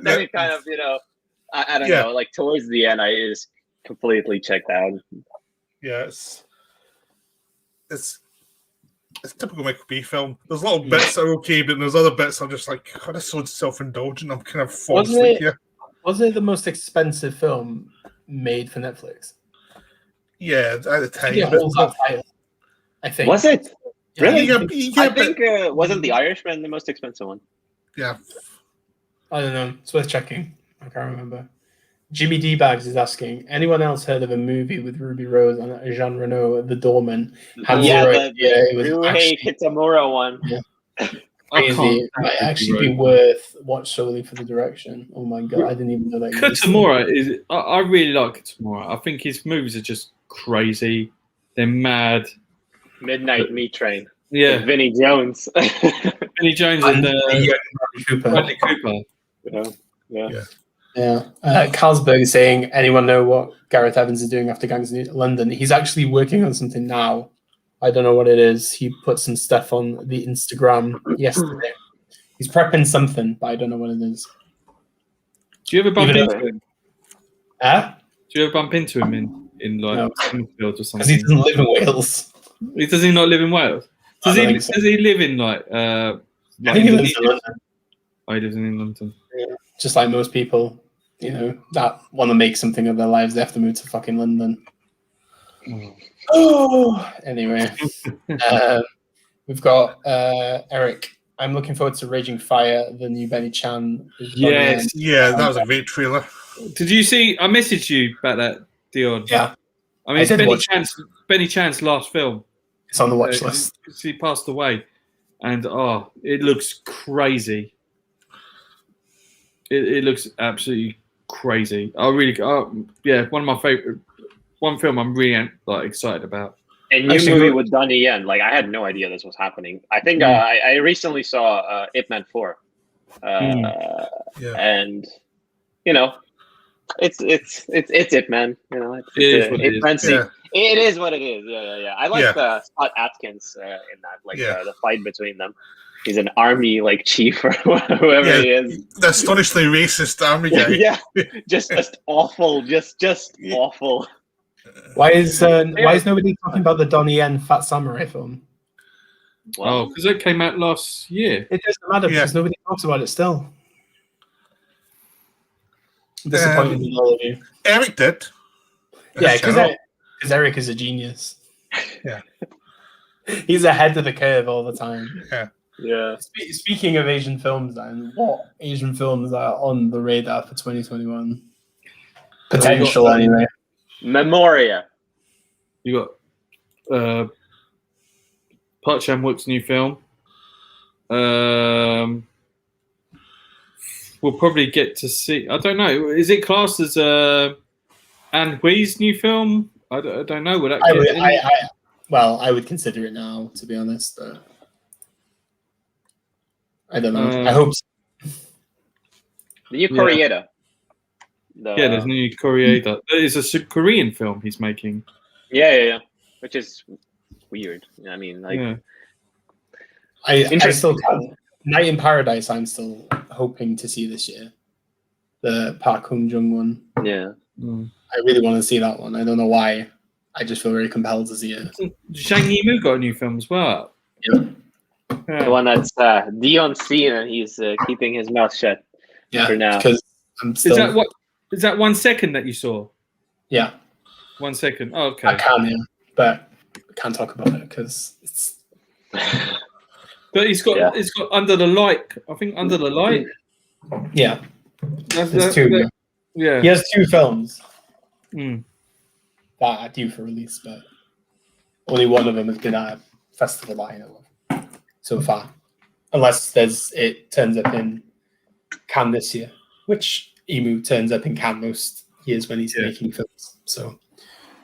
then it kind of, I don't know, like towards the end, I just completely checked out. Yeah, it's typical Michael Bay film. There's little bits that are okay, but there's other bits I'm just like, God, it's so self-indulgent. I'm kind of falling asleep here. Was it the most expensive film made for Netflix? Yeah, at the time. It holds that title, I think. Was it? Really? Yeah, I think wasn't The Irishman the most expensive one? Yeah. I don't know. It's worth checking. I can't remember. Jimmy D Bags is asking, anyone else heard of a movie with Ruby Rose and Jean Reno, The Doorman? It was Ryuhei Kitamura one. Yeah. Crazy. It might actually be worth watch solely for the direction. Oh my god, I didn't even know that. Kitamura is. I really like Kitamura. I think his movies are just crazy. They're mad. Midnight Meat Train. Yeah, with Vinnie Jones. Vinnie Jones and Bradley Cooper. Yeah. Carlsberg is saying, anyone know what Gareth Evans is doing after Gangs of London? He's actually working on something now. I don't know what it is. He put some stuff on the Instagram yesterday. He's prepping something, but I don't know what it is. Do you ever bump into him? Do you ever bump into him in like Springfield or something? Because he doesn't live in Wales. Does he not live in Wales? Does he live in like? I think he lives in London. Oh, he lives in London. Yeah. Just like most people, that want to make something of their lives, they have to move to fucking London. Anyway, we've got Eric. I'm looking forward to Raging Fire, the new Benny Chan. Yes, that was a great trailer. Did you see? I messaged you about that, Dion. Yeah, I mean, it's Benny Chan's last film. It's on the watch list. He passed away, and it looks crazy. It looks absolutely crazy. One of my favorite. One film I'm really excited about. A new movie with Donnie Yen. Like, I had no idea this was happening. I think I recently saw Ip Man 4, and it's Ip Man. It is what it is. Yeah. I like Scott Atkins in that, the fight between them. He's an army chief or whoever he is. The astonishingly racist army guy. just awful. Just awful. Why is nobody talking about the Donnie Yen Fat Samurai film? Well, because it came out last year. It doesn't matter because nobody talks about it still. I'm disappointed in all of you. Eric did. Yeah, because Eric is a genius. Yeah. He's ahead of the curve all the time. Yeah. Speaking of Asian films, then, what Asian films are on the radar for 2021? Potential, anyway. Memoria. You got Park Chan-wook's new film. We'll probably get to see. I don't know. Is it classed as Anne Hui's new film? I don't know. Would that I would consider it now, to be honest. I don't know. I hope so. The new Koreeda. There's a new Koreeda. It's a Korean film he's making. Yeah. Which is weird. I mean, I still can't. Night in Paradise, I'm still hoping to see this year. The Park Hoon-jung one. Yeah. I really want to see that one. I don't know why. I just feel very compelled to see it. Zhang Yimou got a new film as well. Yeah. The one that's Dion seen, and he's keeping his mouth shut for now. Because I'm still... Is that 1 second that you saw? Yeah. 1 second. Oh, okay. I can, but I can't talk about it because it's... But it's got Under the Light. I think Under the Light. Yeah. That's two. Yeah. He has 2 films that are due for release, but only one of them has been at a festival I know of so far. Unless it turns up in Cannes this year, which Emu turns up in Cannes most years when he's making films. So,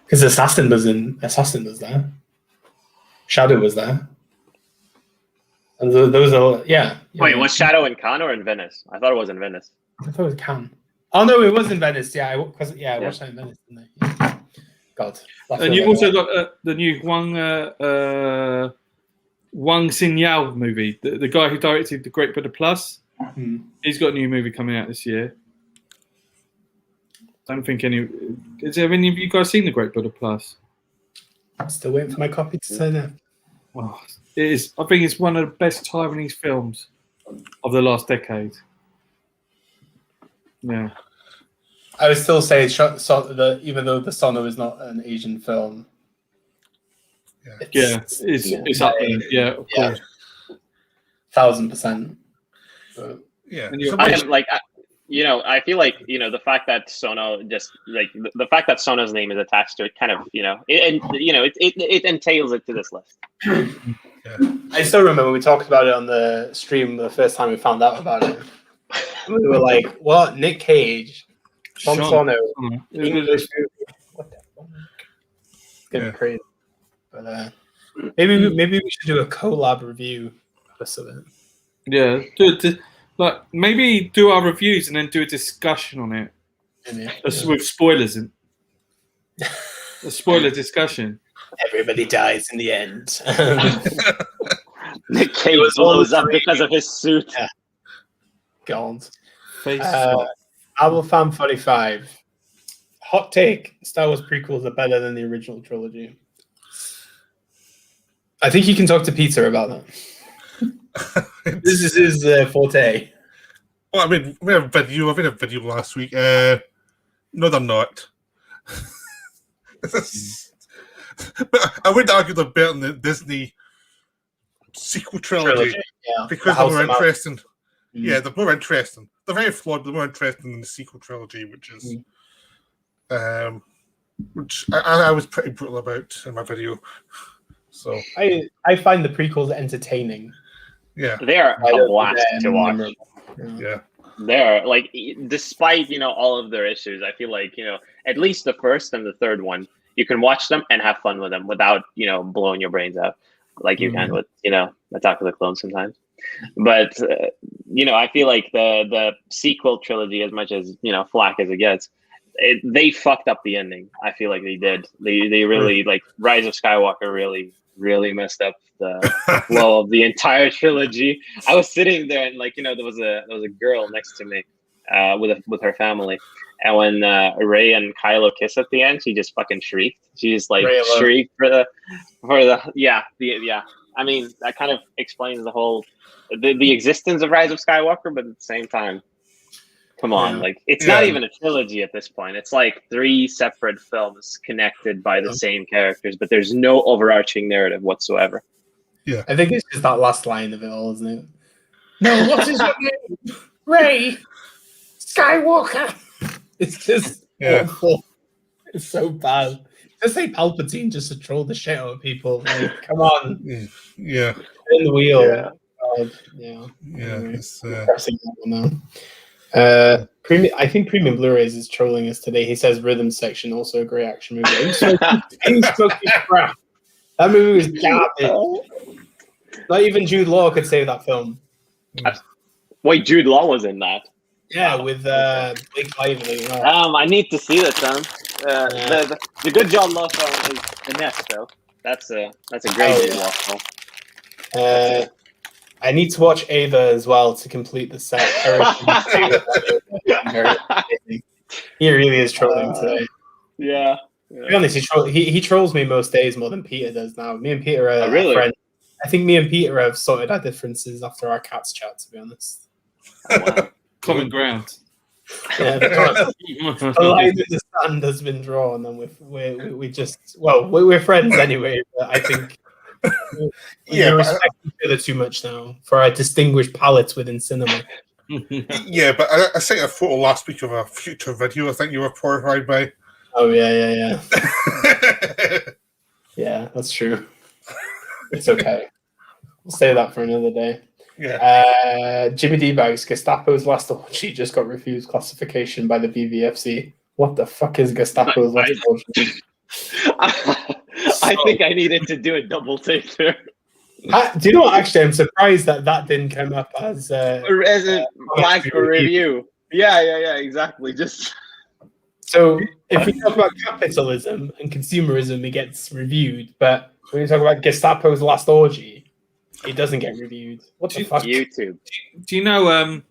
because Assassin was there. Shadow was there. And those are, Wait, was Shadow in Cannes or in Venice? I thought it was in Venice. I thought it was Cannes. Oh, no, it was in Venice. Yeah, I watched that in Venice, didn't I? Yeah. God. And you've also got the new Wang Xin-yao movie, the guy who directed The Great Buddha Plus. He's got a new movie coming out this year. Don't think any. Is there any of you guys seen The Great Buddha Plus? I'm still waiting for my copy to turn up. Well, it is. I think it's one of the best Taiwanese films of the last decade. Yeah. I would still say even though the Sono is not an Asian film. It's up there. Yeah, of course. 1,000%. But, Yeah. I feel like the fact that Sono just like the fact that Sono's name is attached to it, kind of it entails it to this list. I still remember we talked about it on the stream the first time we found out about it. We were like, "What? Nick Cage, Sion Sono, English movie? What the fuck?" It's gonna be crazy. But maybe we should do a collab review of something. Yeah, like maybe do our reviews and then do a discussion on it. With spoilers in. A spoiler discussion. Everybody dies in the end. Nick Cage blows up because of his suit. Yeah. God. Face Fan 45. Hot take: Star Wars prequels are better than the original trilogy. I think you can talk to Peter about that. This is his forte. Well, I mean, we have a video. I made a video last week. No, they're not. But I would argue they're better than the Disney sequel trilogy because they're more interesting. Yeah, they're more interesting. They're very flawed, but they're more interesting than the sequel trilogy, which is which I was pretty brutal about in my video. So I find the prequels entertaining. Yeah, they are a blast to watch. Yeah. They're like, despite all of their issues, I feel like at least the first and the third one, you can watch them and have fun with them without blowing your brains out like you can with Attack of the Clones sometimes. But I feel like the sequel trilogy, as much as flack as it gets, they fucked up the ending. I feel like they did. They really like Rise of Skywalker really messed up the flow of the entire trilogy. I was sitting there and there was a girl next to me with her family, and when Rey and Kylo kiss at the end, she just fucking shrieked. She just shrieked for the I mean, that kind of explains the whole the existence of Rise of Skywalker, but at the same time, come on, it's not even a trilogy at this point. It's like 3 separate films connected by the same characters, but there's no overarching narrative whatsoever. Yeah, I think it's just that last line of it all, isn't it? No, what is your name? Rey Skywalker. It's just awful. It's so bad. Just say Palpatine just to troll the shit out of people. Like, come on. Yeah. In the wheel. Yeah. Yeah. Anyway, it's pressing that one now. I think Premium Blu-rays is trolling us today. He says Rhythm Section, also a great action movie. He's smoking crap. That movie was garbage. Not even Jude Law could save that film. Wait, Jude Law was in that? Yeah, with Blake Lively. I need to see that, Sam. The good John Law film is The Nest, though. That's a great Jude Law film. I need to watch Ava as well to complete the set. He really is trolling today. Yeah. To be honest, he trolls me most days more than Peter does now. Me and Peter are friends. I think me and Peter have sorted our differences after our cats chat, to be honest. Oh, wow. Common ground. Yeah, the line in the sand has been drawn, and we're friends anyway. But I think we respect each other too much now for our distinguished palettes within cinema. Yeah, but I sent a photo last week of a future video. I think you were horrified by. Oh yeah. Yeah, that's true. It's okay. We'll say that for another day. Yeah. Jimmy D-Bags, Gestapo's last orgy just got refused classification by the BVFC. What the fuck is Gestapo's last orgy? I think I needed to do a double take there. Do you know what? Actually, I'm surprised that didn't come up as a flag for review. Yeah, exactly. So if we talk about capitalism and consumerism, it gets reviewed. But when we talk about Gestapo's last orgy, It doesn't get reviewed. What the fuck? YouTube. Do you know?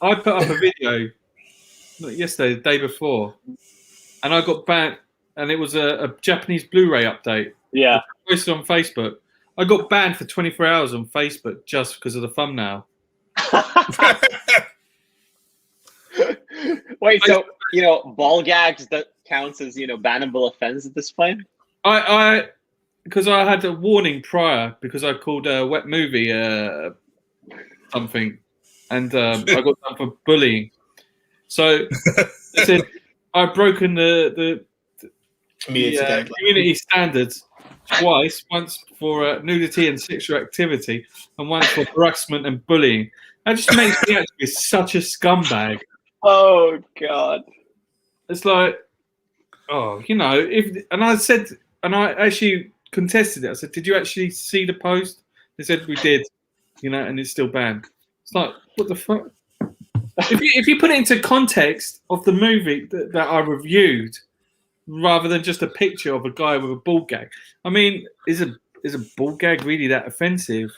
I put up a video not yesterday, the day before, and I got banned. And it was a Japanese Blu-ray update. Yeah. Posted on Facebook. I got banned for 24 hours on Facebook just because of the thumbnail. Wait, so ball gags that counts as bannable offense at this point? Because I had a warning prior because I called a wet movie something, and I got done for bullying. So it said I've broken the community standards twice, once for nudity and sexual activity, and once for harassment and bullying. That just makes me actually such a scumbag. Oh God! It's like, and I actually contested it. I said, "Did you actually see the post?" They said we did, and it's still banned. It's like, what the fuck? If you put it into context of the movie that I reviewed, rather than just a picture of a guy with a ball gag. I mean, is a ball gag really that offensive?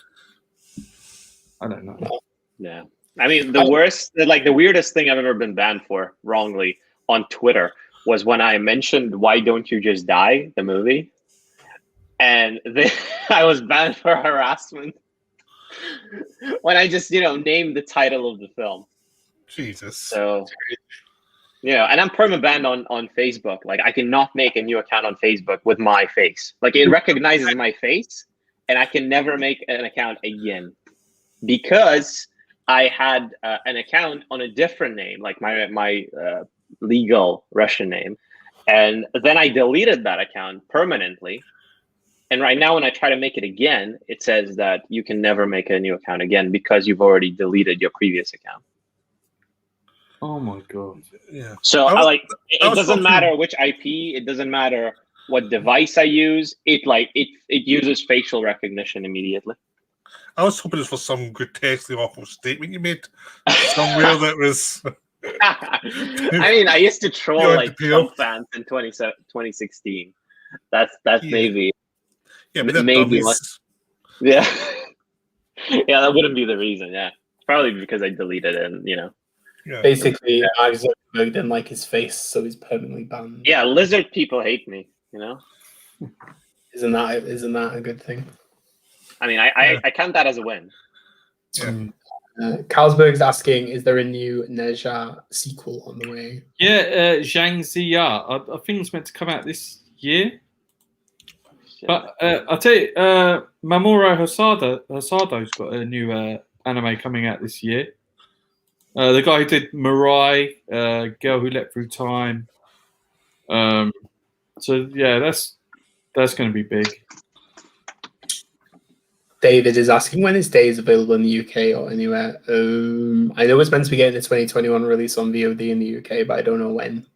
I don't know. Yeah. I mean, the weirdest thing I've ever been banned for wrongly on Twitter was when I mentioned Why Don't You Just Die, the movie. And I was banned for harassment when I just, named the title of the film. Jesus. So... Yeah, and I'm perma-banned on Facebook. Like, I cannot make a new account on Facebook with my face. Like, it recognizes my face, and I can never make an account again because I had an account on a different name, like my legal Russian name, and then I deleted that account permanently. And right now, when I try to make it again, it says that you can never make a new account again because you've already deleted your previous account. Oh my God! Yeah. So it doesn't matter which IP. It doesn't matter what device I use. It uses facial recognition immediately. I was hoping it was for some grotesquely awful statement you made somewhere that was. I mean, I used to troll some fans in 2016. That's maybe. Yeah, but maybe. Yeah. Yeah, that wouldn't be the reason. Yeah, probably because I deleted it. And, Yeah. Basically, Mark Zuckerberg didn't like his face, so he's permanently banned. Yeah, lizard people hate me. Isn't that a good thing? I mean, I count that as a win. Yeah. Carlsberg's asking, is there a new Neja sequel on the way? Yeah, Zhang Ziya. I think it's meant to come out this year. But I'll tell you, Mamoru Hosoda's got a new anime coming out this year. The guy who did Mare, Girl Who Leapt Through Time. So yeah, that's going to be big. David is asking, when is Days available in the UK or anywhere? I know it's meant to be getting a 2021 release on VOD in the UK, but I don't know when.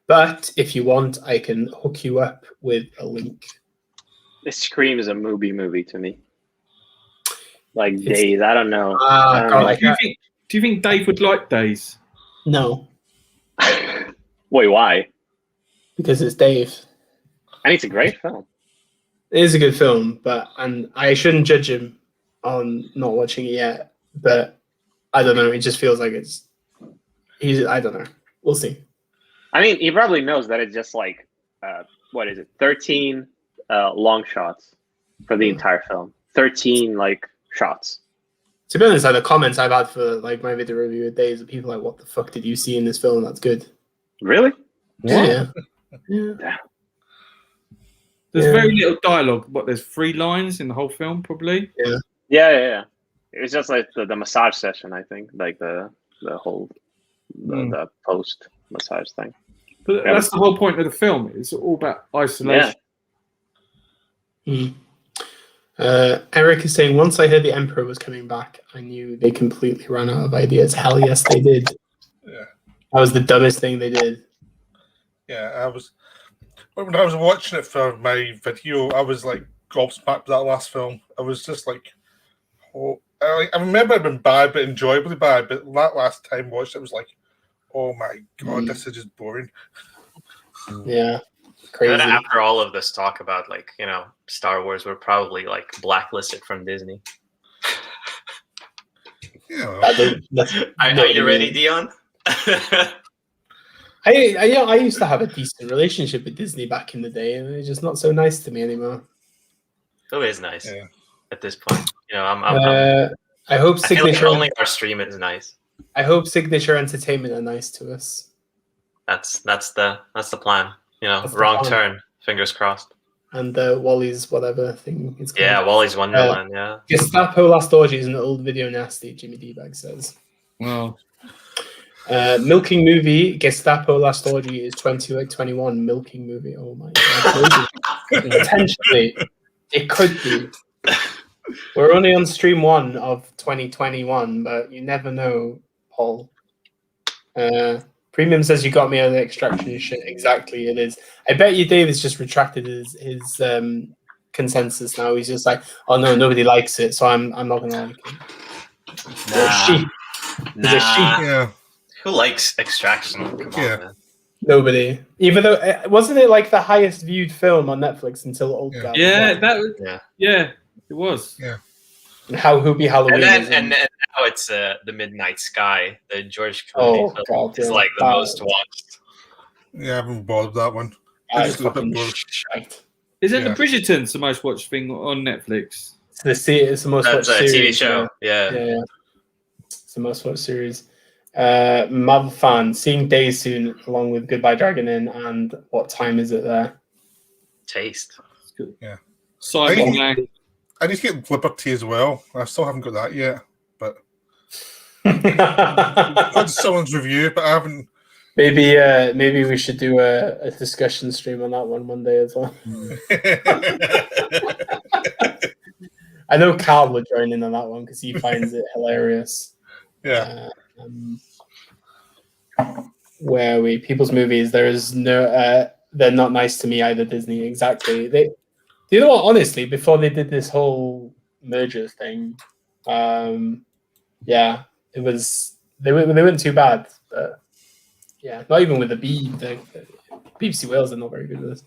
But if you want, I can hook you up with a link. This screams a movie to me. Like Days, I don't know. Do you think Dave would like Days? No. Wait, why? Because it's Dave. And it's a great film. It is a good film, and I shouldn't judge him on not watching it yet. But I don't know. It just feels like I don't know. We'll see. I mean, he probably knows that it's just like, 13 long shots for the entire film. 13 shots. To be honest, the comments I've had for my video review of Days, of people what the fuck did you see in this film that's good? Really? Yeah. There's very little dialogue, but there's 3 lines in the whole film, probably. Yeah. It was just like the massage session, I think, like the whole the post massage thing. But that's the whole point of the film. It's all about isolation. Yeah. Eric is saying, once I heard the Emperor was coming back, I knew they completely ran out of ideas. Hell yes, they did. Yeah. That was the dumbest thing they did. Yeah, when I was watching it for my video, I was gobsmacked with that last film. I was just I remember it being bad, but enjoyably bad. But that last time I watched it, was oh my God, this is just boring. Yeah. Crazy. And after all of this talk about like Star Wars, we're probably like blacklisted from Disney. Yeah. Are you ready, Dion? I used to have a decent relationship with Disney back in the day, and they're just not so nice to me anymore. Who is nice Yeah. at this point? I hope I feel like Signature. only our stream is nice. I hope Signature Entertainment are nice to us. That's the plan. That's the Wrong plan. turn. Fingers crossed. And Wally's whatever thing it's called. Yeah, Wally's Wonderland. Yeah. Gestapo Last Orgy is an old video nasty. Jimmy D-Bag says. Well, Milking Movie, Gestapo Last Orgy is 2021. Milking Movie. Oh my god. Potentially, it could be. We're only on stream 1 of 2021, but you never know, Paul. Premium says you got me out of the extraction shit. Exactly, it is. I bet you Dave has just retracted his consensus now. He's just like, oh no, nobody likes it, so I'm not gonna like it. He's a sheep. Yeah. Who likes Extraction? Come on, man. Nobody. Even though wasn't it like the highest viewed film on Netflix until Old Guy? Yeah, it was. Yeah. And how Hoopy Halloween. And now it's The Midnight Sky, the George Clooney film. God, It's like the most watched. Yeah, I haven't bothered that one. That's Just a bit fucking bored. shite. Isn't Yeah. the Bridgerton's the most watched thing on Netflix? It's the most That's watched a series. TV show. Yeah. Yeah. It's the most watched series. Marvel fan, seeing Days soon, along with Goodbye Dragon Inn, and What Time Is It There? Taste. It's good. Yeah. Simon Lang. I need to get Liberty as well. I still haven't got that yet. But I've got someone's review, but I haven't. Maybe we should do a discussion stream on that one day as well. I know Carl would join in on that one because he finds it hilarious. Yeah. Where we people's movies, there is no they're not nice to me either. Disney, exactly. You know what? Honestly, before they did this whole merger thing, yeah, it was they weren't too bad, but yeah, not even with the Beeb. The BBC Wales are not very good with this.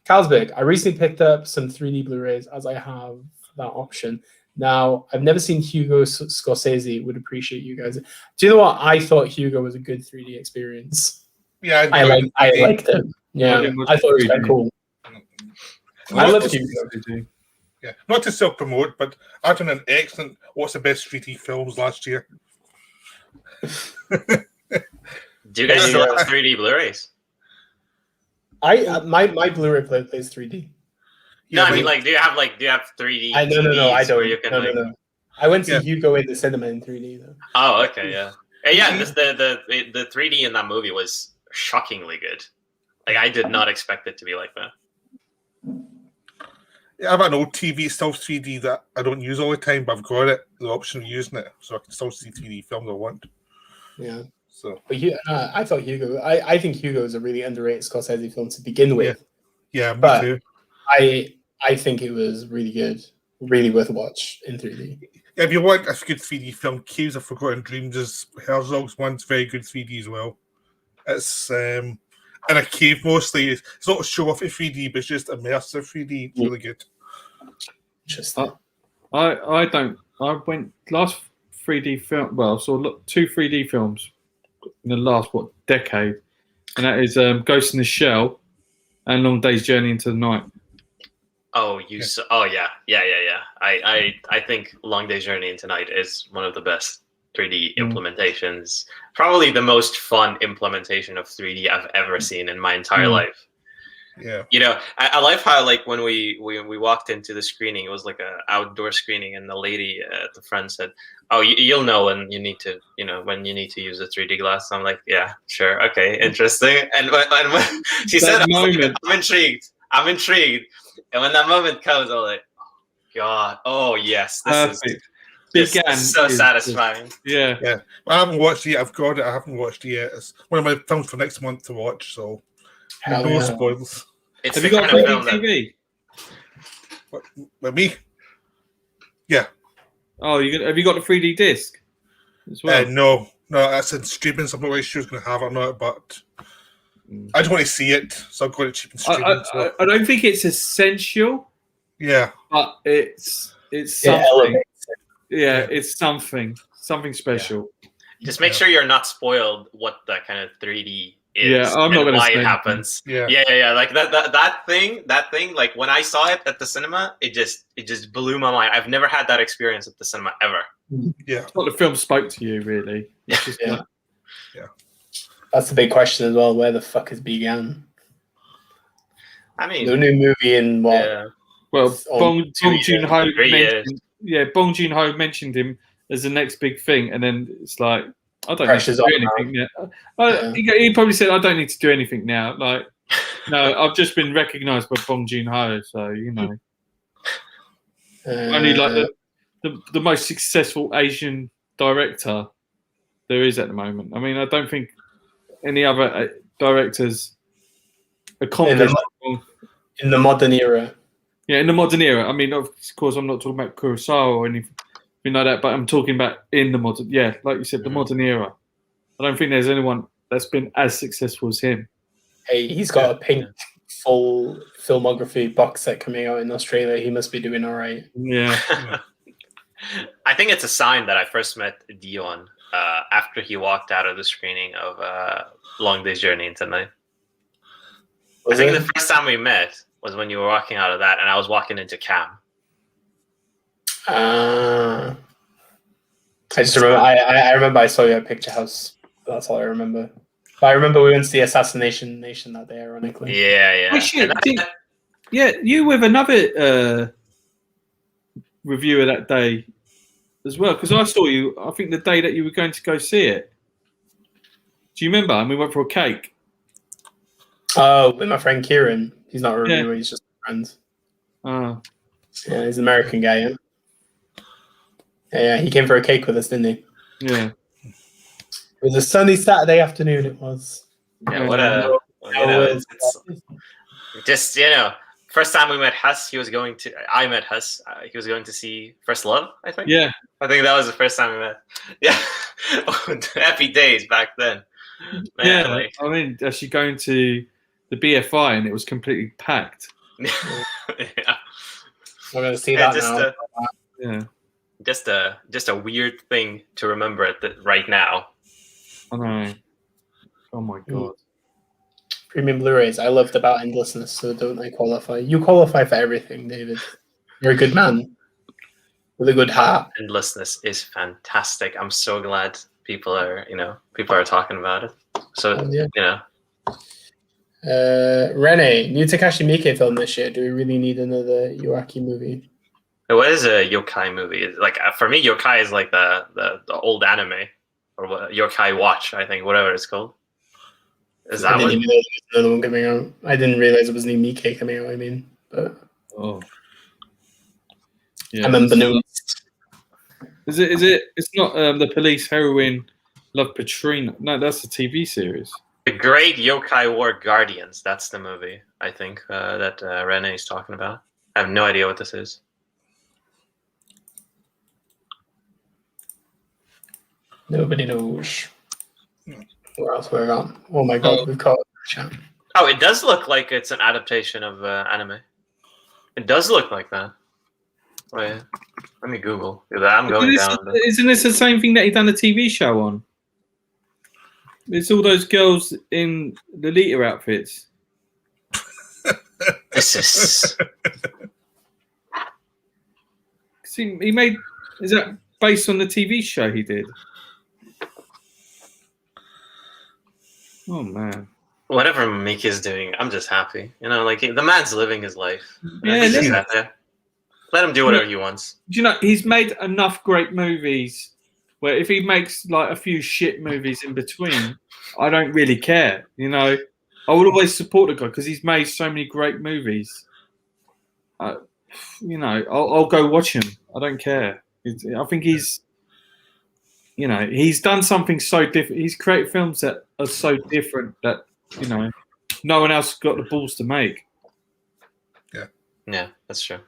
Carlsberg, I recently picked up some 3D Blu-rays as I have that option. Now, I've never seen Hugo Scorsese. Would appreciate you guys. Do you know what? I thought Hugo was a good 3D experience. Yeah, I liked it. Yeah, I thought it was quite cool. I love Hugo. Yeah, not to self-promote, but I've done an excellent What's the Best 3D Films last year. Do you guys still have 3D Blu-rays? My Blu-ray player plays 3D. No, I mean, like, do you have 3D? No, I don't. Where you can, No. I went to Hugo in the cinema in 3D though. Oh, okay, yeah. Yeah, the 3D in that movie was shockingly good. Like, I did not expect it to be like that. Yeah, I've got an old TV, still 3D that I don't use all the time, but I've got it, the option of using it, so I can still see 3D films I want. Yeah. So, but I thought Hugo. I think Hugo is a really underrated Scorsese film to begin with. Yeah, me but too. I think it was really good, really worth a watch in 3D. Yeah, if you want a good 3D film, Caves of Forgotten Dreams is Herzog's one's very good 3D as well. It's in a cave mostly. It's not show off in 3D, but it's just immersive 3D. It's really good. Interesting. I went last 3D film. Well, I saw 2 3D films in the last decade, and that is Ghost in the Shell and Long Day's Journey into the Night. Oh, oh yeah. I think Long Day's Journey into Night is one of the best 3D implementations. Probably the most fun implementation of 3D I've ever seen in my entire life. Yeah. You know, I like how, like, when we walked into the screening, it was like an outdoor screening, and the lady at the front said, "Oh, you'll know when you need to, when you need to use a 3D glass." I'm like, "Yeah, sure, okay, interesting." And when she said, I'm intrigued. And when that moment comes, I'm like, "Oh God, oh yes, this is so satisfying." Yeah. I haven't watched it yet. I've got it. I haven't watched it yet. It's one of my films for next month to watch. So no spoils. Have you got a TV? With me? Yeah. Oh, have you got the 3D disc as well? No, that's in streaming. So I'm not really sure it's going to have it or not, but I just want to see it, so I'm going to cheap and streaming. I don't think it's essential, Yeah. but it's It something. elevates it. Yeah, it's something special. Just make sure you're not spoiled what that kind of 3D is. Yeah, I'm not and gonna why say it anything. happens. Yeah. Yeah. Like that thing. Like when I saw it at the cinema, it just blew my mind. I've never had that experience at the cinema ever. Yeah. It's what the film spoke to you, really. It's just Yeah. like, That's the big question as well. Where the fuck is Began? I mean, No new movie in what? yeah. well, It's on Bong 2 years, Joon-ho 3 years. Bong Joon-ho mentioned him as the next big thing, and then it's like, I don't Pressure's need to do on anything now. He probably said, I don't need to do anything now. Like, no, I've just been recognised by Bong Joon-ho, so, you know. Only like the most successful Asian director there is at the moment. I mean, I don't think any other directors accomplished. in the modern era. Yeah, in the modern era. I mean, of course, I'm not talking about Kurosawa or anything like that, but I'm talking about in the modern. Yeah, like you said, the modern era. I don't think there's anyone that's been as successful as him. Hey, he's got a pink full filmography box set coming out in Australia. He must be doing all right. Yeah. I think it's a sign that I first met Dion after he walked out of the screening of Long Day's Journey into Night. I think the first time we met was when you were walking out of that, and I was walking into Cam. I just remember. I remember I saw you at Picture House. That's all I remember. But I remember we went to the Assassination Nation that day. Ironically. Yeah. Oh, shit. Yeah, you with another reviewer that day as well, because I saw you, I think the day that you were going to go see it. Do you remember? And we went for a cake. Oh, with my friend Kieran. He's not a reviewer, he's just a friend. Oh. Yeah, he's an American guy, yeah. Yeah, he came for a cake with us, didn't he? Yeah. It was a sunny Saturday afternoon, it was. Yeah, what a... You know, it's just, you know, first time we met Huss, I met Huss, he was going to see First Love, I think. Yeah. I think that was the first time we met. Yeah. Happy days back then. Man, yeah, I mean, actually going to the BFI and it was completely packed. Yeah. We're going to see that now. Yeah. Just a weird thing to remember right now. I know. Oh my god. Premium Blu-rays. I loved about endlessness, so don't I qualify? You qualify for everything, David. You're a good man with a good heart. Endlessness is fantastic. I'm so glad people are talking about it. So Yeah. you know. Rene, new Takashi Miike film this year. Do we really need another Yoaki movie? What is a yokai movie? Like for me, yokai is like the old anime or what, Yokai Watch, I think, whatever it's called. Is that I didn't one? even know there was another one coming out. I didn't realize it was new Miike coming out. I mean, but Yeah. I'm unbeknownst. Is it? It's not the police heroine Love Patrina. No, that's a TV series. The Great Yokai War Guardians. That's the movie, I think, that Rene is talking about. I have no idea what this is. Nobody knows. Where else we're on? Oh my god, we've caught chat. Oh, it does look like it's an adaptation of anime. It does look like that. Wait, let me Google. I'm going down. Isn't this the same thing that he done a TV show on? It's all those girls in Lolita outfits. This is... See, he made. Is that based on the TV show he did? Oh man. Whatever Mick is doing, I'm just happy. You know, like the man's living his life. Yeah, He's just out there. Let him do whatever he wants. Do you know he's made enough great movies where if he makes like a few shit movies in between, I don't really care. You know, I will always support the guy because he's made so many great movies. You know, I'll go watch him. I don't care. I think he's, you know, he's done something so different. He's created films that are so different that, you know, no one else got the balls to make. Yeah, that's true.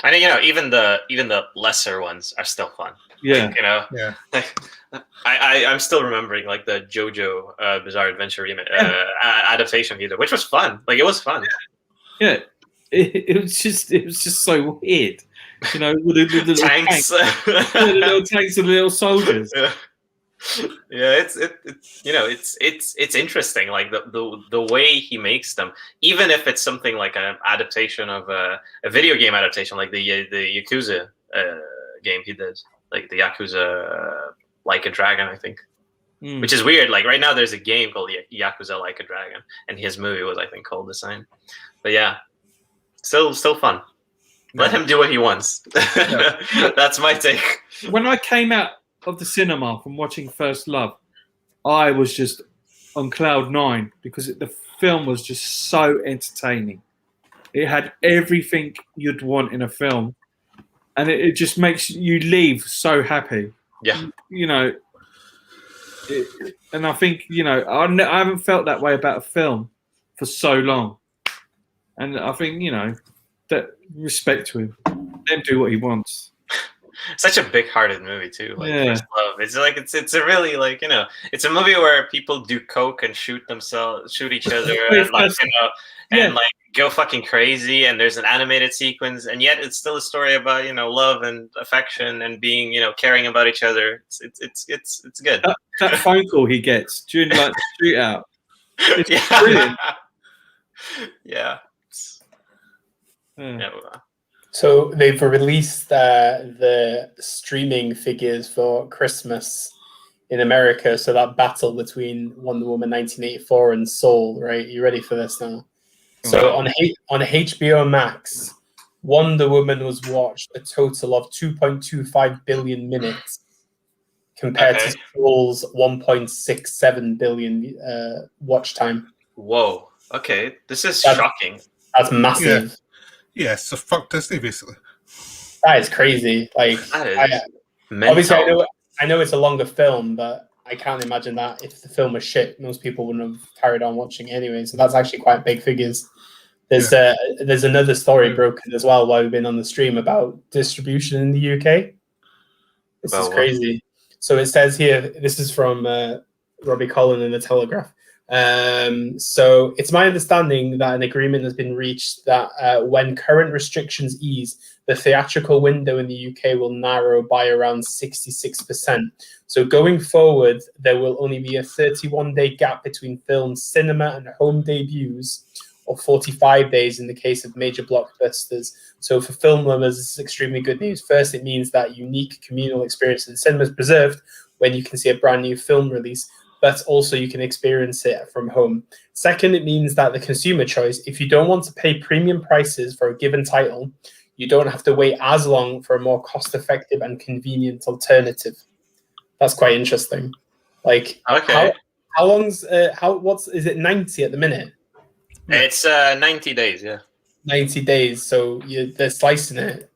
I think even the lesser ones are still fun. Yeah, Like, Yeah. like I'm still remembering like the JoJo Bizarre Adventure adaptation video, which was fun. Like it was fun. yeah. It was just so weird, with the little Tanks. the little tanks and the little soldiers. Yeah, it's interesting. Like the way he makes them, even if it's something like an adaptation of a video game adaptation, like the Yakuza game he did, like the Yakuza Like a Dragon, I think. Which is weird. Like right now, there's a game called Yakuza Like a Dragon, and his movie was, I think, called the same. But yeah, still fun. Let him do what he wants. That's my take. When I came out of the cinema from watching First Love, I was just on cloud 9 because the film was just so entertaining. It had everything you'd want in a film, and it just makes you leave so happy. Yeah. And I think, I haven't felt that way about a film for so long. And I think, that respect to him. Let him do what he wants. Such a big-hearted movie too. Like First Love. It's like it's a really like it's a movie where people do coke and shoot each other, and like and like go fucking crazy. And there's an animated sequence, and yet it's still a story about love and affection and being caring about each other. It's good. That phone call he gets during like the shootout. It's brilliant. Yeah. So they've released the streaming figures for Christmas in America. So that battle between Wonder Woman 1984 and Soul, right? You ready for this now? So on HBO Max, Wonder Woman was watched a total of 2.25 billion minutes compared to Soul's 1.67 billion watch time. Whoa. Okay. This is shocking. That's massive. Yeah, so fuck Disney, basically. That is crazy. Like, obviously, I know it's a longer film, but I can't imagine that if the film was shit, most people wouldn't have carried on watching it anyway. So that's actually quite big figures. There's another story broken as well while we've been on the stream about distribution in the UK. This is crazy. So it says here, this is from Robbie Collin in the Telegraph. So it's my understanding that an agreement has been reached that when current restrictions ease, the theatrical window in the UK will narrow by around 66%. So going forward, there will only be a 31-day gap between film, cinema, and home debuts, or 45 days in the case of major blockbusters. So for film lovers, this is extremely good news. First, it means that unique communal experience in cinema is preserved when you can see a brand new film release, but also you can experience it from home. Second, it means that the consumer choice, if you don't want to pay premium prices for a given title, you don't have to wait as long for a more cost-effective and convenient alternative. That's quite interesting. Like, how long's is it 90 at the minute? It's 90 days, yeah. 90 days, so they're slicing it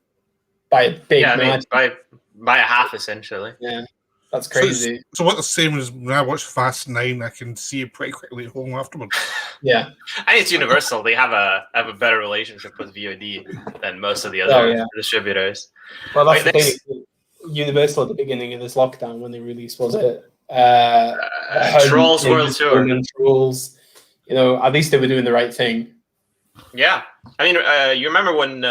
by a big margin. By a half, essentially. Yeah. That's crazy. So what the same as when I watch Fast 9, I can see it pretty quickly at home afterwards. Yeah, I think it's Universal. They have a better relationship with VOD than most of the other distributors. Well, that's the thing. Universal at the beginning of this lockdown when they released, was it Trolls World Tour? Trolls. At least they were doing the right thing. Yeah. I mean, you remember when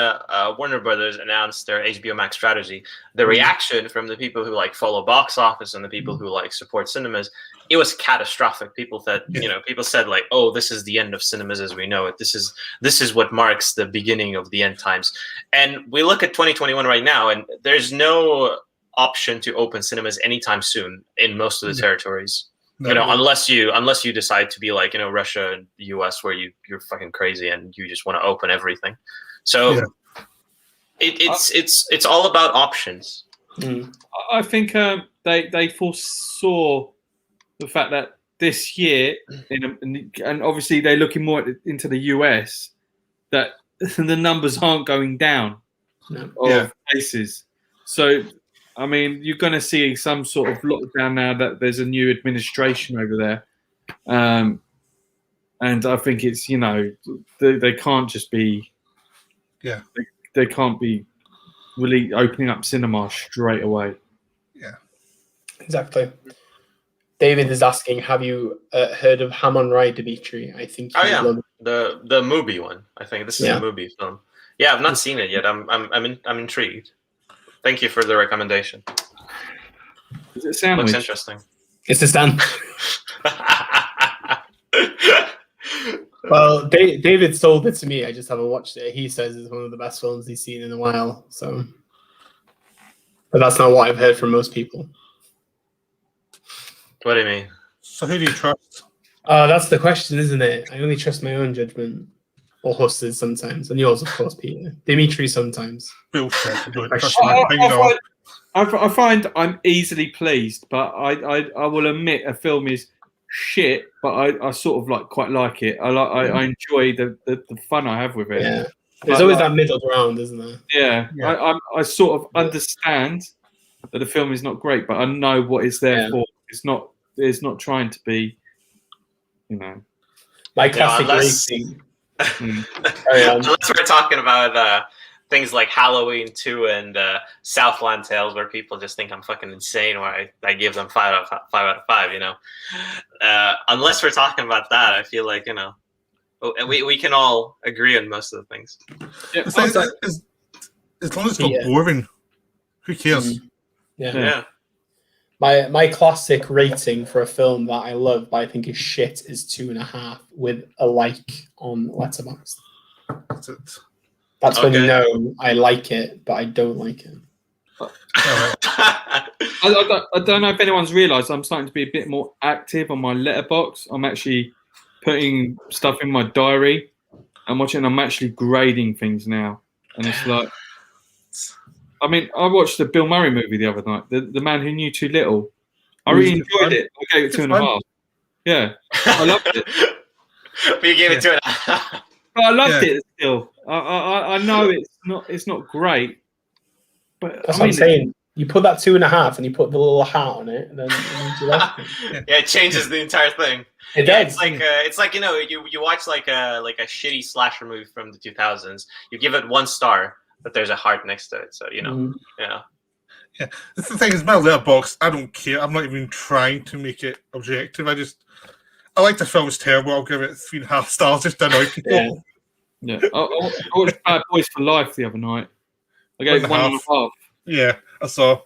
Warner Brothers announced their HBO Max strategy, the reaction from the people who follow box office and the people who support cinemas, it was catastrophic. People said, people said oh, this is the end of cinemas as we know it. This is what marks the beginning of the end times. And we look at 2021 right now, and there's no option to open cinemas anytime soon in most of the territories. Unless you decide to be like Russia and the US, where you're fucking crazy and you just want to open everything. So it's all about options. I think they foresaw the fact that this year, and obviously they're looking more into the US, that the numbers aren't going down of cases. So. I mean, you're going to see some sort of lockdown now that there's a new administration over there. And I think it's, they can't just be... Yeah. They can't be really opening up cinema straight away. Exactly. David is asking, have you heard of Hammond Rye, Dimitri? I think. Oh you yeah, love the movie one. I think this is a movie film. Yeah, I've not seen it yet. I'm intrigued. Thank you for the recommendation. Is it a sandwich? Looks interesting. It's a stand. Well, David sold it to me. I just haven't watched it. He says it's one of the best films he's seen in a while. So, but that's not what I've heard from most people. What do you mean? So who do you trust? That's the question, isn't it? I only trust my own judgment, or Husted sometimes, and yours, of course, Peter. Dimitri sometimes. Bullshit. You don't trust I find I'm easily pleased, but I will admit a film is shit, but I sort of quite like it. I enjoy the fun I have with it. Yeah, there's always that middle ground, isn't there? Yeah. I sort of understand that the film is not great, but I know what it's there for. It's not trying to be, My classic rating. Unless we're talking about things like Halloween 2 and Southland Tales, where people just think I'm fucking insane, where I give them 5 out of 5. Unless we're talking about that, I feel like we can all agree on most of the things. Yeah, as long as it's not boring, who cares? Yeah. My classic rating for a film that I love but I think is shit is 2.5 with a like on Letterboxd. That's it. That's when you know I like it, but I don't like it. I don't know if anyone's realised I'm starting to be a bit more active on my Letterboxd. I'm actually putting stuff in my diary. I'm actually grading things now, and it's like. I mean, I watched the Bill Murray movie the other night, The Man Who Knew Too Little. I really enjoyed it. I gave it 2.5. Yeah, I loved it. But you gave it 2.5. But I loved it still. I know it's not great, but that's what I'm saying. You put that 2.5 and you put the little hat on it, and then you like it. Yeah, it changes the entire thing. It does. It's like you watch like a shitty slasher movie from the 2000s. You give it 1 star. But there's a heart next to it, so Yeah. The thing is, my Letterboxd, I don't care. I'm not even trying to make it objective. I like the film. It's terrible. I'll give it 3.5 stars just to annoy people. Yeah. I watched Bad Boys for Life the other night. I gave 1.5. Yeah, I saw.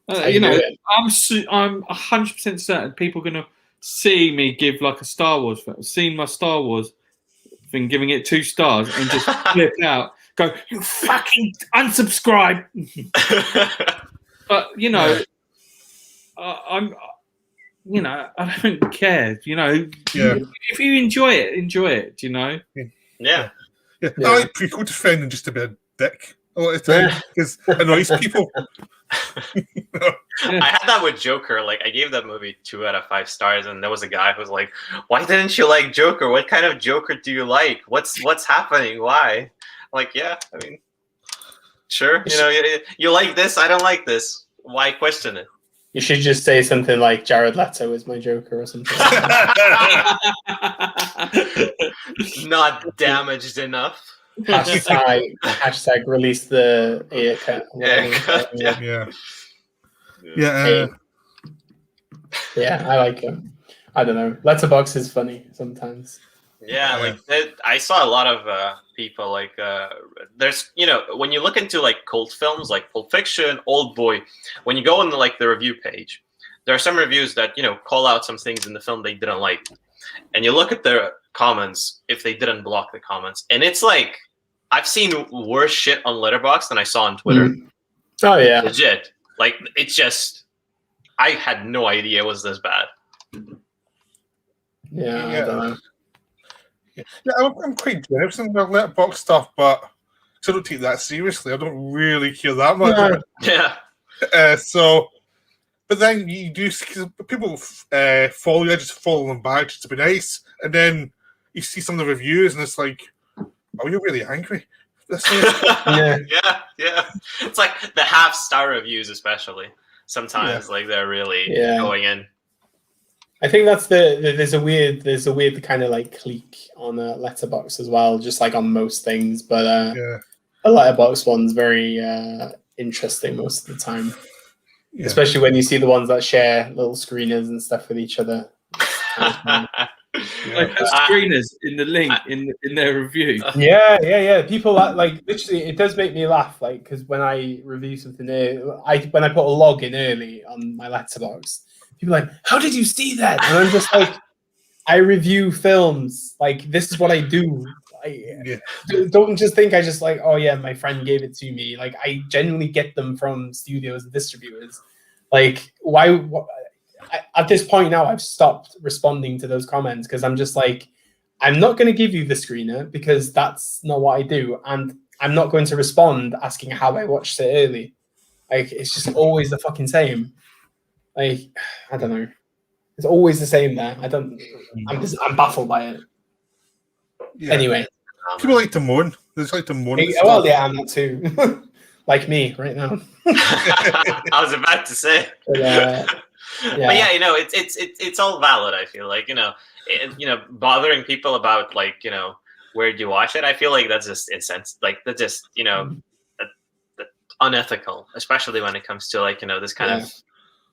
I'm 100% certain people are gonna see me give like a Star Wars film, seen my Star Wars. Thing, giving it 2 stars and just flip out, go, you fucking unsubscribe. But I'm, I don't care. If you enjoy it, Yeah. I like prequel defending just a bit of dick a lot of time because it annoys people. I had that with Joker. Like, I gave that movie 2 out of 5 stars, and there was a guy who was like, "Why didn't you like Joker? What kind of Joker do you like? What's happening? Why?" I'm like, yeah, I mean, sure, you like this, I don't like this. Why question it? You should just say something like Jared Leto is my Joker or something. Not damaged enough. Hashtag release the ear cut. Yeah, I like him. I don't know. Letterboxd is funny sometimes. Yeah, I saw a lot of people there's when you look into like cult films like Pulp Fiction, Old Boy, when you go on the review page, there are some reviews that call out some things in the film they didn't like, and you look at the comments if they didn't block the comments, and it's like I've seen worse shit on Letterboxd than I saw on Twitter. Oh yeah, legit. Like it's just I had no idea it was this bad. Yeah. I don't know. Yeah, I'm quite generous in the Letterboxd stuff, but I don't take that seriously. I don't really care that much. Yeah. But then you do people follow you. I just follow them back just to be nice, and then you see some of the reviews, and it's like, oh, you're really angry. Yeah. It's like the half-star reviews, especially sometimes, like they're really going in. I think that's there's a weird kind of like clique on Letterboxd as well, just like on most things. But The Letterboxd one's very interesting most of the time, especially when you see the ones that share little screeners and stuff with each other. Like screeners in the link in their review. Yeah. People like literally, it does make me laugh. Like, because when I review something, when I put a log in early on my Letterboxd, people are like, "How did you see that?" And I'm just like, "I review films. Like, this is what I do. Don't just think I just like, oh yeah, my friend gave it to me. Like, I genuinely get them from studios and distributors. Like, why?" At this point now, I've stopped responding to those comments because I'm just like, I'm not going to give you the screener because that's not what I do. And I'm not going to respond asking how I watched it early. Like, it's just always the fucking same. Like, I don't know. It's always the same there. I'm baffled by it. Yeah. Anyway. People like to moan. They just like to moan. Well, yeah, I'm not too. Like me right now. I was about to say. But yeah, it's all valid. I feel like bothering people about like where do you watch it. I feel like that's just insensitive. Like that's just unethical, especially when it comes to like this kind of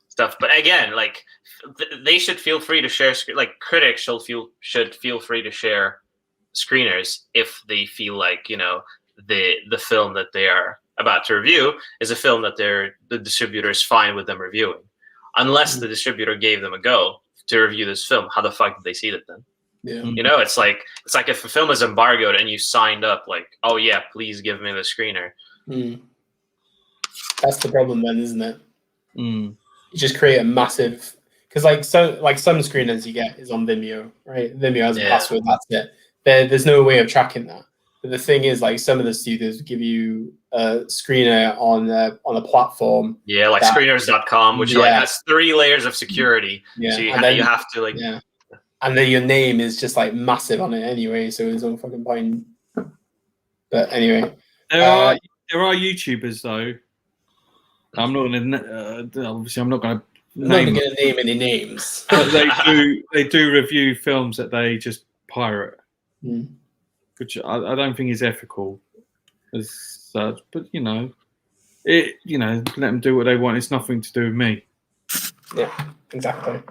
stuff. But again, like they should feel free to share. Like critics should feel free to share screeners if they feel like the film that they are about to review is a film that the distributor is fine with them reviewing. Unless the distributor gave them a go to review this film, how the fuck did they see it then? Yeah. It's like if a film is embargoed and you signed up, like, oh yeah, please give me the screener. That's the problem then, isn't it? You just create a massive, because some screeners you get is on Vimeo, right? Vimeo has a password. That's it. There's no way of tracking that. But the thing is, like, some of the studios give you a screener on a platform. Yeah, like screeners.com, which has 3 layers of security. Yeah. So you have to like. Yeah. And then your name is just like massive on it anyway, so there's no fucking point. But anyway, there are YouTubers though. I'm not gonna obviously I'm not gonna name any names. But they do review films that they just pirate. Which I don't think is ethical as such, but let them do what they want. It's nothing to do with me. Yeah, exactly.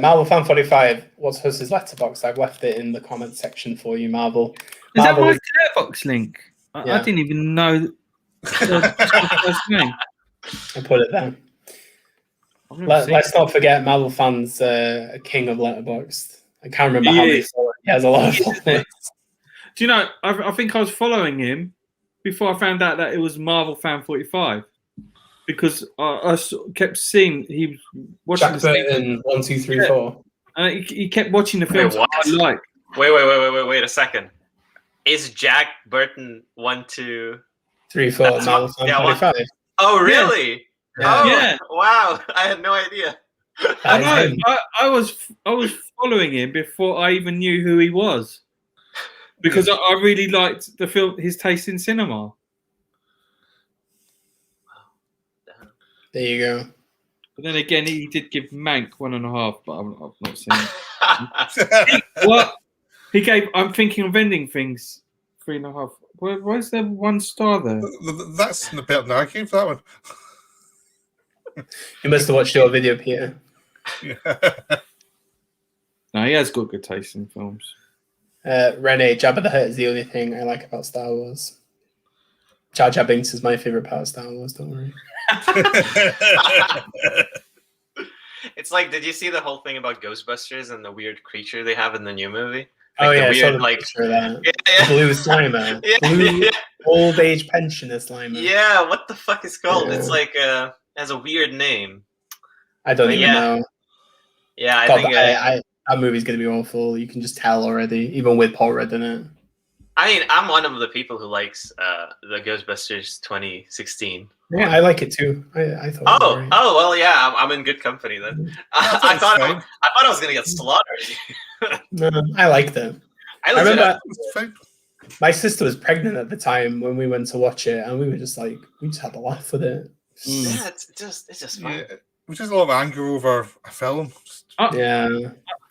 Marvel Fan 45, what's Huss's Letterboxd? I've left it in the comment section for you, Marvel. Is that my Letterboxd link? I didn't even know the first name. I put it there. Let's not forget Marvel Fan's king of Letterboxd. I can't remember how many followers. He has a lot of followers. Do you know, I think I was following him before I found out that it was Marvel Fan 45. Because I kept seeing he was watching Jack Burton 1, 2, 3, 4. And he kept watching the films I like. Wait a second. Is Jack Burton 1, 2, 3, 4 Marvel Fan 45? Oh, really? Yeah. Oh, yeah. Wow. I had no idea. I know. I was following him before I even knew who he was. Because I really liked the film, his taste in cinema. There you go. But then again, he did give Mank 1.5, but I've not seen it. What? He gave, I'm thinking of ending things, 3.5. Where's there 1 star there? That's the better than I gave that one. You must have watched your video, Peter. Yeah. No, he has got good taste in films. Renee, Jabba the Hutt is the only thing I like about Star Wars. Jar Jar Binks is my favorite part of Star Wars, don't worry. It's like, did you see the whole thing about Ghostbusters and the weird creature they have in the new movie? Like the weird, I saw the picture of that. Blue Slimer. Blue old age pensioner Slimer. Yeah, what the fuck is called? It's like it has a weird name. I don't even know. Yeah, I think that movie's gonna be awful. You can just tell already, even with Paul Rudd in it. I mean, I'm one of the people who likes the Ghostbusters 2016. Yeah, I like it too. I thought. Oh, well, yeah, I'm in good company then. I thought I was gonna get slaughtered. No, I liked it. I remember my sister was pregnant at the time when we went to watch it, and we were just like, we just had a laugh with it. Yeah, it's just fun. Yeah, which is a lot of anger over a film. Yeah.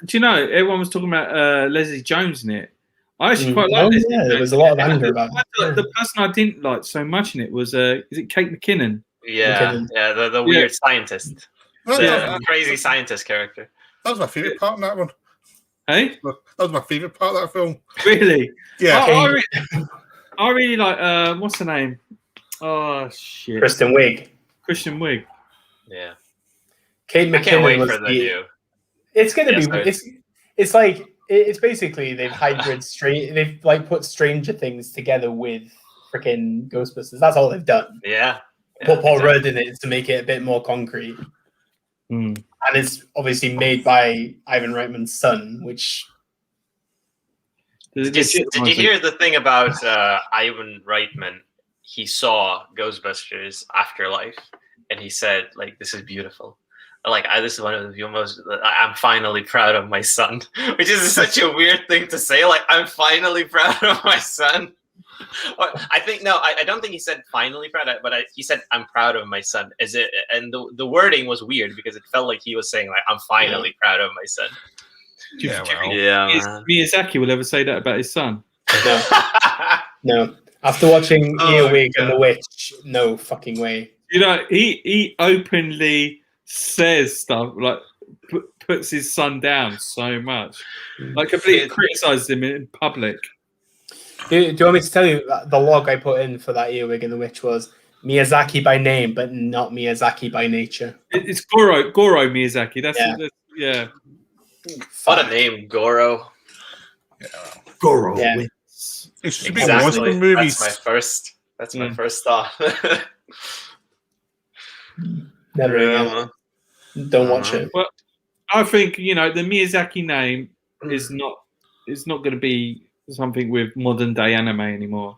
Do you know, everyone was talking about Leslie Jones in it. I actually quite like this. Yeah, there was a lot of anger about it. The person I didn't like so much in it was is it Kate McKinnon? Yeah, the weird scientist, That crazy scientist character. was my favourite part in that one. Hey, That was my favourite part of that film. really? Yeah. I really like what's her name? Oh shit, Kristen Wiig. Christian Wiig. Yeah, Kate I can't McKinnon wait was for the new. It's gonna Yeah, be. sorry. It's like it's basically they've they've like put Stranger Things together with freaking Ghostbusters. That's all they've done. Yeah, Put Paul Rudd in it to make it a bit more concrete. Mm. And it's obviously made by Ivan Reitman's son, which. Did you hear the thing about Ivan Reitman? He saw Ghostbusters Afterlife, and he said, like, this is beautiful. Like, this is one of the most. I'm finally proud of my son, which is such a weird thing to say. Like, I'm finally proud of my son. I think I don't think he said finally proud, but he said I'm proud of my son. And the wording was weird because it felt like he was saying like I'm finally proud of my son. Do you think man. Miyazaki will ever say that about his son? No. After watching Earwig and the Witch, no fucking way. You know, he openly says stuff like puts his son down so much, like completely criticizes him in public. Do you want me to tell you the log I put in for that Earwig and the Witch was Miyazaki by name, but not Miyazaki by nature? It's Goro Miyazaki. That's What a name, Goro. Yeah. Goro. Yeah. It should be Exactly. Muslim movies. That's my first thought. Never again. Don't watch it. Well, I think the Miyazaki name is not going to be something with modern day anime anymore.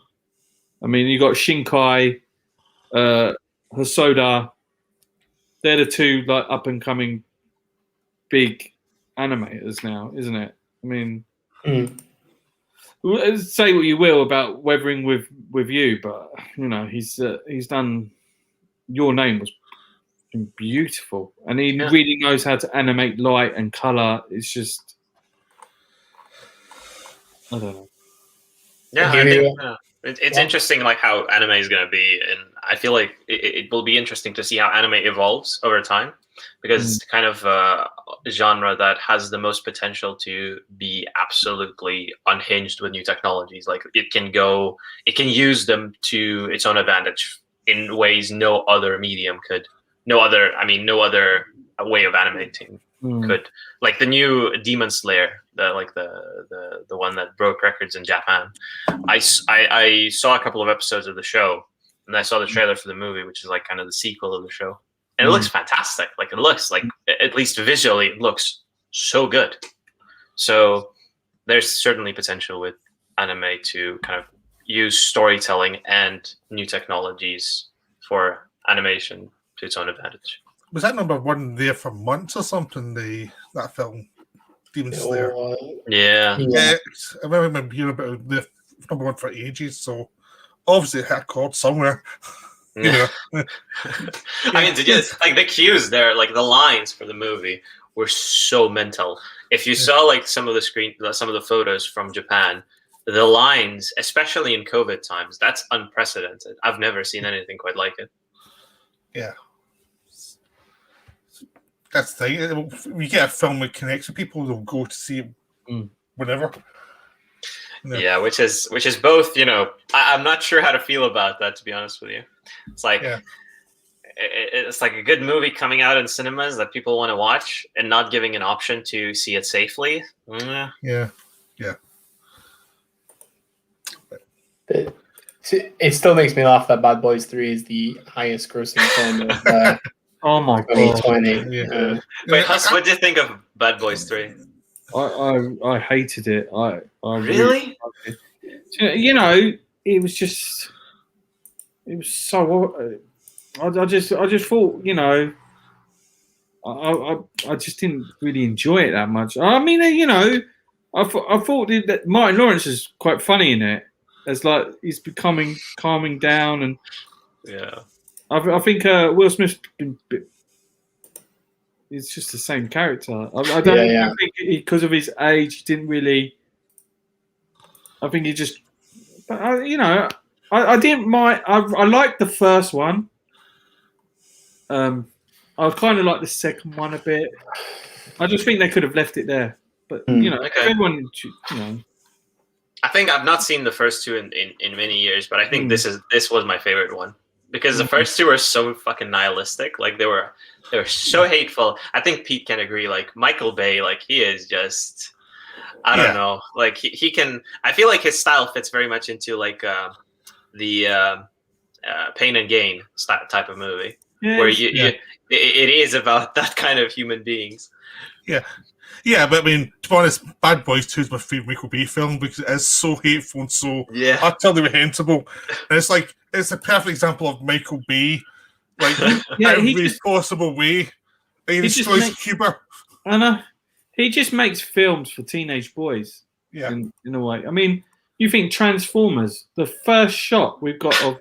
I mean, you got Shinkai, Hosoda. They're the two like up and coming big animators now, isn't it? I mean, say what you will about Weathering with You, but he's done. Your Name was beautiful, and he really knows how to animate light and color. It's just, I don't know. Yeah, I think it's interesting, like how anime is going to be, and I feel like it will be interesting to see how anime evolves over time, because it's kind of a genre that has the most potential to be absolutely unhinged with new technologies. Like it can use them to its own advantage in ways no other medium could. No other way of animating could. Like the new Demon Slayer, the one that broke records in Japan. I saw a couple of episodes of the show, and I saw the trailer for the movie, which is like kind of the sequel of the show. And it looks fantastic. Like it looks like, at least visually, it looks so good. So there's certainly potential with anime to kind of use storytelling and new technologies for animation to its own advantage. Was that number one there for months or something? That film, Demon Slayer. Yeah. I remember hearing about the number one for ages. So obviously it had a chord somewhere. I mean, like the cues there, like the lines for the movie were so mental. If you saw like some of the photos from Japan, the lines, especially in COVID times, that's unprecedented. I've never seen anything quite like it. Yeah. That's the thing. We get a film that connects with people, they'll go to see it whenever. Yeah, which is both, I'm not sure how to feel about that, to be honest with you. It's like it's like a good movie coming out in cinemas that people want to watch and not giving an option to see it safely. It still makes me laugh that Bad Boys 3 is the highest grossing film of oh my 2020. God. Wait, Huss, what do you think of Bad Boys 3? I hated it. I really? It was just. It was so. I just thought, I just didn't really enjoy it that much. I mean, I thought that Martin Lawrence is quite funny in it. As like he's calming down, and I think Will Smith's it's just the same character. I don't think because of his age, he didn't really. I think he just, I didn't mind. I liked the first one. I kind of like the second one a bit. I just think they could have left it there. But Okay. everyone, I think I've not seen the first two in many years, but I think this was my favorite one because the first two were so fucking nihilistic. Like they were so hateful. I think Pete can agree. Like Michael Bay, like he is just, I don't know. Like he can. I feel like his style fits very much into like the Pain and Gain type of movie, where it is about that kind of human beings. Yeah, but I mean, to be honest, Bad Boys 2 is my favourite Michael Bay film because it is so hateful and so utterly reprehensible. And it's like, it's a perfect example of Michael Bay, like, every possible way. He destroys Cuba. I know. He just makes films for teenage boys. Yeah. In a way. I mean, you think Transformers, the first shot we've got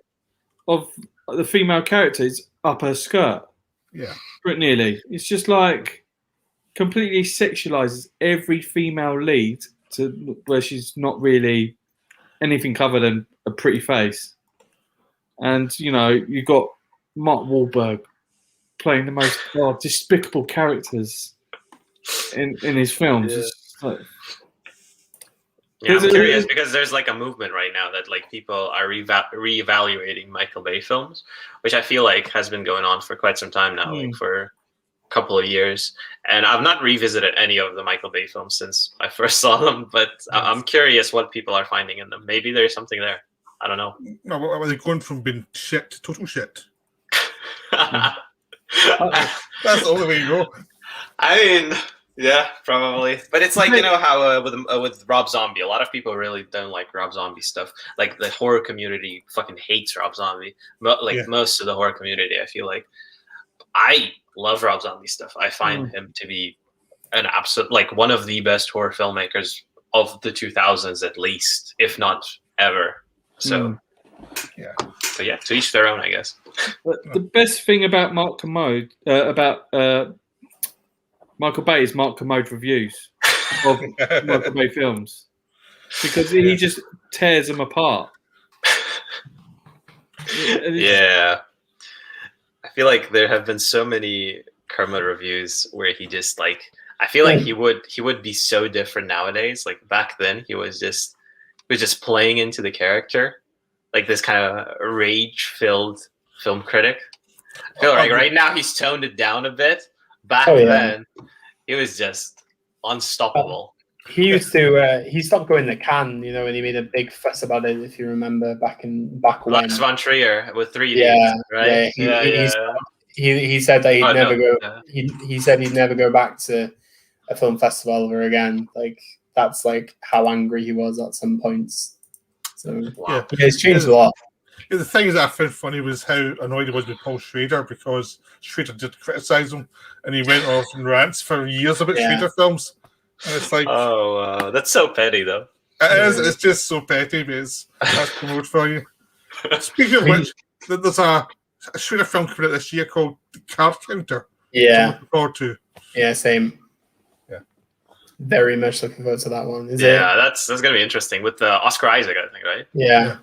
of the female character is up her skirt. Yeah. Pretty nearly. It's just like completely sexualizes every female lead to where she's not really anything other than a pretty face. And, you've got Mark Wahlberg playing the most despicable characters in his films. Yeah, I'm curious because there's like a movement right now that like people are reevaluating Michael Bay films, which I feel like has been going on for quite some time now, like for a couple of years. And I've not revisited any of the Michael Bay films since I first saw them, but I'm curious what people are finding in them. Maybe there's something there. I don't know. No, are they going from being shit to total shit? That's the only way you go. I mean, yeah, probably. But it's like, how with Rob Zombie, a lot of people really don't like Rob Zombie stuff. Like the horror community fucking hates Rob Zombie. Most of the horror community, I feel like. I love Rob Zombie stuff. I find him to be an absolute, like one of the best horror filmmakers of the 2000s, at least, if not ever. So, So yeah, to each their own, I guess. But the best thing about Mark Commode, Michael Bay is Mark Commode reviews of Michael Bay films because he just tears them apart. Yeah. I feel like there have been so many Kermit reviews where he just like, I feel like he would be so different nowadays. Like back then he was just playing into the character, like this kind of rage-filled film critic. I feel like right now he's toned it down a bit. Back then, it was just unstoppable. He used to. He stopped going to Cannes, and he made a big fuss about it. If you remember, back when. Lars von Trier with 3D, right? He said that he'd never go. He said he'd never go back to a film festival ever again. Like that's like how angry he was at some points. So it's changed a lot. The thing that I found funny was how annoyed he was with Paul Schrader because Schrader did criticize him, and he went off and rants for years about Schrader films. And it's like, that's so petty, though. It is. It's just so petty, but that's promoted for you. Speaking of which, there's a Schrader film coming out this year called The Card Counter. Yeah. I'm looking forward to. Yeah, same. Yeah. Very much looking forward to that one. That's going to be interesting with Oscar Isaac, I think, right? Yeah.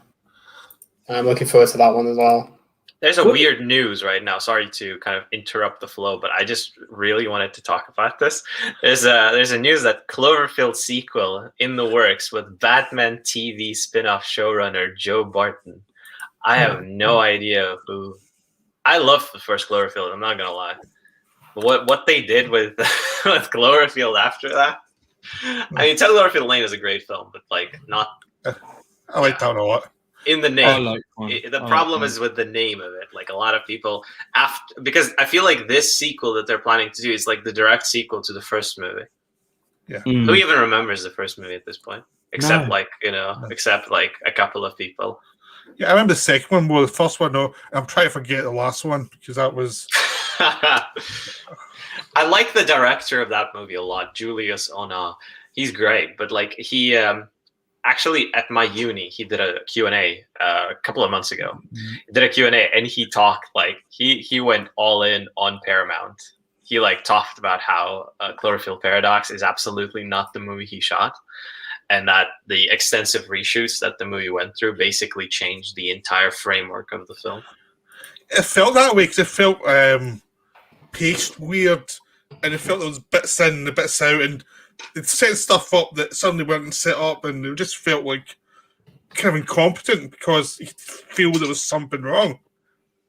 I'm looking forward to that one as well. There's a weird news right now. Sorry to kind of interrupt the flow, but I just really wanted to talk about this. There's a news that Cloverfield sequel in the works with Batman TV spin-off showrunner Joe Barton. I have no idea who. I love the first Cloverfield. I'm not gonna lie. But what they did with with Cloverfield after that. I mean, 10 Cloverfield Lane is a great film, but like not. I like that a lot. In the name, the problem is with the name of it. Like a lot of people because I feel like this sequel that they're planning to do is like the direct sequel to the first movie. Yeah. Who even remembers the first movie at this point? Except except like a couple of people. Yeah, I remember the second one more. The first one, no. I'm trying to forget the last one because that was. I like the director of that movie a lot, Julius Ona. He's great, but like he. Actually, at my uni, he did a Q&A a couple of months ago. He did a Q&A, and he talked like he went all in on Paramount. He like talked about how Cloverfield Paradox is absolutely not the movie he shot, and that the extensive reshoots that the movie went through basically changed the entire framework of the film. It felt that way because it felt paced weird, and it felt there was bits in and bits out, and it set stuff up that suddenly weren't set up, and it just felt like kind of incompetent because you feel there was something wrong.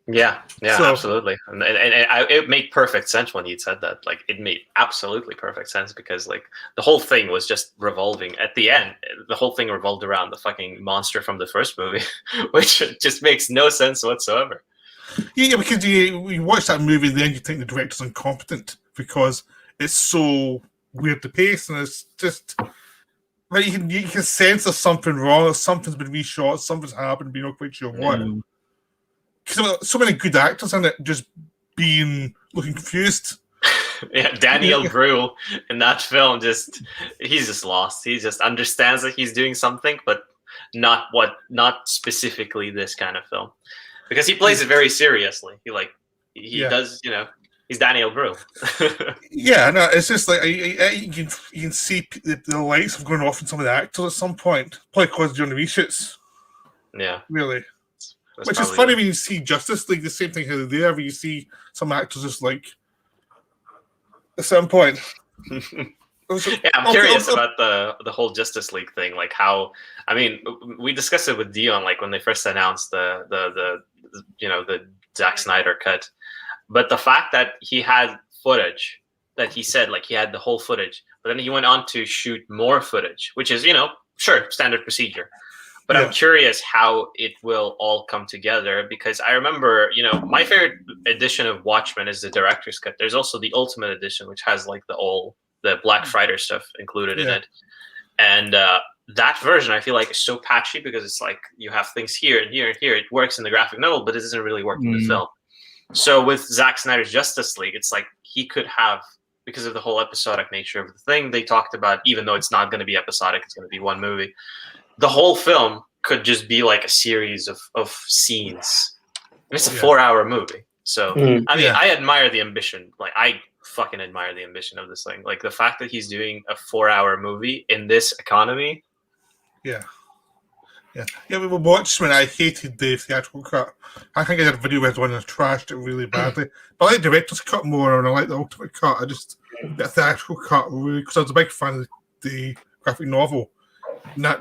Yeah, So- absolutely, and it made perfect sense when you said that. Like, it made absolutely perfect sense because like the whole thing was just revolving. At the end, the whole thing revolved around the fucking monster from the first movie, which just makes no sense whatsoever. Yeah, because you watch that movie, then you think the director's incompetent because it's so weird to pace, and it's just like you can sense there's something wrong, or something's been reshot, something's happened, but you're not quite sure what. Because so many good actors in it just looking confused. Yeah, Daniel Bru in that film he's just lost. He just understands that he's doing something, but not specifically this kind of film. Because he plays it very seriously. He does, he's Daniel Bru. Yeah, no, it's just like you can see the lights have gone off in some of the actors at some point, probably because during the reshoots. Yeah, really. That's Which is funny when you see Justice League, the same thing here there, where you see some actors just like at some point. Yeah, I'm curious about the whole Justice League thing. Like how, I mean, we discussed it with Dion, like when they first announced the Zack Snyder cut. But the fact that he had footage that he said, like he had the whole footage, but then he went on to shoot more footage, which is, sure, standard procedure. But I'm curious how it will all come together because I remember, my favorite edition of Watchmen is the director's cut. There's also the Ultimate Edition, which has like the Black Friday stuff included in it. And that version, I feel like, is so patchy because it's like you have things here and here and here. It works in the graphic novel, but it doesn't really work in the film. So with Zack Snyder's Justice League, it's like he could have, because of the whole episodic nature of the thing, they talked about, even though it's not going to be episodic, it's going to be one movie. The whole film could just be like a series of scenes. And it's a 4-hour movie. So, I admire the ambition. Like, I fucking admire the ambition of this thing. Like, the fact that he's doing a 4-hour movie in this economy. Yeah, we were Watchmen. I hated the theatrical cut. I think I did a video with one and trashed it really badly. But I like the director's cut more, and I like the ultimate cut. I just, the theatrical cut, really, because I was a big fan of the graphic novel. And that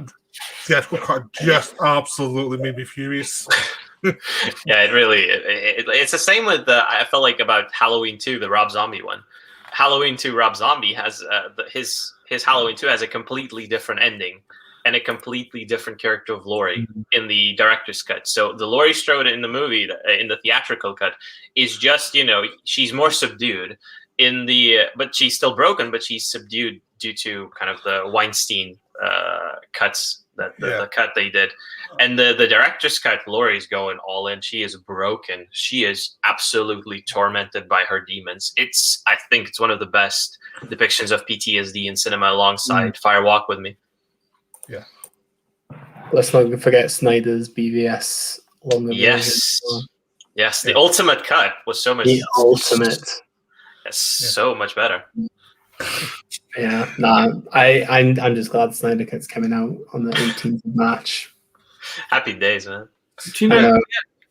theatrical cut just absolutely made me furious. Yeah, it really it's the same with I felt like about Halloween 2, the Rob Zombie one. Halloween 2 Rob Zombie has his Halloween 2 has a completely different ending and a completely different character of Laurie in the director's cut. So the Laurie Strode in the movie, in the theatrical cut, is just, she's more subdued in the but she's still broken, but she's subdued due to kind of the Weinstein cuts that the cut they did. And the director's cut, Laurie's going all in. She is broken. She is absolutely tormented by her demons. I think it's one of the best depictions of PTSD in cinema alongside Fire Walk with Me. Yeah. Let's not forget Snyder's BVS longer Yes. Yes, the ultimate cut was so much. The ultimate. Yes, so much better. Yeah, no, I'm just glad Snyder Cut's coming out on the 18th of March. Happy days, man. Do you know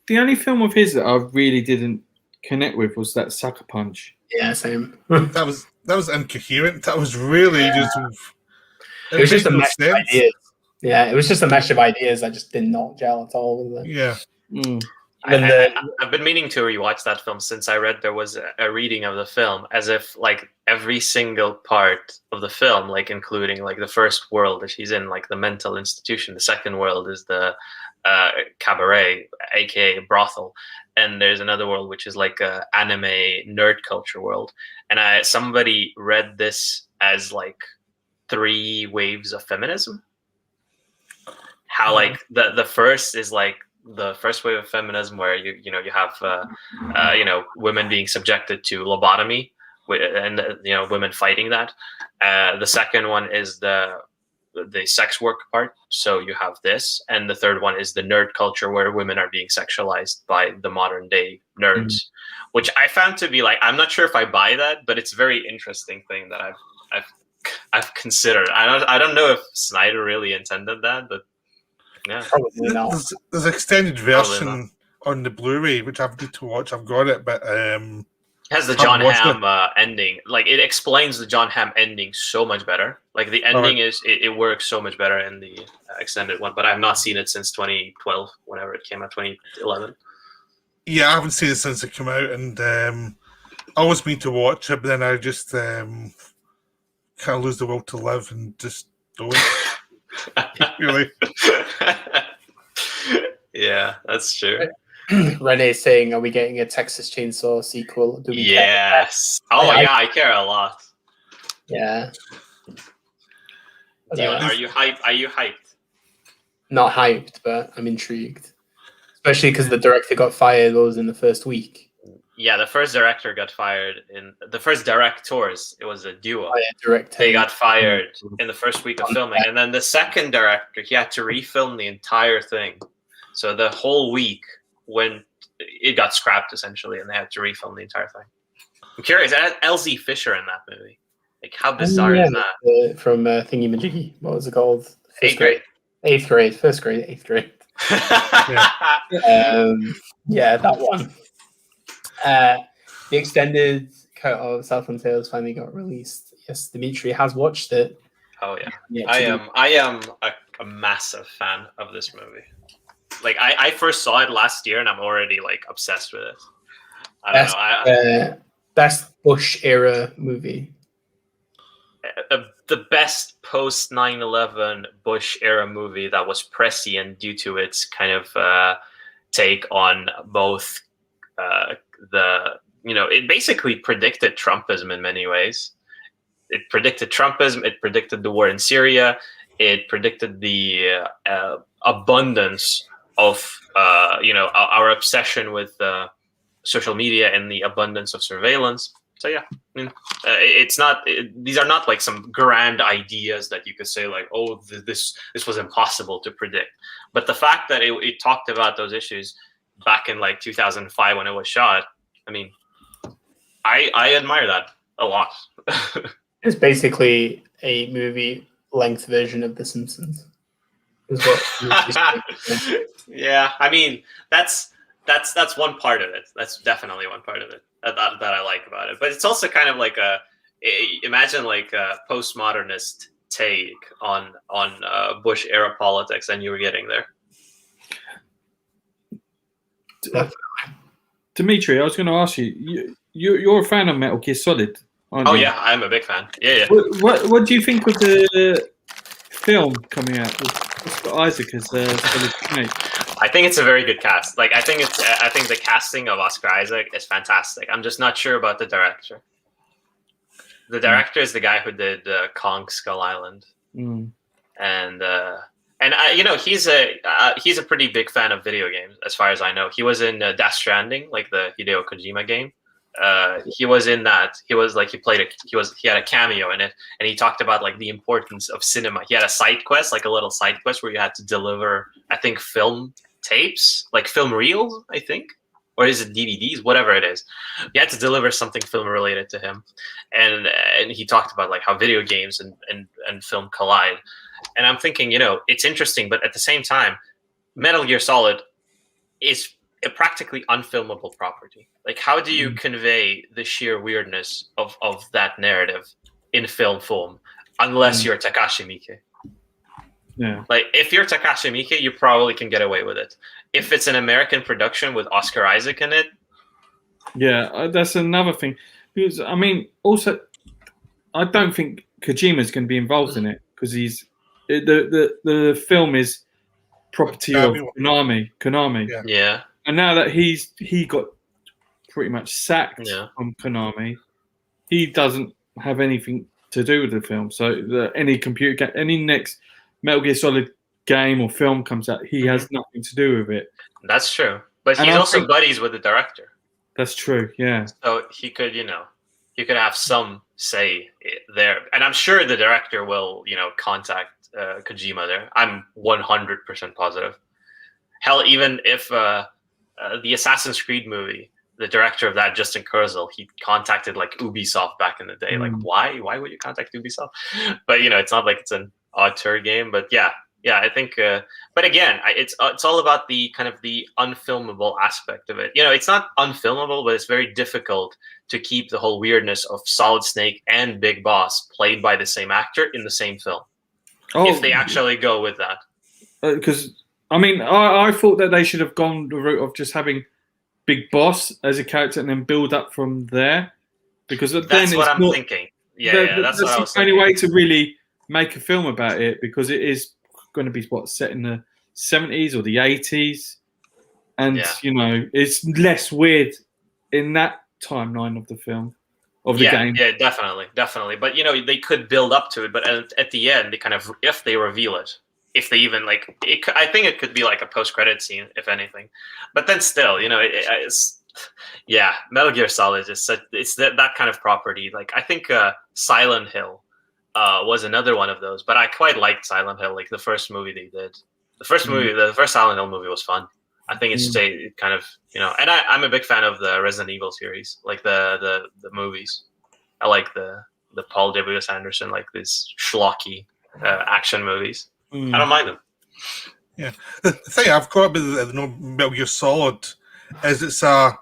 the only film of his that I really didn't connect with was that Sucker Punch. Yeah, same. that was incoherent. That was really just. It was just a mesh of ideas. Yeah, it was just a mesh of ideas that just did not gel at all with it. Yeah. I've been meaning to rewatch that film since I read there was a reading of the film, as if like every single part of the film, like including like the first world that she's in, like the mental institution, the second world is the cabaret, aka brothel, and there's another world which is like a anime nerd culture world. And somebody read this as like 3 waves of feminism. How like the first is like the first wave of feminism where you have women being subjected to lobotomy and women fighting that. The second one is the sex work part, so you have this, and the third one is the nerd culture where women are being sexualized by the modern day nerds, which I found to be like, I'm not sure if I buy that, but it's a very interesting thing that I've considered. I don't know if Snyder really intended that, but yeah, Probably not. There's an extended Probably version on the Blu-ray which I've need to watch. I've got it, but it has the Haven't John watched Hamm ending. Like it explains the John Hamm ending so much better. Like the ending it works so much better in the extended one. But I've not seen it since 2012, whenever it came out, 2011. yeah, I haven't seen it since it came out, and I always mean to watch it, but then I just kind of lose the will to live and just don't. Really. Yeah, that's true. Renee's saying, "Are we getting a Texas Chainsaw sequel? Do we care?" Yes. Oh I- yeah, I care a lot. Yeah. Dion, are you hyped? Are you hyped? Not hyped, but I'm intrigued. Especially because the director got fired. Was in the first week. Yeah, the first director got fired in the first directors. It was a duo. Director. They got fired in the first week of filming, and then the second director, he had to refilm the entire thing. So the whole week, when it got scrapped essentially, and they had to refilm the entire thing. I'm curious. It had LZ Fisher in that movie. Like, how bizarre is that? From Thingy Majiggy. What was it called? Eighth grade. Eighth grade. First grade. Eighth grade. Yeah, that one. The extended cut of Southland Tales finally got released. Yes, Dimitri has watched it. Oh yeah, I am a massive fan of this movie. Like I first saw it last year, and I'm already like obsessed with it. I don't know. Best Bush era movie. The best post 9/11 Bush era movie that was prescient due to its kind of take on both it basically predicted Trumpism in many ways. It predicted Trumpism. It predicted the war in Syria. It predicted the abundance of our obsession with social media and the abundance of surveillance. So yeah, I mean, these are not like some grand ideas that you could say like, oh, this was impossible to predict. But the fact that it talked about those issues back in like 2005 when it was shot, I mean, I admire that a lot. It's basically a movie length version of The Simpsons. Yeah, I mean that's one part of it. That's definitely one part of it that I like about it. But it's also kind of like imagine like a postmodernist take on Bush era politics, and you were getting there. Dimitri, I was going to ask you. You're a fan of Metal Gear Solid, aren't you? Oh yeah, I'm a big fan. Yeah. What do you think of the film coming out with Oscar Isaac as Solid Snake? I think it's a very good cast. Like I think the casting of Oscar Isaac is fantastic. I'm just not sure about the director. The director is the guy who did Kong Skull Island, and he's a pretty big fan of video games as far as I know. He was in Death Stranding, like the Hideo Kojima game. He was in that. He had a cameo in it, and he talked about like the importance of cinema. He had a side quest, like a little side quest where you had to deliver, I think, film tapes, like film reels, I think, or is it DVDs, whatever it is. You had to deliver something film related to him, and he talked about like how video games and film collide. And I'm thinking, it's interesting, but at the same time, Metal Gear Solid is a practically unfilmable property. Like, how do you convey the sheer weirdness of that narrative in film form, unless you're Takashi Miike? Yeah. Like, if you're Takashi Miike, you probably can get away with it. If it's an American production with Oscar Isaac in it, yeah, that's another thing. Because I mean, also, I don't think Kojima's going to be involved in it because the film is property of Konami. Yeah. And now that he got pretty much sacked from Konami, he doesn't have anything to do with the film. So any next Metal Gear Solid game or film comes out, he has nothing to do with it. That's true. But he's also buddies with the director. That's true, yeah. So he could have some say there. And I'm sure the director will, contact Kojima there. I'm 100% positive. Hell, even if the Assassin's Creed movie the director of that, Justin Kurzel, he contacted like Ubisoft back in the day. Like, why would you contact Ubisoft? But it's not like it's an auteur game. But yeah, I think. But again, it's all about the kind of the unfilmable aspect of it. It's not unfilmable, but it's very difficult to keep the whole weirdness of Solid Snake and Big Boss played by the same actor in the same film. If they actually go with that. Because I thought that they should have gone the route of just having Big Boss as a character and then build up from there, because that's what I'm thinking. That's what I was the only thinking. way to really make a film about it, because it is going to be set in the 70s or the 80s, and it's less weird in that timeline of the film of the game. Yeah, definitely. But they could build up to it, but at the end, they kind of, if they reveal it. If they even I think it could be like a post-credit scene, if anything. But then still, Metal Gear Solid is it's that kind of property. Like I think Silent Hill was another one of those. But I quite liked Silent Hill, like the first movie they did. The first Silent Hill movie was fun. I think it kind of and I'm a big fan of the Resident Evil series, like the movies. I like the Paul W. S. Anderson, like these schlocky action movies. I don't mind them. Yeah, the thing I've got about the Metal Gear Solid is it's a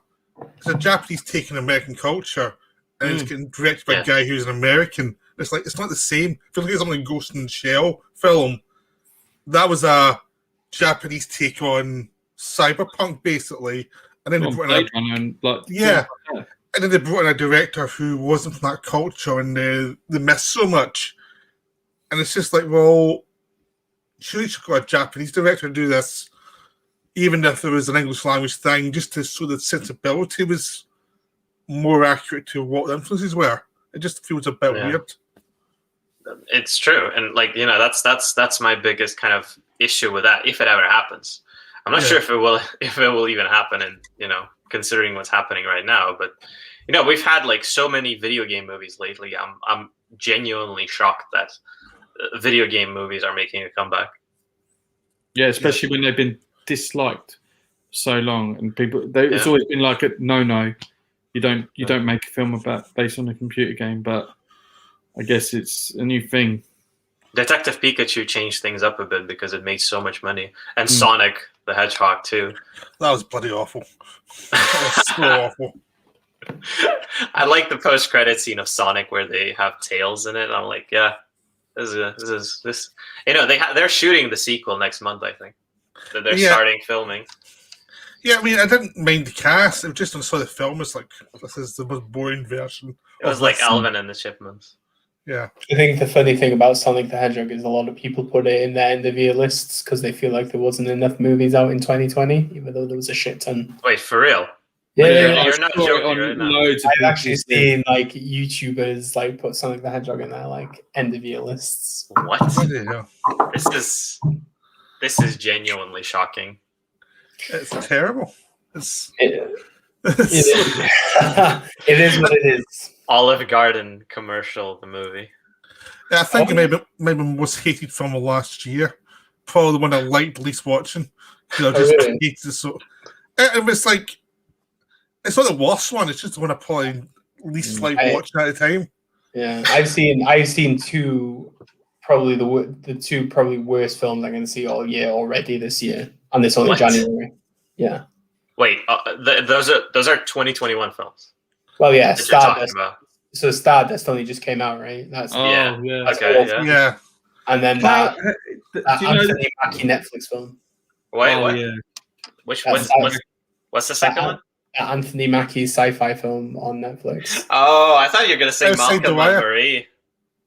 Japanese take on American culture, and it's getting directed by a guy who's an American. It's not the same. If you look at something like Ghost in the Shell film, that was a Japanese take on cyberpunk, basically, and then they brought in and then they brought in a director who wasn't from that culture, and they missed so much, and it's just like, well. Surely you should got a Japanese director to do this, even if there was an English language thing, just to so the sensibility was more accurate to what the influences were. It just feels a bit weird. It's true, and that's my biggest kind of issue with that. If it ever happens, I'm not sure if it will even happen, and considering what's happening right now. But we've had like so many video game movies lately. I'm genuinely shocked that video game movies are making a comeback. Yeah, especially when they've been disliked so long, and it's always been like a no. You don't make a film based on a computer game, but I guess it's a new thing. Detective Pikachu changed things up a bit because it made so much money, and Sonic the Hedgehog too. That was bloody awful. That was so awful. I like the post-credit scene of Sonic where they have tails in it. I'm like, yeah. This they're shooting the sequel next month. I think that they're starting filming. Yeah, I didn't mind the cast. It was just when I saw the film, it's like this is the most boring version. It was like Alvin and the Chipmunks. Yeah, I think the funny thing about Sonic the Hedgehog is a lot of people put it in their end of year lists because they feel like there wasn't enough movies out in 2020, even though there was a shit ton. Wait, for real? Yeah, you're not joking right now. I've actually seen like YouTubers like put Sonic the Hedgehog in their like end of year lists. What? Yeah. This is genuinely shocking. It's terrible. It is what it is. Olive Garden commercial, the movie. Yeah, I think it may be my most hated film of last year. Probably the one I liked least watching. Hated it so. It was like. It's not the worst one. It's just the one I probably least like watching at the time. Yeah, I've seen two, probably the two probably worst films I'm going to see all year already this year, and it's only January. Yeah. Wait, those are 2021 films. Well, yeah, Stardust. So Stardust only just came out, right? That's okay, yeah. And then that Anthony Mackie Netflix film. Wait, what? Yeah. What's the second one? Anthony Mackie's sci-fi film on Netflix. Oh, I thought you were going to say Malcolm and Marie.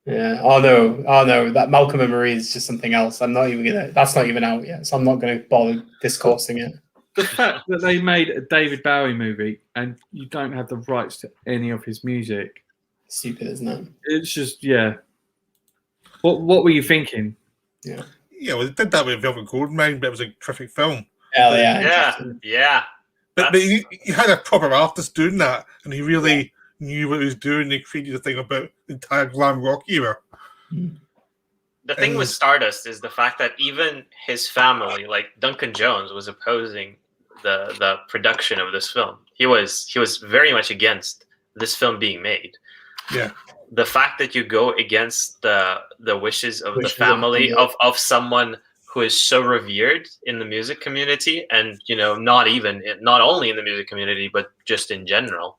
Yeah. Oh no. That Malcolm and Marie is just something else. I'm not even gonna. That's not even out yet, so I'm not going to bother discoursing it. The fact that they made a David Bowie movie and you don't have the rights to any of his music. Stupid, isn't it? It's just What were you thinking? Yeah. Yeah, well, they did that with Velvet Goldmine, but it was a terrific film. Hell yeah. Yeah. But you had a proper artist doing that, and he really knew what he was doing. He created a thing about the entire glam rock era. The thing with Stardust is the fact that even his family, like Duncan Jones, was opposing the production of this film. he was very much against this film being made. Yeah. The fact that you go against the wishes of the Wishes of family the- of someone who is so revered in the music community, and not only in the music community, but just in general,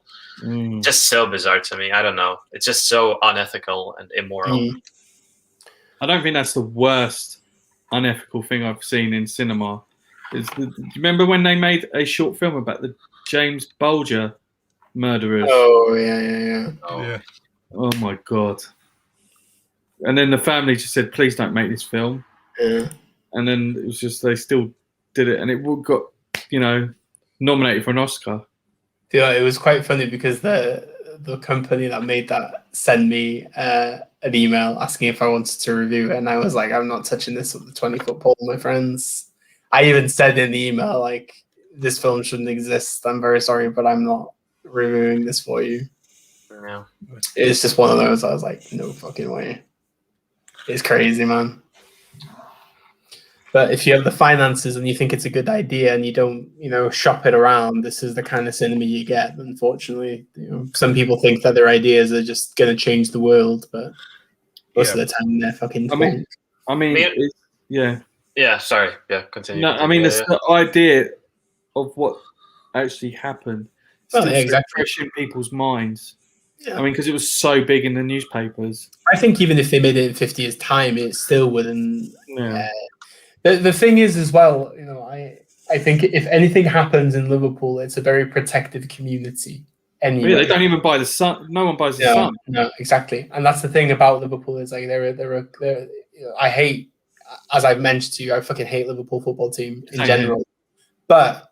just so bizarre to me. I don't know. It's just so unethical and immoral. Mm. I don't think that's the worst unethical thing I've seen in cinema. Do you remember when they made a short film about the James Bulger murderers? Oh yeah. Oh. Yeah. Oh my god! And then the family just said, "Please don't make this film." Yeah. And then it was just they still did it, and it got nominated for an Oscar. Yeah, it was quite funny because the company that made that sent me an email asking if I wanted to review it, and I was like, I'm not touching this with the 20-foot pole, my friends. I even said in the email, like, this film shouldn't exist. I'm very sorry, but I'm not reviewing this for you. Yeah. It's just one of those. I was like, no fucking way. It's crazy, man. But if you have the finances and you think it's a good idea and you don't, shop it around, this is the kind of cinema you get. Unfortunately, some people think that their ideas are just going to change the world, but most of the time they're fucking. Yeah. Sorry. Yeah. Continue. No, I mean it's the idea of what actually happened. Well, yeah, exactly. Fresh in people's minds. Yeah. I mean, because it was so big in the newspapers. I think even if they made it in 50 years' time, it still wouldn't. Yeah. The thing is, as well, I think if anything happens in Liverpool, it's a very protected community. Anyway, Yeah, they don't even buy the Sun. No one buys the Sun. No, exactly. And that's the thing about Liverpool is like they're I hate, as I've mentioned to you, I fucking hate Liverpool football team in general. But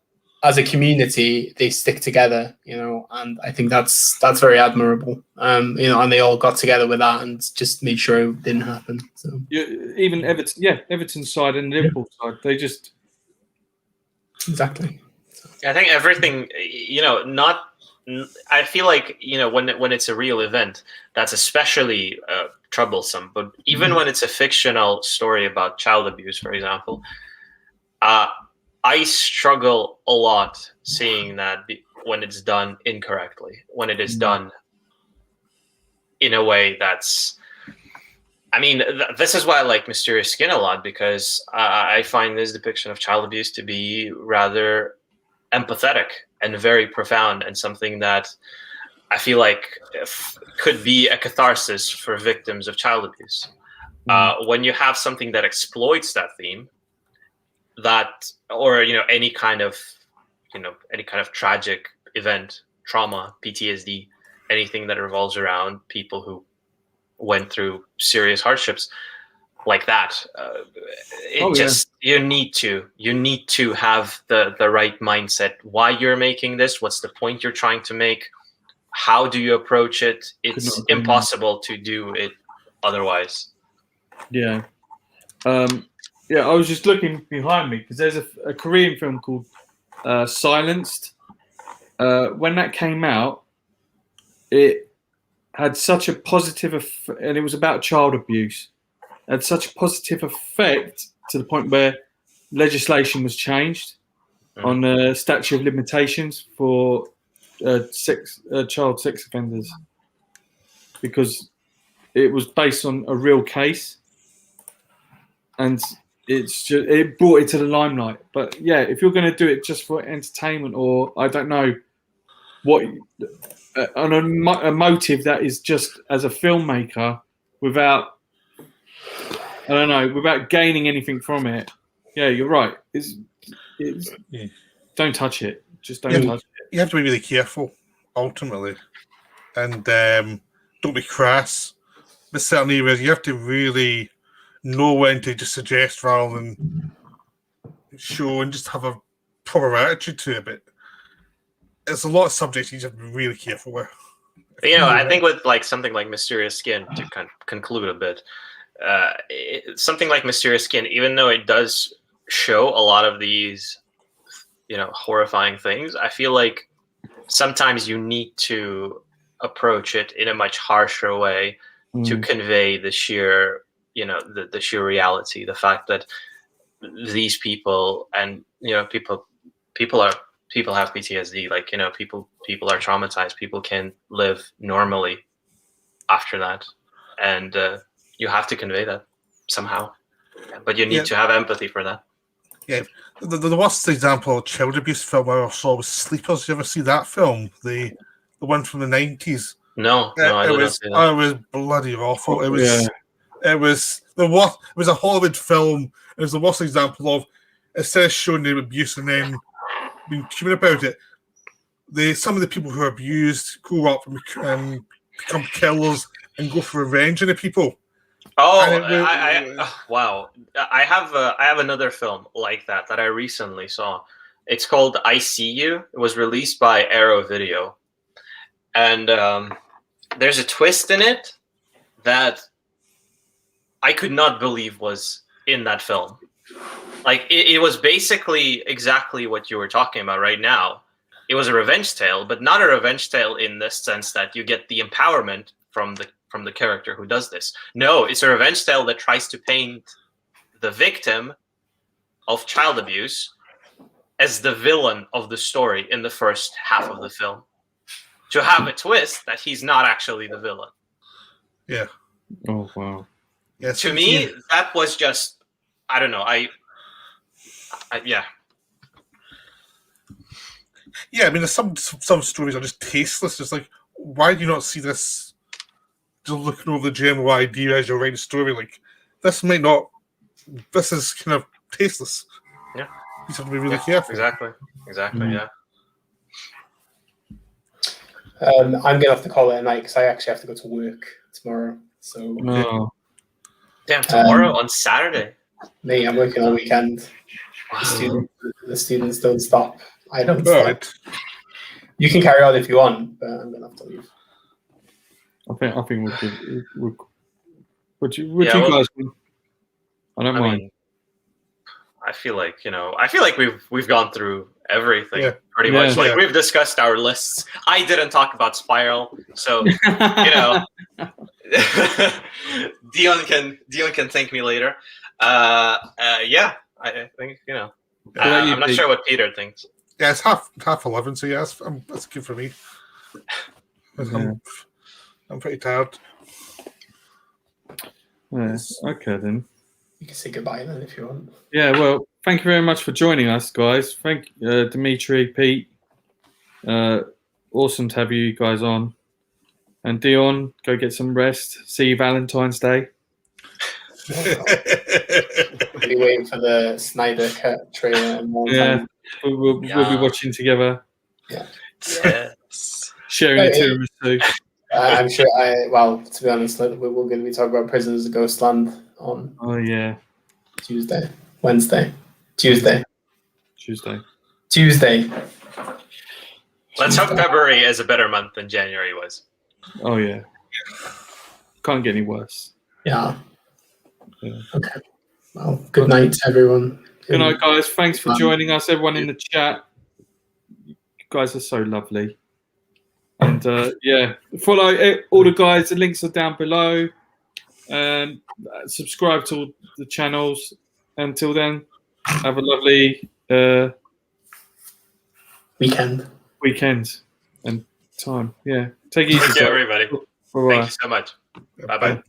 as a community, they stick together, and I think that's very admirable. And they all got together with that and just made sure it didn't happen. So even Everton's side and Liverpool side, they just exactly. I think everything, I feel like when it's a real event, that's especially troublesome. But even when it's a fictional story about child abuse, for example, I struggle a lot seeing that when it's done incorrectly, when it is done in a way that's. I mean, this is why I like Mysterious Skin a lot, because I find this depiction of child abuse to be rather empathetic and very profound, and something that I feel like could be a catharsis for victims of child abuse. When you have something that exploits that theme, or any kind of tragic event, trauma, PTSD, anything that revolves around people who went through serious hardships like that, you need to have the right mindset. Why you're making this? What's the point you're trying to make? How do you approach it? It's impossible to do it otherwise. Yeah. I was just looking behind me because there's a Korean film called Silenced. When that came out, it had such a positive and it was about child abuse. It had such a positive effect to the point where legislation was changed on the statute of limitations for child sex offenders, because it was based on a real case, and it brought it to the limelight. But yeah, if you're going to do it just for entertainment, or I don't know what, on a motive that is just as a filmmaker without gaining anything from it. Yeah, you're right. Don't touch it. Just don't touch it. You have to be really careful, ultimately, and don't be crass. There's certain areas you have to really know when to just suggest rather than show, and just have a proper attitude to it. But there's a lot of subjects you just have to be really careful with. I think with something like Mysterious Skin, to kind of conclude a bit, something like Mysterious Skin, even though it does show a lot of these, horrifying things, I feel like sometimes you need to approach it in a much harsher way to convey the sheer, the sheer reality, the fact that these people and people are people have PTSD. Like, people are traumatized. People can't live normally after that, and you have to convey that somehow. But you need to have empathy for that. Yeah, the worst example of child abuse film I ever saw was Sleepers. You ever see that film? The one from the 90s. No, I didn't see that. It was bloody awful. It was the worst. It was a Hollywood film. It was the worst example of, instead of showing the abuse and then being human about it, some of the people who are abused grow up and become killers and go for revenge on the people. Oh, wow! I have another film like that I recently saw. It's called I See You. It was released by Arrow Video, and there's a twist in it that I could not believe was in that film. Like, it was basically exactly what you were talking about right now. It was a revenge tale, but not a revenge tale in the sense that you get the empowerment from the character who does this. No, it's a revenge tale that tries to paint the victim of child abuse as the villain of the story in the first half of the film, to have a twist that he's not actually the villain. Yeah. Oh, wow. Yeah, to me, that was just, I don't know. Yeah. Yeah, I mean, there's some stories are just tasteless. It's like, why do you not see this? Just looking over the general idea as you're writing a story, like, this is kind of tasteless. Yeah. You just have to be really careful. Exactly, yeah. I'm going to have to call it a night because I actually have to go to work tomorrow. So, No. Damn, tomorrow on Saturday. Me, I'm working all weekend. Wow. The students don't stop. I don't stop. Right. You can carry on if you want, but I'm going to have to leave. I think we could. Would you guys? I don't mind. Mean, I feel like we've gone through everything pretty much. Like, we've discussed our lists. I didn't talk about Spiral, so Dion can thank me later. I think I'm not sure what Peter thinks. Yeah, it's half 11, so yeah, that's good for me. I'm pretty tired. Yes. Okay then. You can say goodbye then if you want. Yeah. Well, thank you very much for joining us, guys. Thank Dimitri, Pete. Awesome to have you guys on. And Dion, go get some rest. See you Valentine's Day. We'll be waiting for the Snyder Cut trailer. We'll be watching together. Yeah. Yes. Sharing a tiramisu. I'm sure. To be honest, we're going to be talking about Prisoners of Ghostland on. Oh yeah. Tuesday. Let's hope February is a better month than January was. Oh yeah. Can't get any worse. Yeah. Okay. Well, good night, everyone. Good night, guys. Thanks for joining us, everyone in the chat. You guys are so lovely. And follow all the guys. The links are down below. And subscribe to all the channels. Until then, have a lovely weekend and time. Yeah. Take it easy. Thank you, everybody. Bye-bye. Thank you so much. Bye-bye.